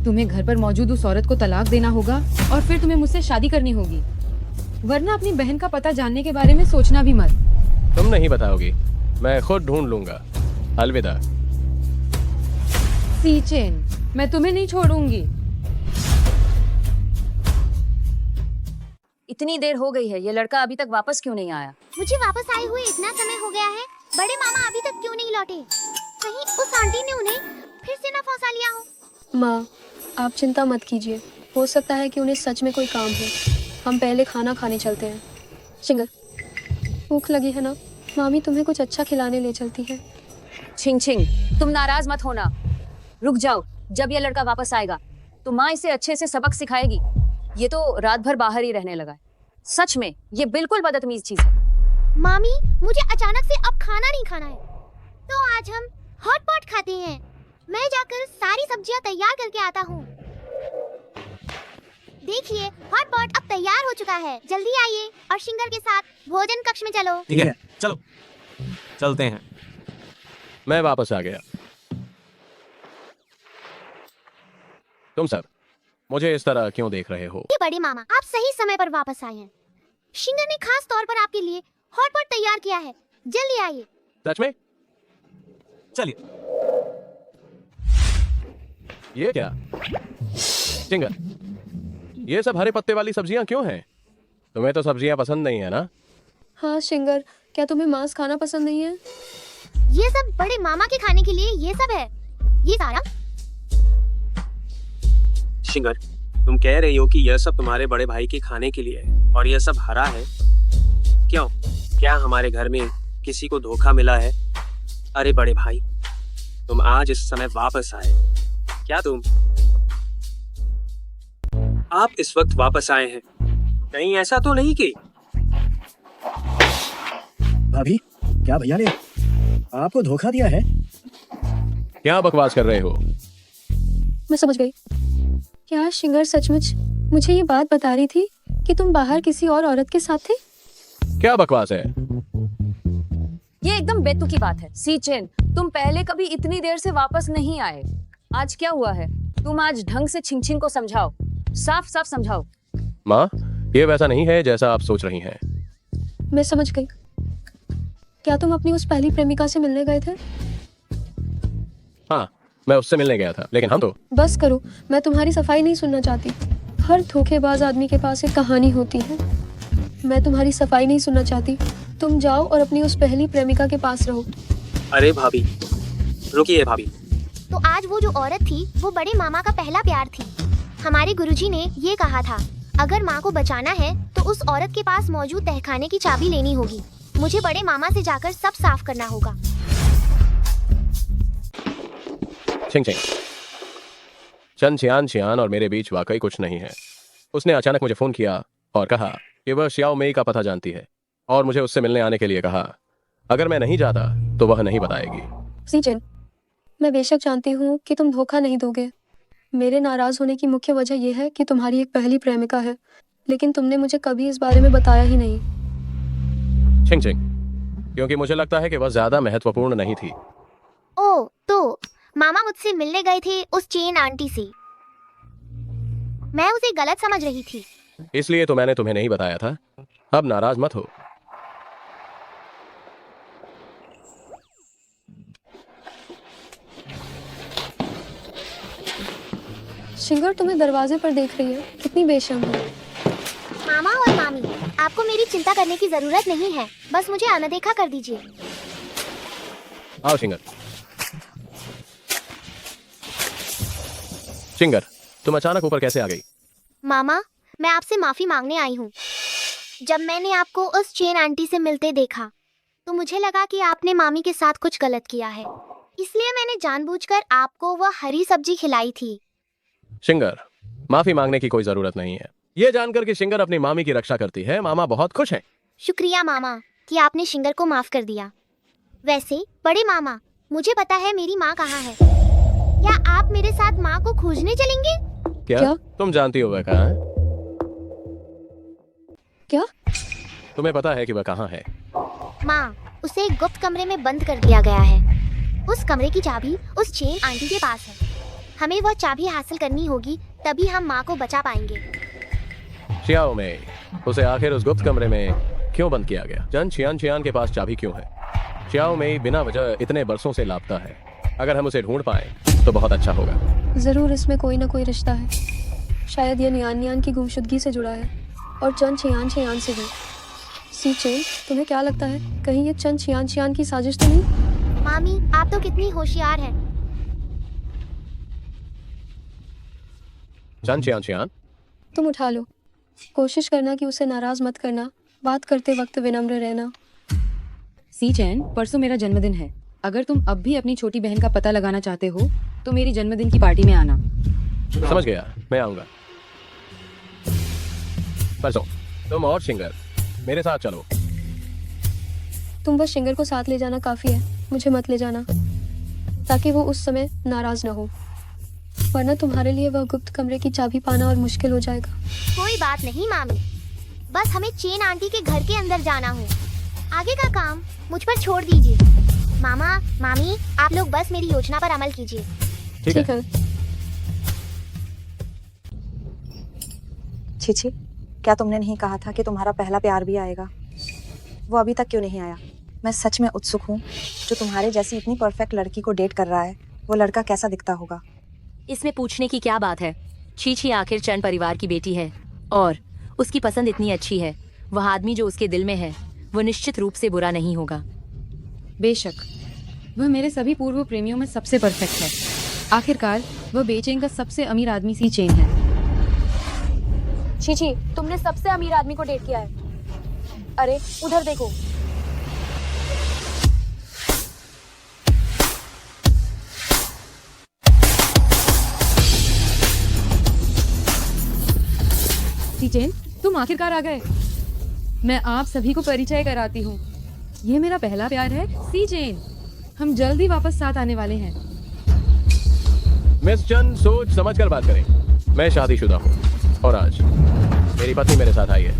Speaker 21: तुम्हें घर पर मौजूद उस औरत को तलाक देना होगा और फिर तुम्हें मुझसे शादी करनी होगी वरना अपनी बहन का पता जानने के बारे में सोचना भी मत।
Speaker 11: तुम नहीं बताओगी मैं खुद ढूंढ लूंगा। अलविदा।
Speaker 21: सीचेन मैं तुम्हें नहीं छोड़ूंगी।
Speaker 2: इतनी देर हो गई है ये लड़का अभी तक वापस क्यों नहीं आया?
Speaker 3: मुझे वापस आए हुए इतना समय हो गया है। बड़े मामा अभी तक क्यों नहीं लौटे? कहीं उस आंटी ने उन्हें फिर से न फंसा लिया हो।
Speaker 16: माँ आप चिंता मत कीजिए हो सकता है कि उन्हें सच में कोई काम हो। हम पहले खाना खाने चलते हैं। शिंगर भूख लगी है ना मामी तुम्हें कुछ अच्छा खिलाने ले चलती है।
Speaker 2: छिंग छिंग तुम नाराज मत होना रुक जाओ जब ये लड़का वापस आएगा तो माँ इसे अच्छे से सबक सिखाएगी। ये तो रात भर बाहर ही रहने लगा है। सच में ये बिल्कुल बदतमीज चीज है।
Speaker 3: मामी मुझे अचानक से अब खाना नहीं खाना है तो आज हम हॉट पॉट खाते हैं। मैं जाकर सारी सब्जियां तैयार करके आता हूँ। देखिए हॉट पॉट अब तैयार हो चुका है। जल्दी आइए और शिंगर के साथ भोजन कक्ष में चलो।
Speaker 10: ठीक है चलो चलते हैं।
Speaker 11: मैं वापस आ गया। तुम सब मुझे इस तरह क्यों देख रहे हो?
Speaker 3: ये बड़े मामा आप सही समय पर वापस आए हैं। शिंगर ने खास तौर पर आपके लिए हॉट पॉट तैयार किया है। जल्दी आइए।
Speaker 11: सच में?
Speaker 10: चलिए।
Speaker 11: ये क्या? शिंगर ये सब हरे पत्ते वाली सब्जियां क्यों हैं? तुम्हें तो सब्जियां पसंद नहीं है ना?
Speaker 16: हाँ शिंगर क्या तुम्हें मांस खाना पसंद नहीं है?
Speaker 3: ये सब बड़े मामा के खाने के लिए ये सब है। ये सारा
Speaker 6: शिंगर तुम कह रही हो कि यह सब तुम्हारे बड़े भाई के खाने के लिए है और यह सब हरा है क्यों? क्या हमारे घर में किसी को धोखा मिला है? अरे बड़े भाई तुम आज इस समय वापस आए। क्या तुम आप इस वक्त वापस आए हैं कहीं ऐसा तो नहीं कि?
Speaker 7: भाभी क्या भैया ने आपको धोखा दिया है?
Speaker 11: क्या बकवास कर रहे हो?
Speaker 16: मैं समझ गई। क्या शिंगर सचमुच मुझे ये बात बता रही थी कि तुम बाहर किसी और औरत के साथ थे?
Speaker 11: क्या बकवास है?
Speaker 2: ये एकदम बेतुकी बात है। सीचेन तुम पहले कभी इतनी देर से वापस नहीं आए। आज क्या हुआ है? तुम आज ढंग से छिंग छिंग को समझाओ। साफ साफ समझाओ।
Speaker 11: माँ ये वैसा नहीं है जैसा आप सोच रही हैं।
Speaker 16: मैं समझ गई। क्या तुम अपनी उस पहली प्रेमिका से मिलने गए थे?
Speaker 11: हाँ मैं उससे मिलने गया था लेकिन हम तो।
Speaker 16: बस करो मैं तुम्हारी सफाई नहीं सुनना चाहती। हर धोखेबाज आदमी के पास एक कहानी होती है। मैं तुम्हारी सफाई नहीं सुनना चाहती। तुम जाओ और अपनी उस पहली प्रेमिका के पास रहो।
Speaker 6: अरे भाभी, रुकिए भाभी।
Speaker 3: तो आज वो जो औरत थी वो बड़े मामा का पहला प्यार थी। हमारे गुरुजी ने ये कहा था, अगर माँ को बचाना है तो उस औरत के पास मौजूद तहखाने की चाबी लेनी होगी। मुझे बड़े मामा से जाकर सब साफ करना होगा।
Speaker 11: छिंग छिंग। चन चियान और मेरे बीच वाकई कुछ नहीं है। उसने अचानक मुझे फोन किया और कहा कि वह शियाओ मेई का पता जानती है और मुझे उससे मिलने आने के लिए कहा। अगर मैं नहीं जाता तो वह नहीं बताएगी।
Speaker 16: सी चेन, मैं बेशक जानती हूँ कि तुम धोखा नहीं दोगे। मेरे नाराज होने की मुख्य वजह यह है कि तुम्हारी एक पहली प्रेमिका है, लेकिन तुमने मुझे कभी इस बारे में बताया ही नहीं।
Speaker 11: छिंग छिंग, क्योंकि मुझे लगता है कि वह ज्यादा महत्वपूर्ण नहीं थी।
Speaker 3: ओ, तो मामा मुझसे मिलने गए थे उस चेन आंटी से। मैं उसे गलत समझ रही थी।
Speaker 11: इसलिए तो मैंने तुम्हें नहीं बताया था। अब नाराज मत हो।
Speaker 16: शिंगर तुम्हें दरवाजे पर देख रही है, कितनी बेशर्म है।
Speaker 3: मामा और मामी, आपको मेरी चिंता करने की जरूरत नहीं है, बस मुझे अनदेखा कर दीजिए।
Speaker 11: आओ शिंगर। शिंगर, तुम अचानक ऊपर कैसे आ गई?
Speaker 3: मामा, मैं आपसे माफी मांगने आई हूँ। जब मैंने आपको उस चेन आंटी से मिलते देखा तो मुझे लगा कि आपने मामी के साथ कुछ गलत किया है, इसलिए मैंने जानबूझकर आपको वह हरी सब्जी खिलाई थी।
Speaker 11: शिंगर, माफी मांगने की कोई जरूरत नहीं है। ये जानकर कि शिंगर अपनी मामी की रक्षा करती है, मामा बहुत खुश हैं।
Speaker 3: शुक्रिया मामा कि आपने शिंगर को माफ कर दिया। वैसे बड़े मामा, मुझे पता है मेरी माँ कहाँ है। क्या आप मेरे साथ माँ को खोजने चलेंगे?
Speaker 11: क्या? तुम जानती हो वह कहाँ है?
Speaker 16: क्या?
Speaker 11: तुम्हें पता है कि वह कहाँ है?
Speaker 3: माँ, उसे एक गुप्त कमरे में बंद कर दिया गया है। उस कमरे की चाबी उस चेन आंटी के पास है। हमें वह चाबी हासिल करनी होगी, तभी हम माँ को बचा पाएंगे।
Speaker 11: शियाओ में उसे आखिर उस गुप्त कमरे में क्यों बंद किया गया? जन चियान के पास चाबी क्यों है? शियाओ में बिना वजह इतने बरसों से लापता है। अगर हम उसे ढूंढ पाए तो बहुत अच्छा होगा।
Speaker 16: जरूर इसमें कोई ना कोई रिश्ता है। शायद यह नियान की गुमशुदगी से जुड़ा है और चन चियान से है। सी चेन, तुम्हें क्या लगता है, कहीं ये चन चियान की साजिश तो नहीं?
Speaker 3: मामी, आप तो कितनी होशियार हैं।
Speaker 11: चन चियान,
Speaker 16: तुम उठा लो। कोशिश करना कि उसे नाराज मत करना। बात करते वक्त विनम्र रहना।
Speaker 21: सी चैन, परसों मेरा जन्मदिन है। अगर तुम अब भी अपनी छोटी बहन का पता लगाना चाहते हो तो मेरी जन्मदिन की पार्टी में आना।
Speaker 11: समझ गया, मैं आऊंगा। परसों तुम और शिंगर मेरे साथ चलो।
Speaker 16: तुम बस शिंगर को साथ ले जाना काफी है, मुझे मत ले जाना, ताकि वो उस समय नाराज न हो, वरना तुम्हारे लिए वह गुप्त कमरे की चाबी पाना और मुश्किल हो जाएगा।
Speaker 3: कोई बात नहीं मामी, बस हमें चेन आंटी के घर के अंदर जाना हो। आगे का काम मुझ पर छोड़ दीजिए। मामा, मामी, आप लोग बस मेरी योजना पर अमल कीजिए।
Speaker 11: ठीक है।
Speaker 1: छीछी, क्या तुमने नहीं कहा था कि तुम्हारा पहला प्यार भी आएगा? वो अभी तक क्यों नहीं आया? मैं सच में उत्सुक हूँ। जो तुम्हारे जैसी इतनी परफेक्ट लड़की को डेट कर रहा है, वो लड़का कैसा दिखता होगा?
Speaker 21: इसमें पूछने की क्या बात है? छी आखिर चंद परिवार की बेटी है और उसकी पसंद इतनी अच्छी है। वह आदमी जो उसके दिल में है वो निश्चित रूप से बुरा नहीं होगा। बेशक वह मेरे सभी पूर्व प्रेमियों में सबसे परफेक्ट है। आखिरकार वह बेचैन का सबसे अमीर आदमी सी चेन है।
Speaker 16: छी, तुमने सबसे अमीर आदमी को डेट किया है। अरे उधर देखो।
Speaker 21: सी चेन, तुम आखिरकार आ गए। मैं आप सभी को परिचय कराती हूँ। ये मेरा पहला प्यार है, सी चेन। हम जल्द ही वापस साथ आने वाले हैं।
Speaker 11: मिस चंद, सोच समझ कर बात करें। मैं शादीशुदा हूँ और आज मेरी पत्नी मेरे साथ आई है।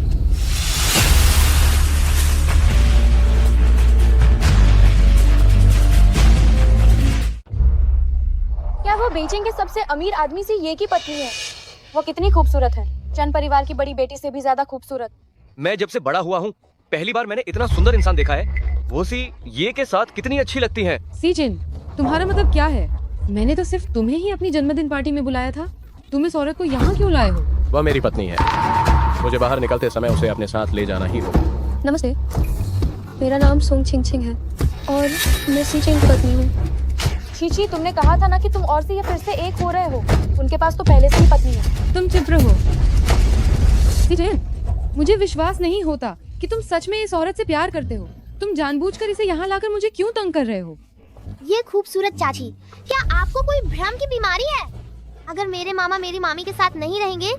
Speaker 16: क्या वो बेचेंग के सबसे अमीर आदमी से ये की पत्नी है? वो कितनी खूबसूरत है, चंद परिवार की बड़ी बेटी से भी ज्यादा खूबसूरत।
Speaker 22: मैं जब से बड़ा हुआ हूँ पहली बार मैंने इतना सुंदर इंसान देखा है। वो सी ये के साथ कितनी अच्छी लगती है।
Speaker 21: सी चेन, तुम्हारा मतलब क्या है? मैंने तो सिर्फ तुम्हें ही अपनी जन्मदिन पार्टी में बुलाया था। तुम इस औरत को यहाँ क्यों लाए हो?
Speaker 11: वह मेरी पत्नी है। मुझे बाहर निकलते समय उसे अपने साथ ले जाना ही होगा।
Speaker 16: नमस्ते। मेरा नाम सोंग छिंग छिंग है और मैं सी चेंग की पत्नी हूँ।
Speaker 12: चीची, तुमने कहा था ना कि तुम और से ये फिर से एक हो रहे हो। उनके पास तो पहले से ही पत्नी है।
Speaker 21: तुम चुप रहो। सीजन, मुझे विश्वास नहीं होता कि तुम सच में इस औरत से प्यार करते हो। तुम जानबूझकर इसे यहाँ लाकर मुझे क्यों तंग कर रहे हो?
Speaker 3: ये खूबसूरत चाची, क्या आपको कोई भ्रम की बीमारी है? अगर मेरे मामा मेरी मामी के साथ नहीं रहेंगे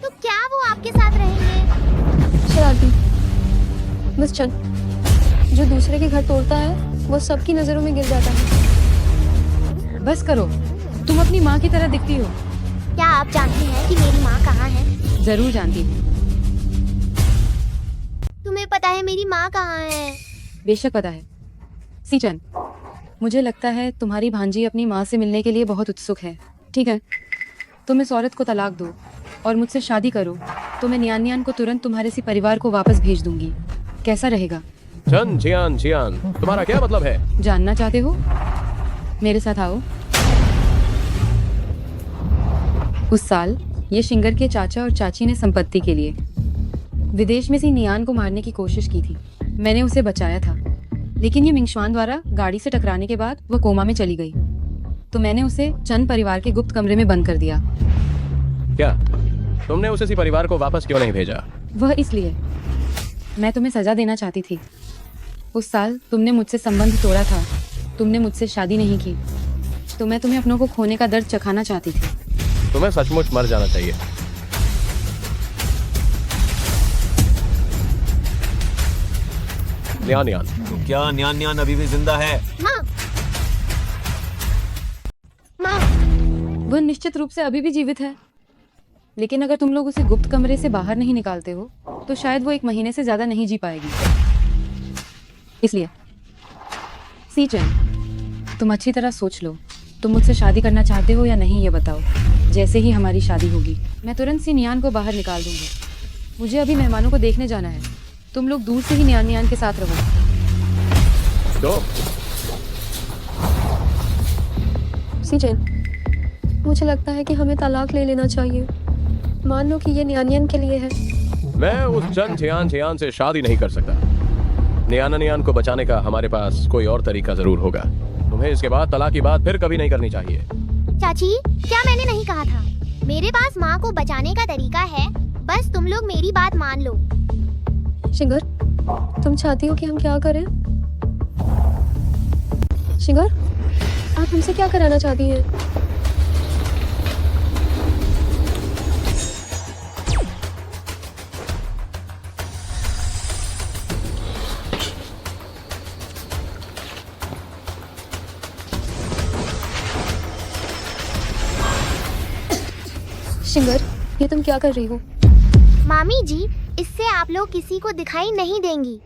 Speaker 3: तो क्या वो आपके साथ रहेंगे?
Speaker 16: शराबी, बस चल, जो दूसरे के घर तोड़ता है वो सबकी नजरों में गिर जाता है।
Speaker 21: बस करो, तुम अपनी माँ की तरह दिखती हो।
Speaker 3: क्या आप जानती हैं कि मेरी माँ कहाँ है?
Speaker 21: जरूर जानती हूँ।
Speaker 3: तुम्हें पता है मेरी माँ कहाँ है?
Speaker 21: बेशक पता है। सीचन, मुझे लगता है तुम्हारी भांजी अपनी माँ से मिलने के लिए बहुत उत्सुक है। ठीक है, तुम इस औरत को तलाक दो और मुझसे शादी करो तो मैं नियान नियान को तुरंत तुम्हारे सी परिवार को वापस भेज दूंगी। कैसा रहेगा?
Speaker 11: चन जियान जियान, तुम्हारा क्या मतलब है?
Speaker 21: जानना चाहते हो? मेरे साथ आओ। उस साल ये शिंगर के चाचा और चाची ने संपत्ति के लिए विदेश में से नियान को मारने की कोशिश की थी। मैंने उसे बचाया था, लेकिन ये मिंगश्वान द्वारा गाड़ी से टकराने के बाद वह कोमा में चली गई, तो मैंने उसे चंद परिवार के गुप्त कमरे में बंद कर दिया।
Speaker 11: क्या तुमने उसे इसी परिवार को वापस क्यों नहीं भेजा?
Speaker 21: वह इसलिए, मैं तुम्हें सजा देना चाहती थी। उस साल तुमने मुझसे संबंध तोड़ा था, तुमने मुझसे शादी नहीं की, तो मैं तुम्हें अपनों को खोने का दर्द चखाना चाहती थी।
Speaker 11: तुम्हें सचमुच मर जाना चाहिए। न्यान न्यान,
Speaker 10: तो क्या न्यान न्यान अभी भी जिंदा है?
Speaker 21: वह निश्चित रूप से अभी भी जीवित है, लेकिन अगर तुम लोग उसे गुप्त कमरे से बाहर नहीं निकालते हो तो शायद वो 1 महीने से ज्यादा नहीं जी पाएगी। इसलिए सीचन, तुम अच्छी तरह सोच लो, तुम मुझसे शादी करना चाहते हो या नहीं ये बताओ। जैसे ही हमारी शादी होगी मैं तुरंत से नियान को बाहर निकाल दूंगी। मुझे अभी मेहमानों को देखने जाना है, तुम लोग दूर से ही नियान नियान के साथ रहो।
Speaker 11: तो
Speaker 16: सीचन, मुझे लगता है कि हमें तलाक ले लेना चाहिए। मान लो कि ये नियान के लिए है।
Speaker 11: मैं उस चन जियान जियान से शादी नहीं कर सकता। नियान नियान को बचाने का हमारे पास कोई और तरीका जरूर होगा। तुम्हें इसके बाद तलाक की बात फिर कभी नहीं करनी चाहिए।
Speaker 3: चाची, क्या मैंने नहीं कहा था? मेरे पास माँ को बचाने का तरीका है, बस तुम लोग मेरी बात मान लो।
Speaker 16: शिंगर, तुम चाहती हो कि हम क्या करें? शिंगर, आप हमसे क्या कराना चाहती हैं? शिंगर, ये तुम क्या कर रही हो?
Speaker 3: मामी जी, इससे आप लोग किसी को दिखाई नहीं देंगी।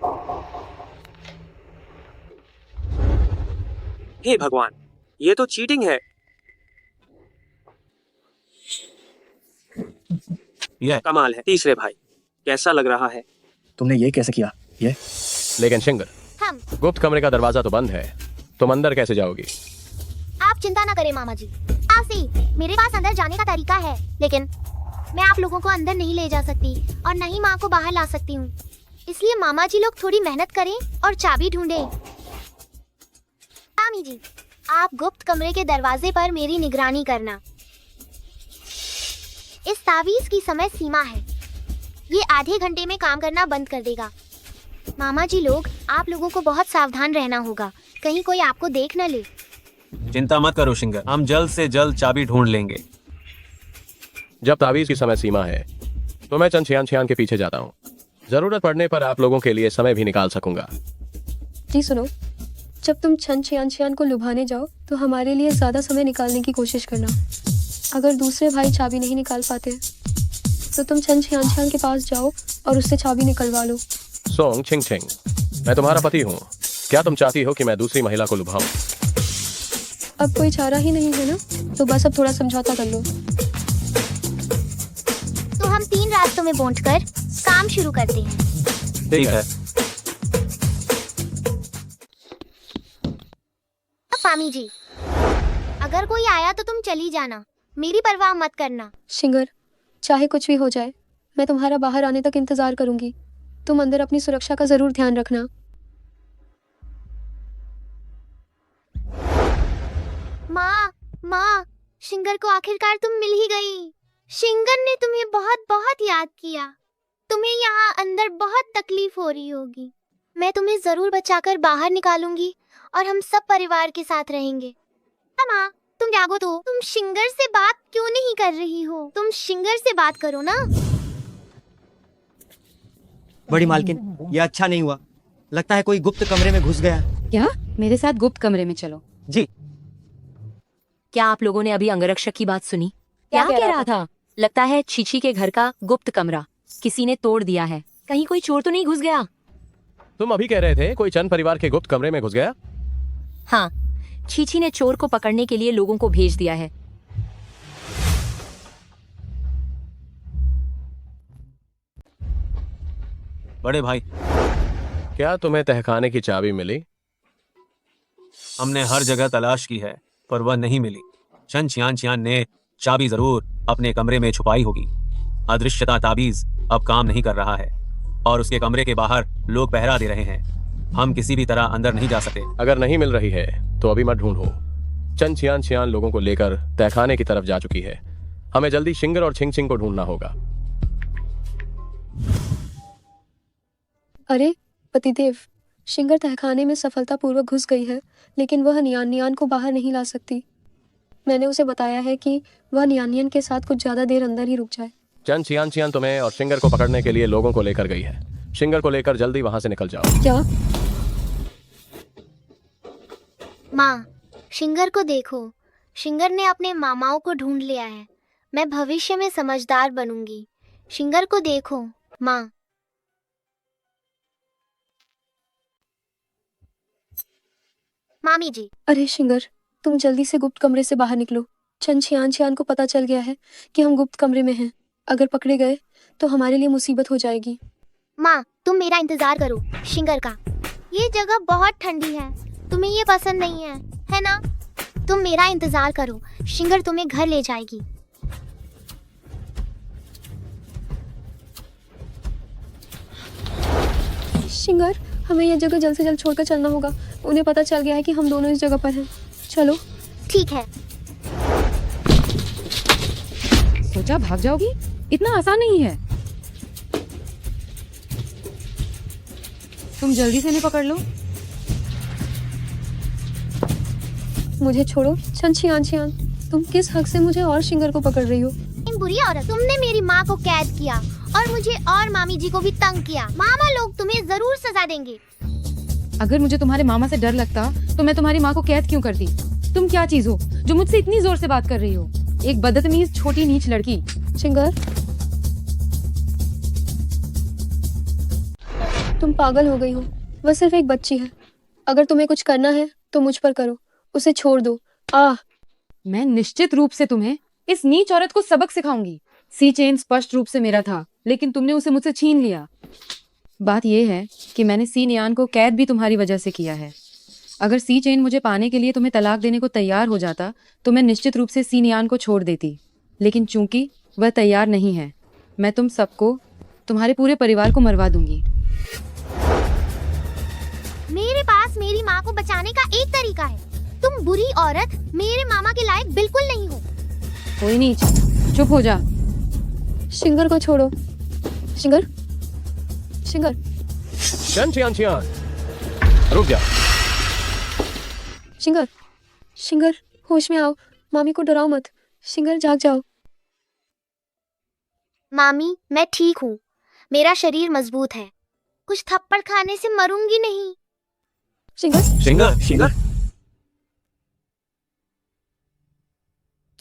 Speaker 6: हे भगवान, ये तो चीटिंग है।
Speaker 10: ये
Speaker 6: कमाल है। तीसरे भाई, कैसा लग रहा है?
Speaker 7: तुमने ये कैसे किया? ये
Speaker 11: लेकिन शिंगर,
Speaker 3: हम
Speaker 11: गुप्त कमरे का दरवाजा तो बंद है, तुम अंदर कैसे जाओगी?
Speaker 3: आप चिंता ना करें मामा जी, मेरे पास अंदर जाने का तरीका है, लेकिन मैं आप लोगों को अंदर नहीं ले जा सकती और न ही माँ को बाहर ला सकती हूँ। इसलिए मामा जी लोग थोड़ी मेहनत करें और चाबी ढूंढें। मामी जी, आप गुप्त कमरे के दरवाजे पर मेरी निगरानी करना। इस तावीज की समय सीमा है, ये आधे घंटे में काम करना बंद कर देगा। मामा जी लोग, आप लोगों को बहुत सावधान रहना होगा, कहीं कोई आपको देख न ले।
Speaker 10: चिंता मत करो शिंगर, हम जल्द से जल्द चाबी ढूंढ लेंगे।
Speaker 11: जब तावीज की समय सीमा है तो मैं चंद छियान छियान के पीछे जाता हूँ। जरूरत पड़ने पर आप लोगों के लिए समय भी निकाल सकूंगा।
Speaker 16: जी सुनो, जब तुम छन छियान को लुभाने जाओ तो हमारे लिए ज्यादा समय निकालने की कोशिश करना। अगर दूसरे भाई चाबी नहीं निकाल पाते तो तुम छन छियान के पास जाओ और उससे चाबी निकलवा लो।
Speaker 11: सोंग छिंग छिंग, मैं तुम्हारा पति हूँ, क्या तुम चाहती हो कि मैं दूसरी महिला को लुभाऊं?
Speaker 16: अब कोई चारा ही नहीं है ना, तो बस अब थोड़ा समझौता कर लो।
Speaker 3: तो हम 3 रास्तों में बांटकर काम शुरू करते हैं।
Speaker 10: ठीक है।
Speaker 3: मामी जी, अगर कोई आया तो तुम चली जाना, मेरी परवाह मत करना।
Speaker 16: शिंगर, चाहे कुछ भी हो जाए, मैं तुम्हारा बाहर आने तक इंतजार करूंगी। तुम अंदर अपनी सुरक्षा का जरूर ध्यान रखना।
Speaker 3: माँ माँ, शिंगर को आखिरकार तुम मिल ही गई। शिंगर ने तुम्हें बहुत बहुत याद किया। तुम्हें यहाँ अंदर बहुत तकलीफ हो रही होगी। मैं तुम्हें जरूर बचाकर बाहर निकालूंगी और हम सब परिवार के साथ रहेंगे। माँ, तुम जागो तो। तुम शिंगर से बात क्यों नहीं कर रही हो? तुम शिंगर से बात करो ना।
Speaker 15: बड़ी मालकिन, ये अच्छा नहीं हुआ। लगता है कोई गुप्त कमरे में घुस गया।
Speaker 21: क्या? मेरे साथ गुप्त कमरे में चलो।
Speaker 15: जी।
Speaker 8: क्या आप लोगों ने अभी अंगरक्षक की बात सुनी? क्या कह रहा था? लगता है चीची के घर का गुप्त कमरा किसी ने तोड़ दिया है। कहीं कोई चोर तो नहीं घुस गया?
Speaker 11: तुम अभी कह रहे थे कोई चंद परिवार के गुप्त कमरे में घुस गया।
Speaker 8: हाँ, चीची ने चोर को पकड़ने के लिए लोगों को भेज दिया है।
Speaker 10: बड़े भाई,
Speaker 11: क्या तुम्हें तहखाने की चाबी मिली?
Speaker 10: हमने हर जगह तलाश की है पर वह नहीं मिली। शन चियान ने चाबी जरूर अपने कमरे में छुपाई होगी। अदृश्यता ताबीज अब काम नहीं कर रहा है और उसके कमरे के बाहर लोग पहरा दे रहे हैं। हम किसी भी तरह अंदर नहीं जा सकते।
Speaker 11: अगर नहीं मिल रही है तो अभी मत ढूंढो। चंद चियान लोगों को लेकर तहखाने की तरफ जा चुकी है। हमें जल्दी शिंगर और छिंग को ढूंढना होगा।
Speaker 16: अरे पतिदेव, शिंगर तहखाने में सफलतापूर्वक घुस गई है, लेकिन वह नियान को बाहर नहीं ला सकती। मैंने उसे बताया है कि वह नियान के साथ कुछ ज्यादा देर अंदर ही रुक जाए।
Speaker 11: चंद चियान तुम्हें और शिंगर को पकड़ने के लिए लोगों को लेकर गई है। शिंगर को लेकर जल्दी वहां से निकल जाओ।
Speaker 16: क्या?
Speaker 3: माँ, शिंगर को देखो। शिंगर ने अपने मामाओं को ढूंढ लिया है। मैं भविष्य में समझदार बनूंगी। शिंगर को देखो माँ। मामी जी।
Speaker 16: अरे शिंगर, तुम जल्दी से गुप्त कमरे से बाहर निकलो। चंद छियान को पता चल गया है कि हम गुप्त कमरे में हैं। अगर पकड़े गए तो हमारे लिए मुसीबत हो जाएगी।
Speaker 3: माँ, तुम मेरा इंतजार करो शिंगर का। ये जगह बहुत ठंडी है, तुम्हें ये पसंद नहीं है ना? तुम मेरा इंतजार करो, शिंगर तुम्हें घर ले जाएगी।
Speaker 16: शिंगर, हमें यह जगह जल्द से जल्द छोड़कर चलना होगा। उन्हें पता चल गया है कि हम दोनों इस जगह पर हैं। चलो।
Speaker 3: ठीक है।
Speaker 21: सोचा भाग जाओगी? इतना आसान नहीं है। तुम जल्दी से इन्हें पकड़ लो।
Speaker 16: मुझे छोड़ो चंद छियान, तुम किस हक से मुझे और शिंगर को पकड़ रही हो?
Speaker 3: बुरी औरत, तुमने मेरी माँ को कैद किया और मुझे और मामी जी को भी तंग किया। मामा लोग तुम्हें जरूर सजा देंगे।
Speaker 21: अगर मुझे तुम्हारे मामा से डर लगता तो मैं तुम्हारी माँ को कैद क्यों करती? तुम क्या चीज हो जो मुझसे इतनी जोर से बात कर रही हो? एक बदतमीज छोटी नीच लड़की।
Speaker 16: शिंगर, तुम पागल हो गई हो। वह सिर्फ एक बच्ची है। अगर तुम्हें कुछ करना है तो मुझ पर करो, उसे छोड़ दो।
Speaker 21: मैं निश्चित रूप से तुम्हें इस नीच औरत को सबक सिखाऊंगी। सी चेन स्पष्ट रूप से मेरा था, लेकिन तुमने उसे मुझसे छीन लिया। बात यह है कि मैंने सी नियान को कैद भी तुम्हारी वजह से किया है। अगर सी चेन मुझे पाने के लिए तुम्हें तलाक देने को तैयार हो जाता तो मैं निश्चित रूप से सी नियान को छोड़ देती, लेकिन चूंकि वह तैयार नहीं है, मैं तुम सबको, तुम्हारे पूरे परिवार को मरवा दूंगी।
Speaker 3: मेरे पास मेरी माँ को बचाने का एक तरीका है। तुम बुरी औरत मेरे मामा के लायक बिल्कुल नहीं हो।
Speaker 21: कोई नहीं, चुप हो जा।
Speaker 16: शिंगर को छोड़ो। शिंगर,
Speaker 11: चंद चियान, रुक जा।
Speaker 16: शिंगर, होश में आओ। मामी को डराओ मत। शिंगर, जाग जाओ।
Speaker 3: मामी, मैं ठीक हूँ। मेरा शरीर मजबूत है। कुछ थप्पड़ खाने से मरूंगी नहीं।
Speaker 10: शिंगर,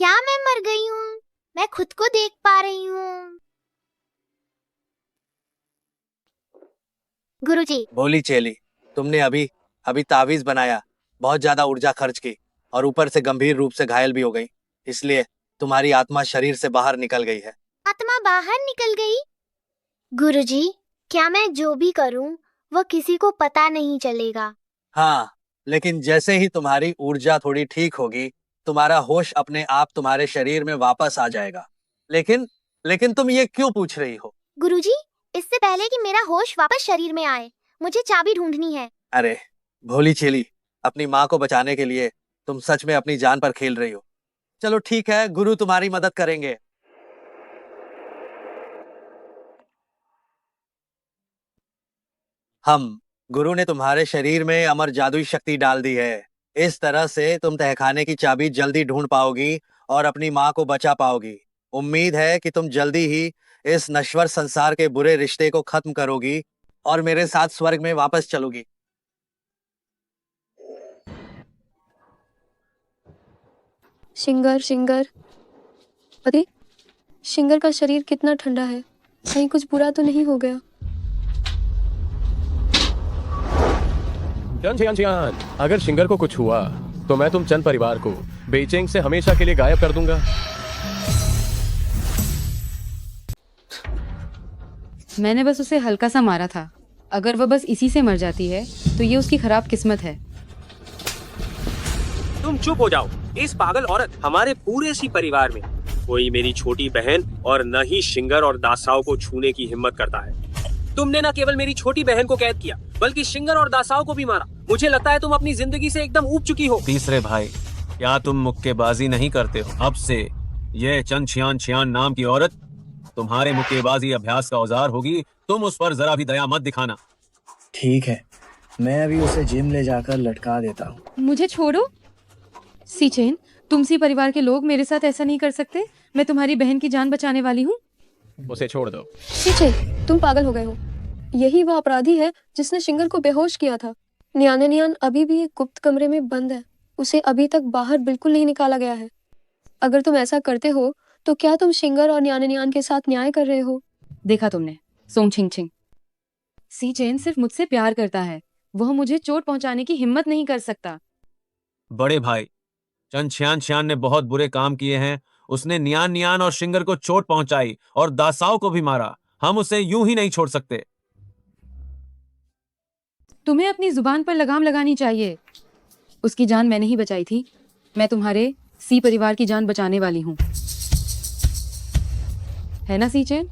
Speaker 3: क्या मैं मर गई हूँ? मैं खुद को देख पा रही हूँ। गुरुजी।
Speaker 9: भोली चेली, तुमने अभी तावीज बनाया, बहुत ज्यादा ऊर्जा खर्च की और ऊपर से गंभीर रूप से घायल भी हो गई, इसलिए तुम्हारी आत्मा शरीर से बाहर निकल गई है।
Speaker 3: आत्मा बाहर निकल गई? गुरुजी, क्या मैं जो भी करूं वो किसी को पता नहीं चलेगा?
Speaker 9: हाँ, लेकिन जैसे ही तुम्हारी ऊर्जा थोड़ी ठीक होगी, तुम्हारा होश अपने आप तुम्हारे शरीर में वापस आ जाएगा। लेकिन तुम ये क्यों पूछ रही हो?
Speaker 3: गुरुजी, इससे पहले कि मेरा होश वापस शरीर में आए, मुझे चाबी ढूंढनी है।
Speaker 9: अरे भोली चेली, अपनी माँ को बचाने के लिए तुम सच में अपनी जान पर खेल रही हो। चलो ठीक है, गुरु तुम्हारी मदद करेंगे। गुरु ने तुम्हारे शरीर में अमर जादुई शक्ति डाल दी है। इस तरह से तुम तहखाने की चाबी जल्दी ढूंढ पाओगी और अपनी माँ को बचा पाओगी। उम्मीद है कि तुम जल्दी ही इस नश्वर संसार के बुरे रिश्ते को खत्म करोगी और मेरे साथ स्वर्ग में वापस चलोगी।
Speaker 16: शिंगर शिंगर, अरे शिंगर का शरीर कितना ठंडा है, कहीं कुछ बुरा तो नहीं हो गया?
Speaker 11: चंद, अगर शिंगर को कुछ हुआ तो मैं तुम चंद परिवार को बेचैन से हमेशा के लिए गायब कर दूंगा।
Speaker 21: मैंने बस उसे हल्का सा मारा था। अगर वह बस इसी से मर जाती है तो ये उसकी खराब किस्मत है।
Speaker 6: तुम चुप हो जाओ। इस पागल औरत हमारे पूरे सी परिवार में कोई मेरी छोटी बहन और न ही शिंगर और दासाओं को छूने की हिम्मत करता है। तुमने न केवल मेरी छोटी बहन को कैद किया बल्कि शिंगर और दासाओं को भी मारा। मुझे लगता है तुम अपनी जिंदगी से एकदम ऊब चुकी हो।
Speaker 10: तीसरे भाई, क्या तुम मुक्केबाजी नहीं करते हो? अब से ये चंद छियान नाम की औरत तुम्हारे मुक्केबाजी अभ्यास का औजार होगी। तुम उस पर जरा भी दया मत दिखाना।
Speaker 7: ठीक है, मैं अभी उसे जिम ले जाकर लटका देता हूँ।
Speaker 21: मुझे छोड़ो। सीचेन, तुम सी परिवार के लोग मेरे साथ ऐसा नहीं कर सकते। मैं तुम्हारी बहन की जान बचाने वाली हूँ।
Speaker 11: उसे छोड़ दो।
Speaker 16: सीचेन, तुम पागल हो गए हो। यही वो अपराधी है जिसने शिंगर को बेहोश किया था। न्यान अभी भी एक गुप्त कमरे में बंद है। उसे अभी तक बाहर बिल्कुल नहीं निकाला गया है। अगर तुम ऐसा करते हो तो क्या तुम शिंगर और न्यान के साथ न्याय कर रहे हो?
Speaker 21: देखा तुमने, सोंग छिंग छिंग। सीचेन सिर्फ मुझसे प्यार करता है। वह मुझे चोट पहुंचाने की हिम्मत नहीं कर सकता।
Speaker 10: बड़े भाई, चंद छियान ने बहुत बुरे काम किए हैं। उसने न्यान और शिंगर को चोट पहुंचाई और दासाओं को भी मारा। हम उसे यूं ही नहीं छोड़ सकते।
Speaker 21: तुम्हें अपनी जुबान पर लगाम लगानी चाहिए। उसकी जान मैंने ही बचाई थी। मैं तुम्हारे सी परिवार की जान बचाने वाली हूँ, है ना सीचेन?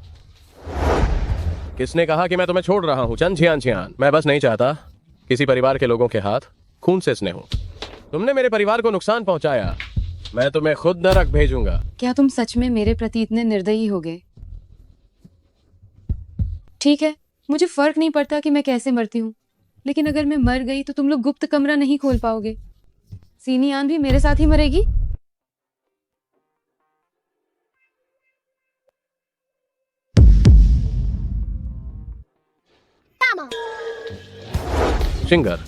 Speaker 11: किसने कहा कि मैं तुम्हें छोड़ रहा हूँ? चंद छियान, मैं बस नहीं चाहता किसी परिवार के लोगों के हाथ खून से स्नेह हो। तुमने मेरे परिवार को नुकसान पहुंचाया, मैं तुम्हें खुद नरक भेजूंगा।
Speaker 21: क्या तुम सच में मेरे प्रति इतने निर्दयी हो गए? ठीक है, मुझे फर्क नहीं पड़ता कि मैं कैसे मरती हूँ, लेकिन अगर मैं मर गई तो तुम लोग गुप्त कमरा नहीं खोल पाओगे। सीनियान भी मेरे साथ ही मरेगी।
Speaker 11: शिंगर,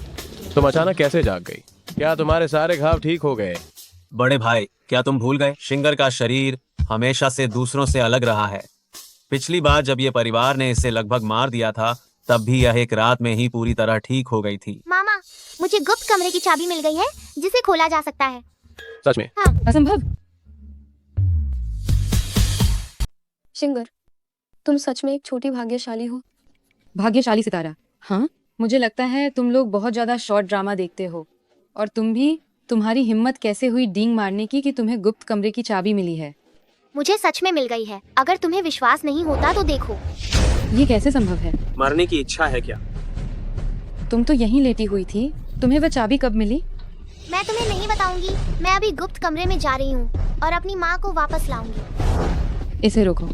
Speaker 11: तुम अचानक कैसे जाग गई? क्या तुम्हारे सारे घाव ठीक हो गए?
Speaker 10: बड़े भाई, क्या तुम भूल गए? शिंगर का शरीर हमेशा से दूसरों से अलग रहा है। पिछली बार जब ये परिवार ने इसे लगभग मार दिया था, तब भी यह एक रात में ही पूरी तरह ठीक हो गई थी।
Speaker 3: मामा, मुझे गुप्त कमरे की चाबी मिल गई है जिसे खोला जा सकता है।
Speaker 11: सच में?
Speaker 3: हाँ।
Speaker 21: असंभव।
Speaker 16: शिंगर, तुम सच में एक छोटी भाग्यशाली हो।
Speaker 21: भाग्यशाली सितारा? हाँ, मुझे लगता है तुम लोग बहुत ज्यादा शॉर्ट ड्रामा देखते हो। और तुम भी, तुम्हारी हिम्मत कैसे हुई डींग मारने की कि तुम्हें गुप्त कमरे की चाबी मिली है?
Speaker 3: मुझे सच में मिल गई है। अगर तुम्हें विश्वास नहीं होता तो देखो।
Speaker 21: ये कैसे संभव है?
Speaker 6: मरने की इच्छा है क्या?
Speaker 21: तुम तो यहीं लेटी हुई थी। तुम्हें वह चाबी कब मिली?
Speaker 3: मैं तुम्हें नहीं बताऊंगी। मैं अभी गुप्त कमरे में जा रही हूँ और अपनी माँ को वापस लाऊंगी।
Speaker 21: इसे रोको।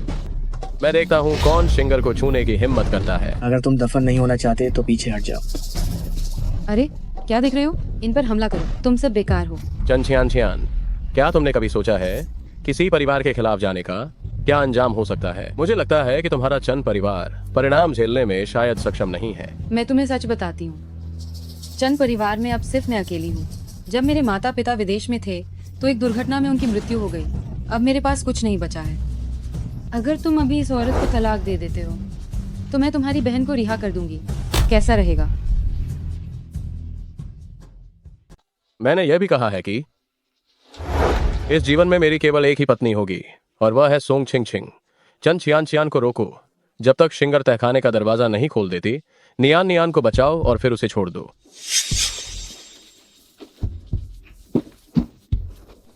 Speaker 11: मैं देखता हूँ कौन शिंगर को छूने की हिम्मत करता है।
Speaker 7: अगर तुम दफन नहीं होना चाहते तो पीछे हट जाओ।
Speaker 21: अरे क्या देख रहे हो? इन पर हमला करो। तुम सब बेकार हो।
Speaker 11: चंद छियान, क्या तुमने कभी सोचा है किसी परिवार के खिलाफ जाने का क्या अंजाम हो सकता है? मुझे लगता है कि तुम्हारा चंद परिवार परिणाम झेलने में शायद सक्षम नहीं है।
Speaker 21: मैं तुम्हें सच बताती हूँ, चंद परिवार में अब सिर्फ मैं अकेली हूँ। जब मेरे माता पिता विदेश में थे तो एक दुर्घटना में उनकी मृत्यु हो गई। अब मेरे पास कुछ नहीं बचा है। अगर तुम अभी इस औरत को तलाक दे देते हो तो मैं तुम्हारी बहन को रिहा कर दूंगी। कैसा रहेगा?
Speaker 11: मैंने यह भी कहा है कि इस जीवन में मेरी केवल एक ही पत्नी होगी और वह है सोंग छिंग छिंग। चंद छियान को रोको। जब तक शिंगर तहखाने का दरवाजा नहीं खोल देती, न्यान को बचाओ और फिर उसे छोड़ दो।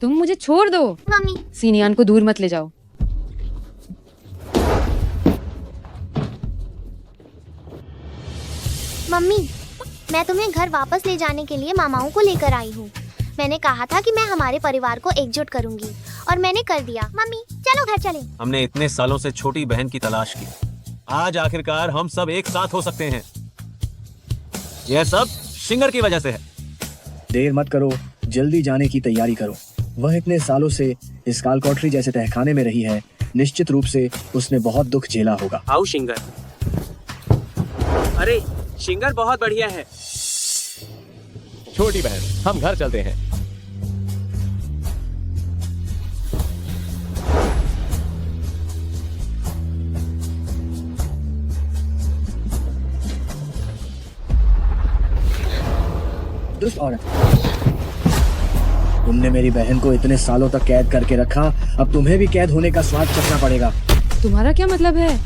Speaker 21: तुम मुझे छोड़ दो।
Speaker 3: मम्मी,
Speaker 21: सीनियान को दूर मत ले जाओ।
Speaker 3: मम्मी, मैं तुम्हें घर वापस ले जाने के लिए मामाओं को लेकर आई हूँ। मैंने कहा था कि मैं हमारे परिवार को एकजुट करूंगी और मैंने कर दिया। मम्मी चलो घर चलें।
Speaker 10: हमने इतने सालों से छोटी बहन की तलाश की, आज आखिरकार हम सब एक साथ हो सकते हैं। यह सब शिंगर की वजह से है।
Speaker 7: देर मत करो, जल्दी जाने की तैयारी करो। वह इतने सालों से इस कालकोठरी जैसे तहखाने में रही है, निश्चित रूप से उसने बहुत दुख झेला होगा।
Speaker 6: आओ शिंगर। अरे शिंगर बहुत बढ़िया है।
Speaker 11: छोटी बहन, हम घर चलते हैं।
Speaker 7: दुष्ट औरत, तुमने मेरी बहन को इतने सालों तक कैद करके रखा, अब तुम्हें भी कैद होने का स्वाद चखना पड़ेगा।
Speaker 21: तुम्हारा क्या मतलब है?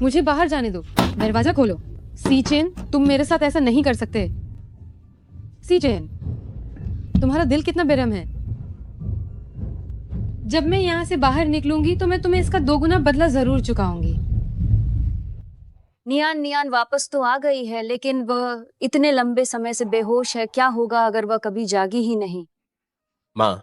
Speaker 21: मुझे बाहर जाने दो, दरवाजा खोलो। सीचेन, तुम मेरे साथ ऐसा नहीं कर सकते। सीचेन, तुम्हारा दिल कितना बेरहम है। जब मैं यहाँ से बाहर निकलूंगी तो मैं तुम्हें इसका 2 गुना बदला जरूर चुकाऊंगी।
Speaker 1: नियान नियान वापस तो आ गई है, लेकिन वह इतने लंबे समय से बेहोश है। क्या होगा अगर वह कभी जागी ही नहीं?
Speaker 11: माँ,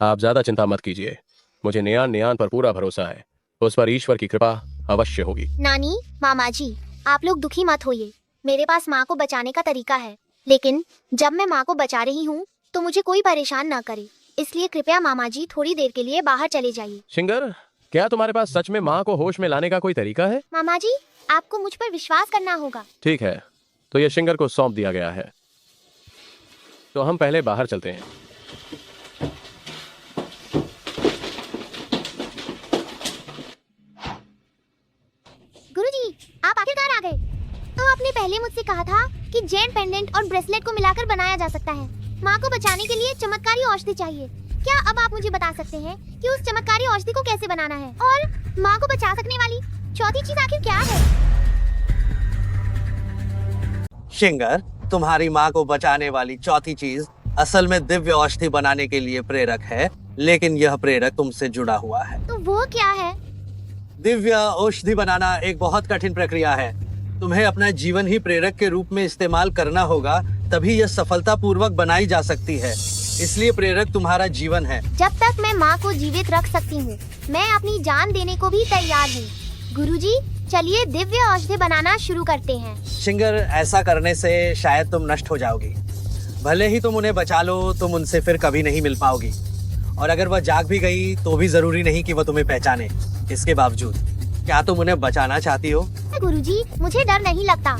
Speaker 11: आप ज्यादा चिंता मत कीजिए। मुझे नियान नियान पर पूरा भरोसा है। उस पर ईश्वर की कृपा अवश्य होगी।
Speaker 3: नानी, मामा जी, आप लोग दुखी मत होइए। मेरे पास माँ को बचाने का तरीका है, लेकिन जब मैं माँ को बचा रही हूँ तो मुझे कोई परेशान ना करे। इसलिए कृपया मामा जी थोड़ी देर के लिए बाहर चले जाइए।
Speaker 11: शिंगर, क्या तुम्हारे पास सच में माँ को होश में लाने का कोई तरीका है?
Speaker 3: मामा जी, आपको मुझ पर विश्वास करना होगा।
Speaker 11: ठीक है, तो ये शिंगर को सौंप दिया गया है। तो हम पहले बाहर चलते हैं।
Speaker 3: गुरुजी, आप आखिरकार आ गए। तो आपने पहले मुझसे कहा था कि जेन पेंडेंट और ब्रेसलेट को मिलाकर बनाया जा सकता है। माँ को बचाने के लिए चमत्कारी औषधि चाहिए। क्या अब आप मुझे बता सकते हैं कि उस चमत्कारी औषधि को कैसे बनाना है? और माँ को बचा सकने वाली चौथी चीज आखिर क्या है?
Speaker 9: शिंगर, तुम्हारी माँ को बचाने वाली चौथी चीज असल में दिव्य औषधि बनाने के लिए प्रेरक है, लेकिन यह प्रेरक तुमसे जुड़ा हुआ है।
Speaker 3: तो वो क्या है?
Speaker 9: दिव्य औषधि बनाना एक बहुत कठिन प्रक्रिया है। तुम्हें अपना जीवन ही प्रेरक के रूप में इस्तेमाल करना होगा, तभी यह सफलतापूर्वक बनाई जा सकती है। इसलिए प्रेरक तुम्हारा जीवन है।
Speaker 3: जब तक मैं माँ को जीवित रख सकती हूँ, मैं अपनी जान देने को भी तैयार हूँ। गुरुजी, चलिए दिव्य औषधि बनाना शुरू करते हैं।
Speaker 9: शिंगर, ऐसा करने से शायद तुम नष्ट हो जाओगी। भले ही तुम उन्हें बचा लो, तुम उनसे फिर कभी नहीं मिल पाओगी। और अगर वह जाग भी गई तो भी जरूरी नहीं कि वह तुम्हें पहचाने। इसके बावजूद क्या तुम उन्हें बचाना चाहती हो?
Speaker 3: गुरुजी, मुझे डर नहीं लगता।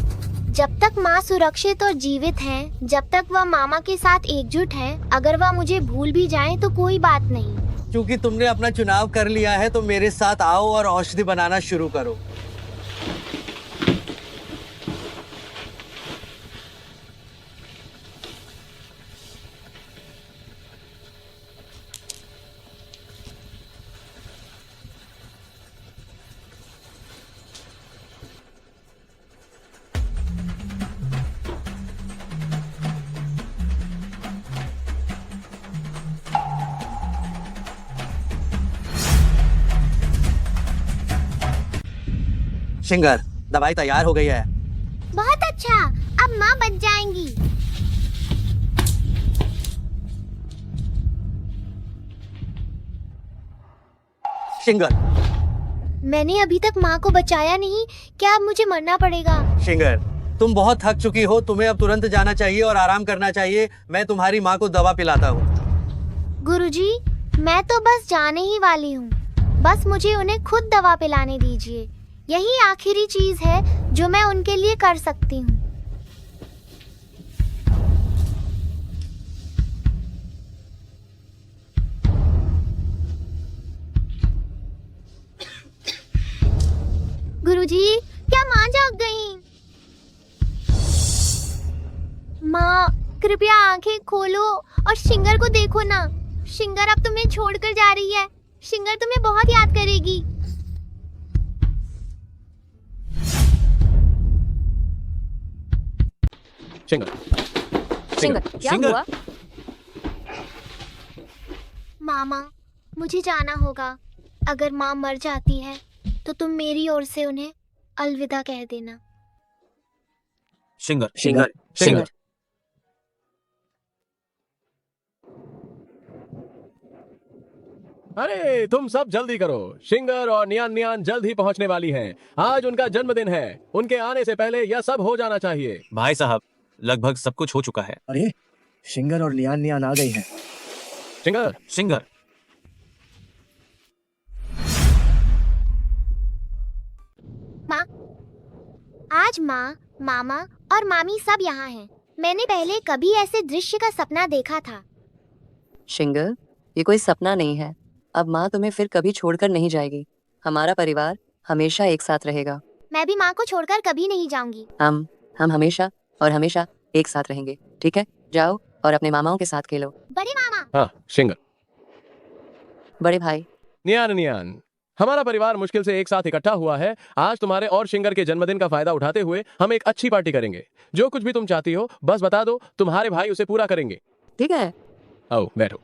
Speaker 3: जब तक माँ सुरक्षित और जीवित हैं, जब तक वह मामा के साथ एकजुट हैं, अगर वह मुझे भूल भी जाएं तो कोई बात नहीं।
Speaker 9: क्योंकि तुमने अपना चुनाव कर लिया है तो मेरे साथ आओ और औषधि बनाना शुरू करो। शिंगर, दवाई तैयार हो गई है।
Speaker 3: बहुत अच्छा, अब माँ बच जाएंगी।
Speaker 9: शिंगर,
Speaker 3: मैंने अभी तक माँ को बचाया नहीं। क्या अब मुझे मरना पड़ेगा?
Speaker 9: शिंगर, तुम बहुत थक चुकी हो, तुम्हें अब तुरंत जाना चाहिए और आराम करना चाहिए। मैं तुम्हारी माँ को दवा पिलाता हूँ।
Speaker 3: गुरुजी, मैं तो बस जाने ही वाली हूँ। बस मुझे उन्हें खुद दवा पिलाने दीजिए। यही आखिरी चीज है जो मैं उनके लिए कर सकती हूँ। गुरुजी, क्या माँ जाग गई? माँ, कृपया आंखें खोलो और शिंगर को देखो ना। शिंगर अब तुम्हें छोड़कर जा रही है। शिंगर तुम्हें बहुत याद करेगी।
Speaker 11: शिंगर,
Speaker 1: शिंगर, क्या हुआ?
Speaker 3: मामा, मुझे जाना होगा। अगर माँ मर जाती है तो तुम मेरी ओर से उन्हें अलविदा कह देना।
Speaker 10: शिंगर
Speaker 6: शिंगर
Speaker 11: शिंगर अरे तुम सब जल्दी करो, शिंगर और नियान नियान जल्द ही पहुंचने वाली हैं। आज उनका जन्मदिन है, उनके आने से पहले यह सब हो जाना चाहिए।
Speaker 10: भाई साहब, लगभग सब कुछ हो चुका है।
Speaker 7: अरे शिंगर और नियान नियान आ गई हैं।
Speaker 11: शिंगर
Speaker 10: शिंगर
Speaker 3: माँ, आज माँ, मामा और मामी सब यहाँ हैं। मैंने पहले कभी ऐसे दृश्य का सपना देखा था।
Speaker 19: शिंगर, ये कोई सपना नहीं है। अब माँ तुम्हें फिर कभी छोड़कर नहीं जाएगी। हमारा परिवार हमेशा एक साथ रहेगा।
Speaker 3: मैं भी माँ को छोड़कर कभी नहीं जाऊंगी।
Speaker 19: हम हमेशा और हमेशा एक साथ रहेंगे, ठीक है? जाओ और अपने मामाओं के साथ खेलो।
Speaker 3: बड़े मामा।
Speaker 11: हाँ शिंगर।
Speaker 19: बड़े भाई।
Speaker 11: नियान नियान, हमारा परिवार मुश्किल से एक साथ इकट्ठा हुआ है। आज तुम्हारे और शिंगर के जन्मदिन का फायदा उठाते हुए हम एक अच्छी पार्टी करेंगे। जो कुछ भी तुम चाहती हो बस बता दो, तुम्हारे भाई उसे पूरा करेंगे।
Speaker 19: ठीक है?
Speaker 11: आओ बैठो।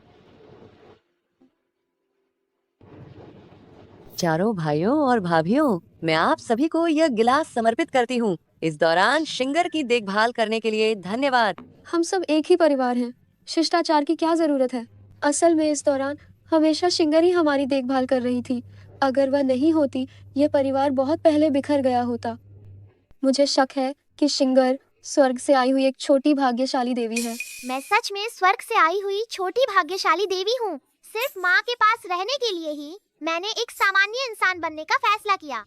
Speaker 19: चारों भाइयों और भाभियों, मैं आप सभी को यह गिलास समर्पित करती हूँ। इस दौरान शिंगर की देखभाल करने के लिए धन्यवाद।
Speaker 16: हम सब एक ही परिवार हैं। शिष्टाचार की क्या जरूरत है? असल में इस दौरान हमेशा शिंगर ही हमारी देखभाल कर रही थी। अगर वह नहीं होती, यह परिवार बहुत पहले बिखर गया होता। मुझे शक है कि शिंगर स्वर्ग से आई हुई एक छोटी भाग्यशाली देवी है।
Speaker 3: मैं सच में स्वर्ग से आई हुई छोटी भाग्यशाली देवी हूँ। सिर्फ माँ के पास रहने के लिए ही मैंने एक सामान्य इंसान बनने का फैसला किया।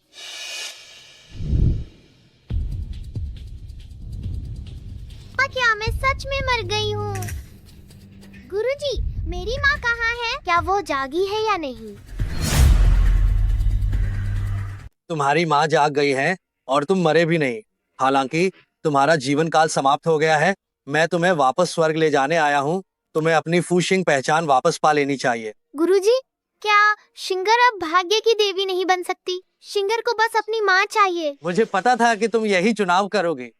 Speaker 3: क्या मैं सच में मर गई हूँ? गुरुजी, मेरी माँ कहाँ है? क्या वो जागी है या नहीं?
Speaker 9: तुम्हारी माँ जाग गई है और तुम मरे भी नहीं। हालांकि तुम्हारा जीवन काल समाप्त हो गया है। मैं तुम्हें वापस स्वर्ग ले जाने आया हूँ। तुम्हें अपनी फूशिंग पहचान वापस पा लेनी चाहिए।
Speaker 3: गुरुजी, क्या शिंगर अब भाग्य की देवी नहीं बन सकती? शिंगर को बस अपनी माँ चाहिए।
Speaker 9: मुझे पता था कि तुम यही चुनाव करोगे।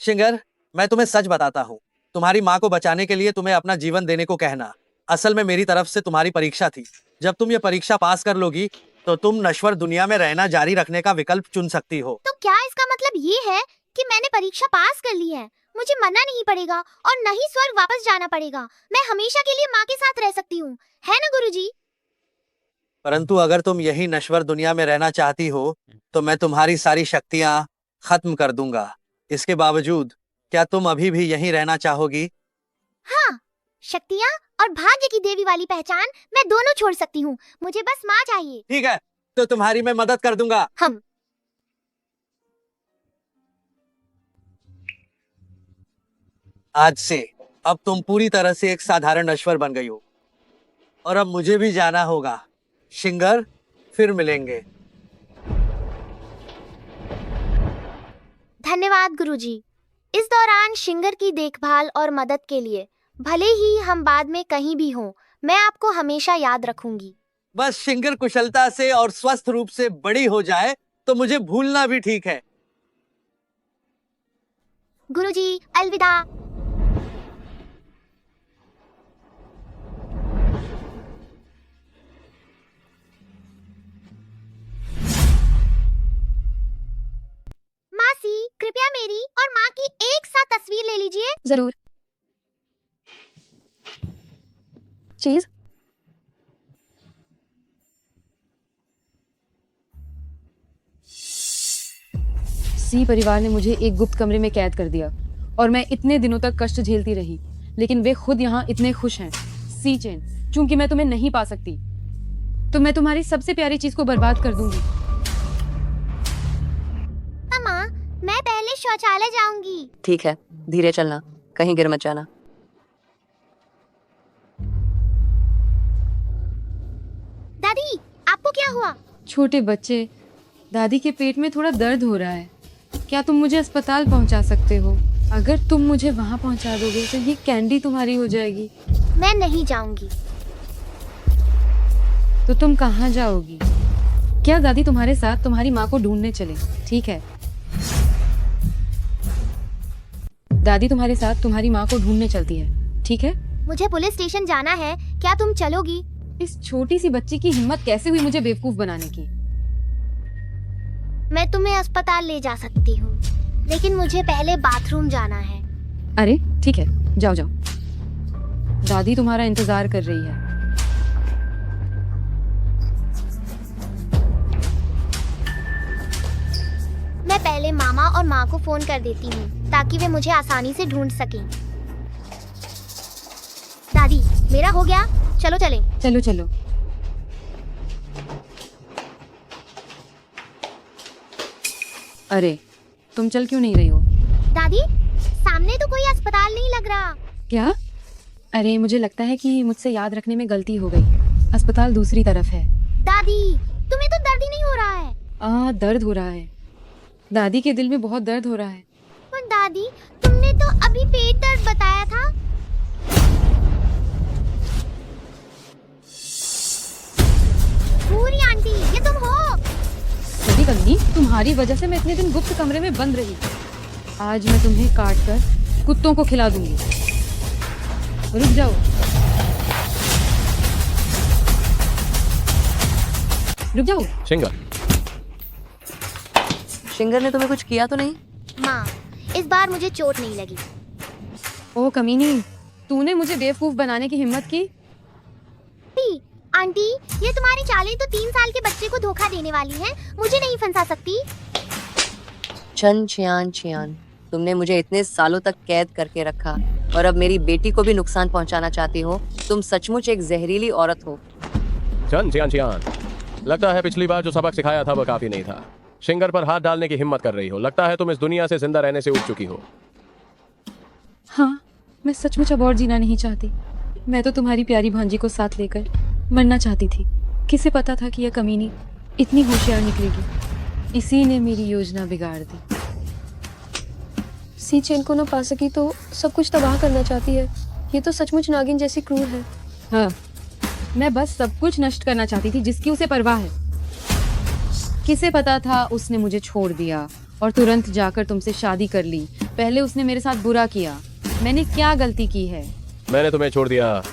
Speaker 9: शिंगर, मैं तुम्हें सच बताता हूँ। तुम्हारी माँ को बचाने के लिए तुम्हें अपना जीवन देने को कहना असल में मेरी तरफ से तुम्हारी परीक्षा थी। जब तुम ये परीक्षा पास कर लोगी तो तुम नश्वर दुनिया में रहना जारी रखने का विकल्प चुन सकती हो।
Speaker 3: तो क्या इसका मतलब ये है कि मैंने परीक्षा पास कर ली है? मुझे मरना नहीं पड़ेगा और न ही स्वर्ग वापस जाना पड़ेगा। मैं हमेशा के लिए माँ के साथ रह सकती हूँ, है ना गुरुजी?
Speaker 9: परंतु अगर तुम यही नश्वर दुनिया में रहना चाहती हो तो मैं तुम्हारी सारी शक्तियाँ खत्म कर दूंगा। इसके बावजूद क्या तुम अभी भी यहीं रहना चाहोगी?
Speaker 3: हाँ, शक्तियाँ और भाग्य की देवी वाली पहचान मैं दोनों छोड़ सकती हूँ। मुझे बस माँ चाहिए।
Speaker 9: ठीक है, तो तुम्हारी मैं मदद कर दूंगा।
Speaker 3: हम
Speaker 9: आज से अब तुम पूरी तरह से एक साधारण नश्वर बन गई हो और अब मुझे भी जाना होगा। शिंगर, फिर मिलेंगे।
Speaker 3: धन्यवाद गुरुजी। इस दौरान शिंगर की देखभाल और मदद के लिए। भले ही हम बाद में कहीं भी हों, मैं आपको हमेशा याद रखूंगी।
Speaker 9: बस शिंगर कुशलता से और स्वस्थ रूप से बड़ी हो जाए तो मुझे भूलना भी ठीक है।
Speaker 3: गुरुजी, अलविदा। मासी, कृपया मेरी और माँ की एक साथ तस्वीर ले लीजिए।
Speaker 16: जरूर। चीज
Speaker 21: सी परिवार ने मुझे एक गुप्त कमरे में कैद कर दिया और मैं इतने दिनों तक कष्ट झेलती रही, लेकिन वे खुद यहाँ इतने खुश हैं। सी चेन, चूंकि मैं तुम्हें नहीं पा सकती तो मैं तुम्हारी सबसे प्यारी चीज को बर्बाद कर दूंगी।
Speaker 3: माँ, मैं पहले शौचालय जाऊंगी।
Speaker 19: ठीक है, धीरे चलना, कहीं गिर मत जाना।
Speaker 3: दादी, आपको क्या हुआ?
Speaker 21: छोटे बच्चे, दादी के पेट में थोड़ा दर्द हो रहा है। क्या तुम मुझे अस्पताल पहुंचा सकते हो? अगर तुम मुझे वहां पहुंचा दोगे तो ये कैंडी तुम्हारी हो जाएगी।
Speaker 3: मैं नहीं जाऊंगी।
Speaker 21: तो तुम कहाँ जाओगी? क्या दादी तुम्हारे साथ तुम्हारी माँ को ढूंढने चले? ठीक है, दादी तुम्हारे साथ तुम्हारी माँ को ढूंढने चलती है, ठीक है?
Speaker 3: मुझे पुलिस स्टेशन जाना है, क्या तुम चलोगी?
Speaker 21: इस छोटी सी बच्ची की हिम्मत कैसे हुई मुझे बेवकूफ बनाने की?
Speaker 3: मैं तुम्हें अस्पताल ले जा सकती हूँ। लेकिन मुझे पहले बाथरूम जाना है।
Speaker 21: अरे ठीक है, जाओ जाओ। दादी तुम्हारा इंतजार कर रही है।
Speaker 3: मैं पहले मामा और माँ को फोन कर देती हूँ ताकि वे मुझे आसानी से ढूंढ सकें। दादी, मेरा हो गया, चलो चलें।
Speaker 21: चलो चलो। अरे तुम चल क्यों नहीं रही हो?
Speaker 3: दादी, सामने तो कोई अस्पताल नहीं लग रहा।
Speaker 21: क्या? अरे मुझे लगता है कि मुझसे याद रखने में गलती हो गई। अस्पताल दूसरी तरफ है।
Speaker 3: दादी, तुम्हें तो दर्द ही नहीं हो रहा है।
Speaker 21: दर्द हो रहा है। दादी के दिल में बहुत दर्द हो रहा है।
Speaker 3: पर दादी, तुमने तो अभी पेट दर्द बताया था। पूरी आंटी, ये तुम हो?
Speaker 21: सभी कमी, तुम्हारी वजह से मैं इतने दिन गुप्त कमरे में बंद रही। आज मैं तुम्हें काट कर कुत्तों को खिला दूंगी। रुक जाओ। रुक जाओ।
Speaker 11: शिंगर,
Speaker 8: शिंगर ने तुम्हें कुछ किया तो नहीं?
Speaker 3: माँ, इस बार मुझे चोट नहीं लगी।
Speaker 21: ओ कमीनी, तूने मुझे बेवकूफ बनाने की हिम्मत की?
Speaker 3: आंटी, ये तुम्हारी चालें तो 3 साल के बच्चे को धोखा देने वाली हैं। मुझे नहीं फंसा सकती।
Speaker 8: चन चियान, तुमने मुझे इतने सालों तक कैद करके रखा और अब मेरी बेटी को भी नुकसान पहुंचाना चाहती हो। तुम सचमुच एक जहरीली औरत हो।
Speaker 11: चन चियान, लगता है पिछली बार जो सबक सिखाया था वो काफी नहीं था। शिंगर पर हाथ डालने की हिम्मत कर रही हो। लगता है तुम इस दुनिया से जिंदा रहने से उठ चुकी हो।
Speaker 21: हाँ, मैं सचमुच अब और जीना नहीं चाहती। मैं तो तुम्हारी प्यारी भांजी को साथ लेकर मरना चाहती थी। किसे पता था कि यह कमीनी इतनी होशियार निकलेगी। इसी ने मेरी योजना बिगाड़ दी।
Speaker 16: सी चेन को न पा सकी तो सब कुछ तबाह करना चाहती है। ये तो सचमुच नागिन जैसी क्रूर है।
Speaker 21: हाँ, मैं बस सब कुछ नष्ट करना चाहती थी जिसकी उसे परवाह है। किसे पता था उसने मुझे छोड़ दिया और तुरंत जाकर तुमसे शादी कर ली। पहले उसने मेरे साथ बुरा किया। मैंने क्या गलती की है?
Speaker 11: मैंने तुम्हें छोड़ दिया।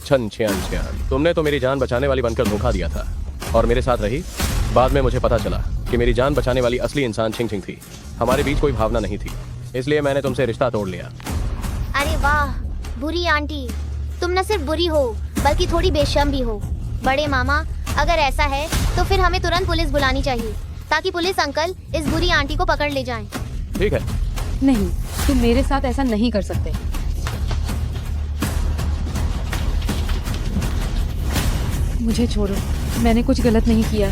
Speaker 11: छन छियान, तुमने तो मेरी जान बचाने वाली बनकर धोखा दिया था और मेरे साथ रही। बाद में मुझे पता चला कि मेरी जान बचाने वाली असली इंसान छिंग छिंग थी। हमारे बीच कोई भावना नहीं थी, इसलिए मैंने तुमसे रिश्ता तोड़ लिया।
Speaker 3: अरे वाह, बुरी आंटी, तुम न सिर्फ बुरी हो बल्कि थोड़ी बेशर्म भी हो। बड़े मामा, अगर ऐसा है तो फिर हमें तुरंत पुलिस बुलानी चाहिए ताकि पुलिस अंकल इस बुरी आंटी को पकड़ ले जाएं।
Speaker 11: ठीक है।
Speaker 21: नहीं, तुम मेरे साथ ऐसा नहीं कर सकते। मुझे छोड़ो, मैंने कुछ गलत नहीं किया।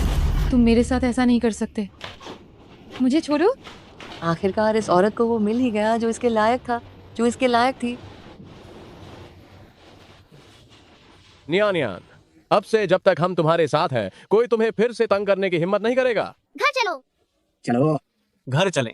Speaker 21: तुम मेरे साथ ऐसा नहीं कर सकते। मुझे छोड़ो।
Speaker 8: आखिरकार इस औरत को वो मिल ही गया जो इसके लायक था, जो इसके लायक थी।
Speaker 11: नियान, अब से जब तक हम तुम्हारे साथ हैं, कोई तुम्हें फिर से तंग करने की हिम्मत नहीं करेगा।
Speaker 3: घर चलो।
Speaker 7: चलो।
Speaker 10: घर चलें।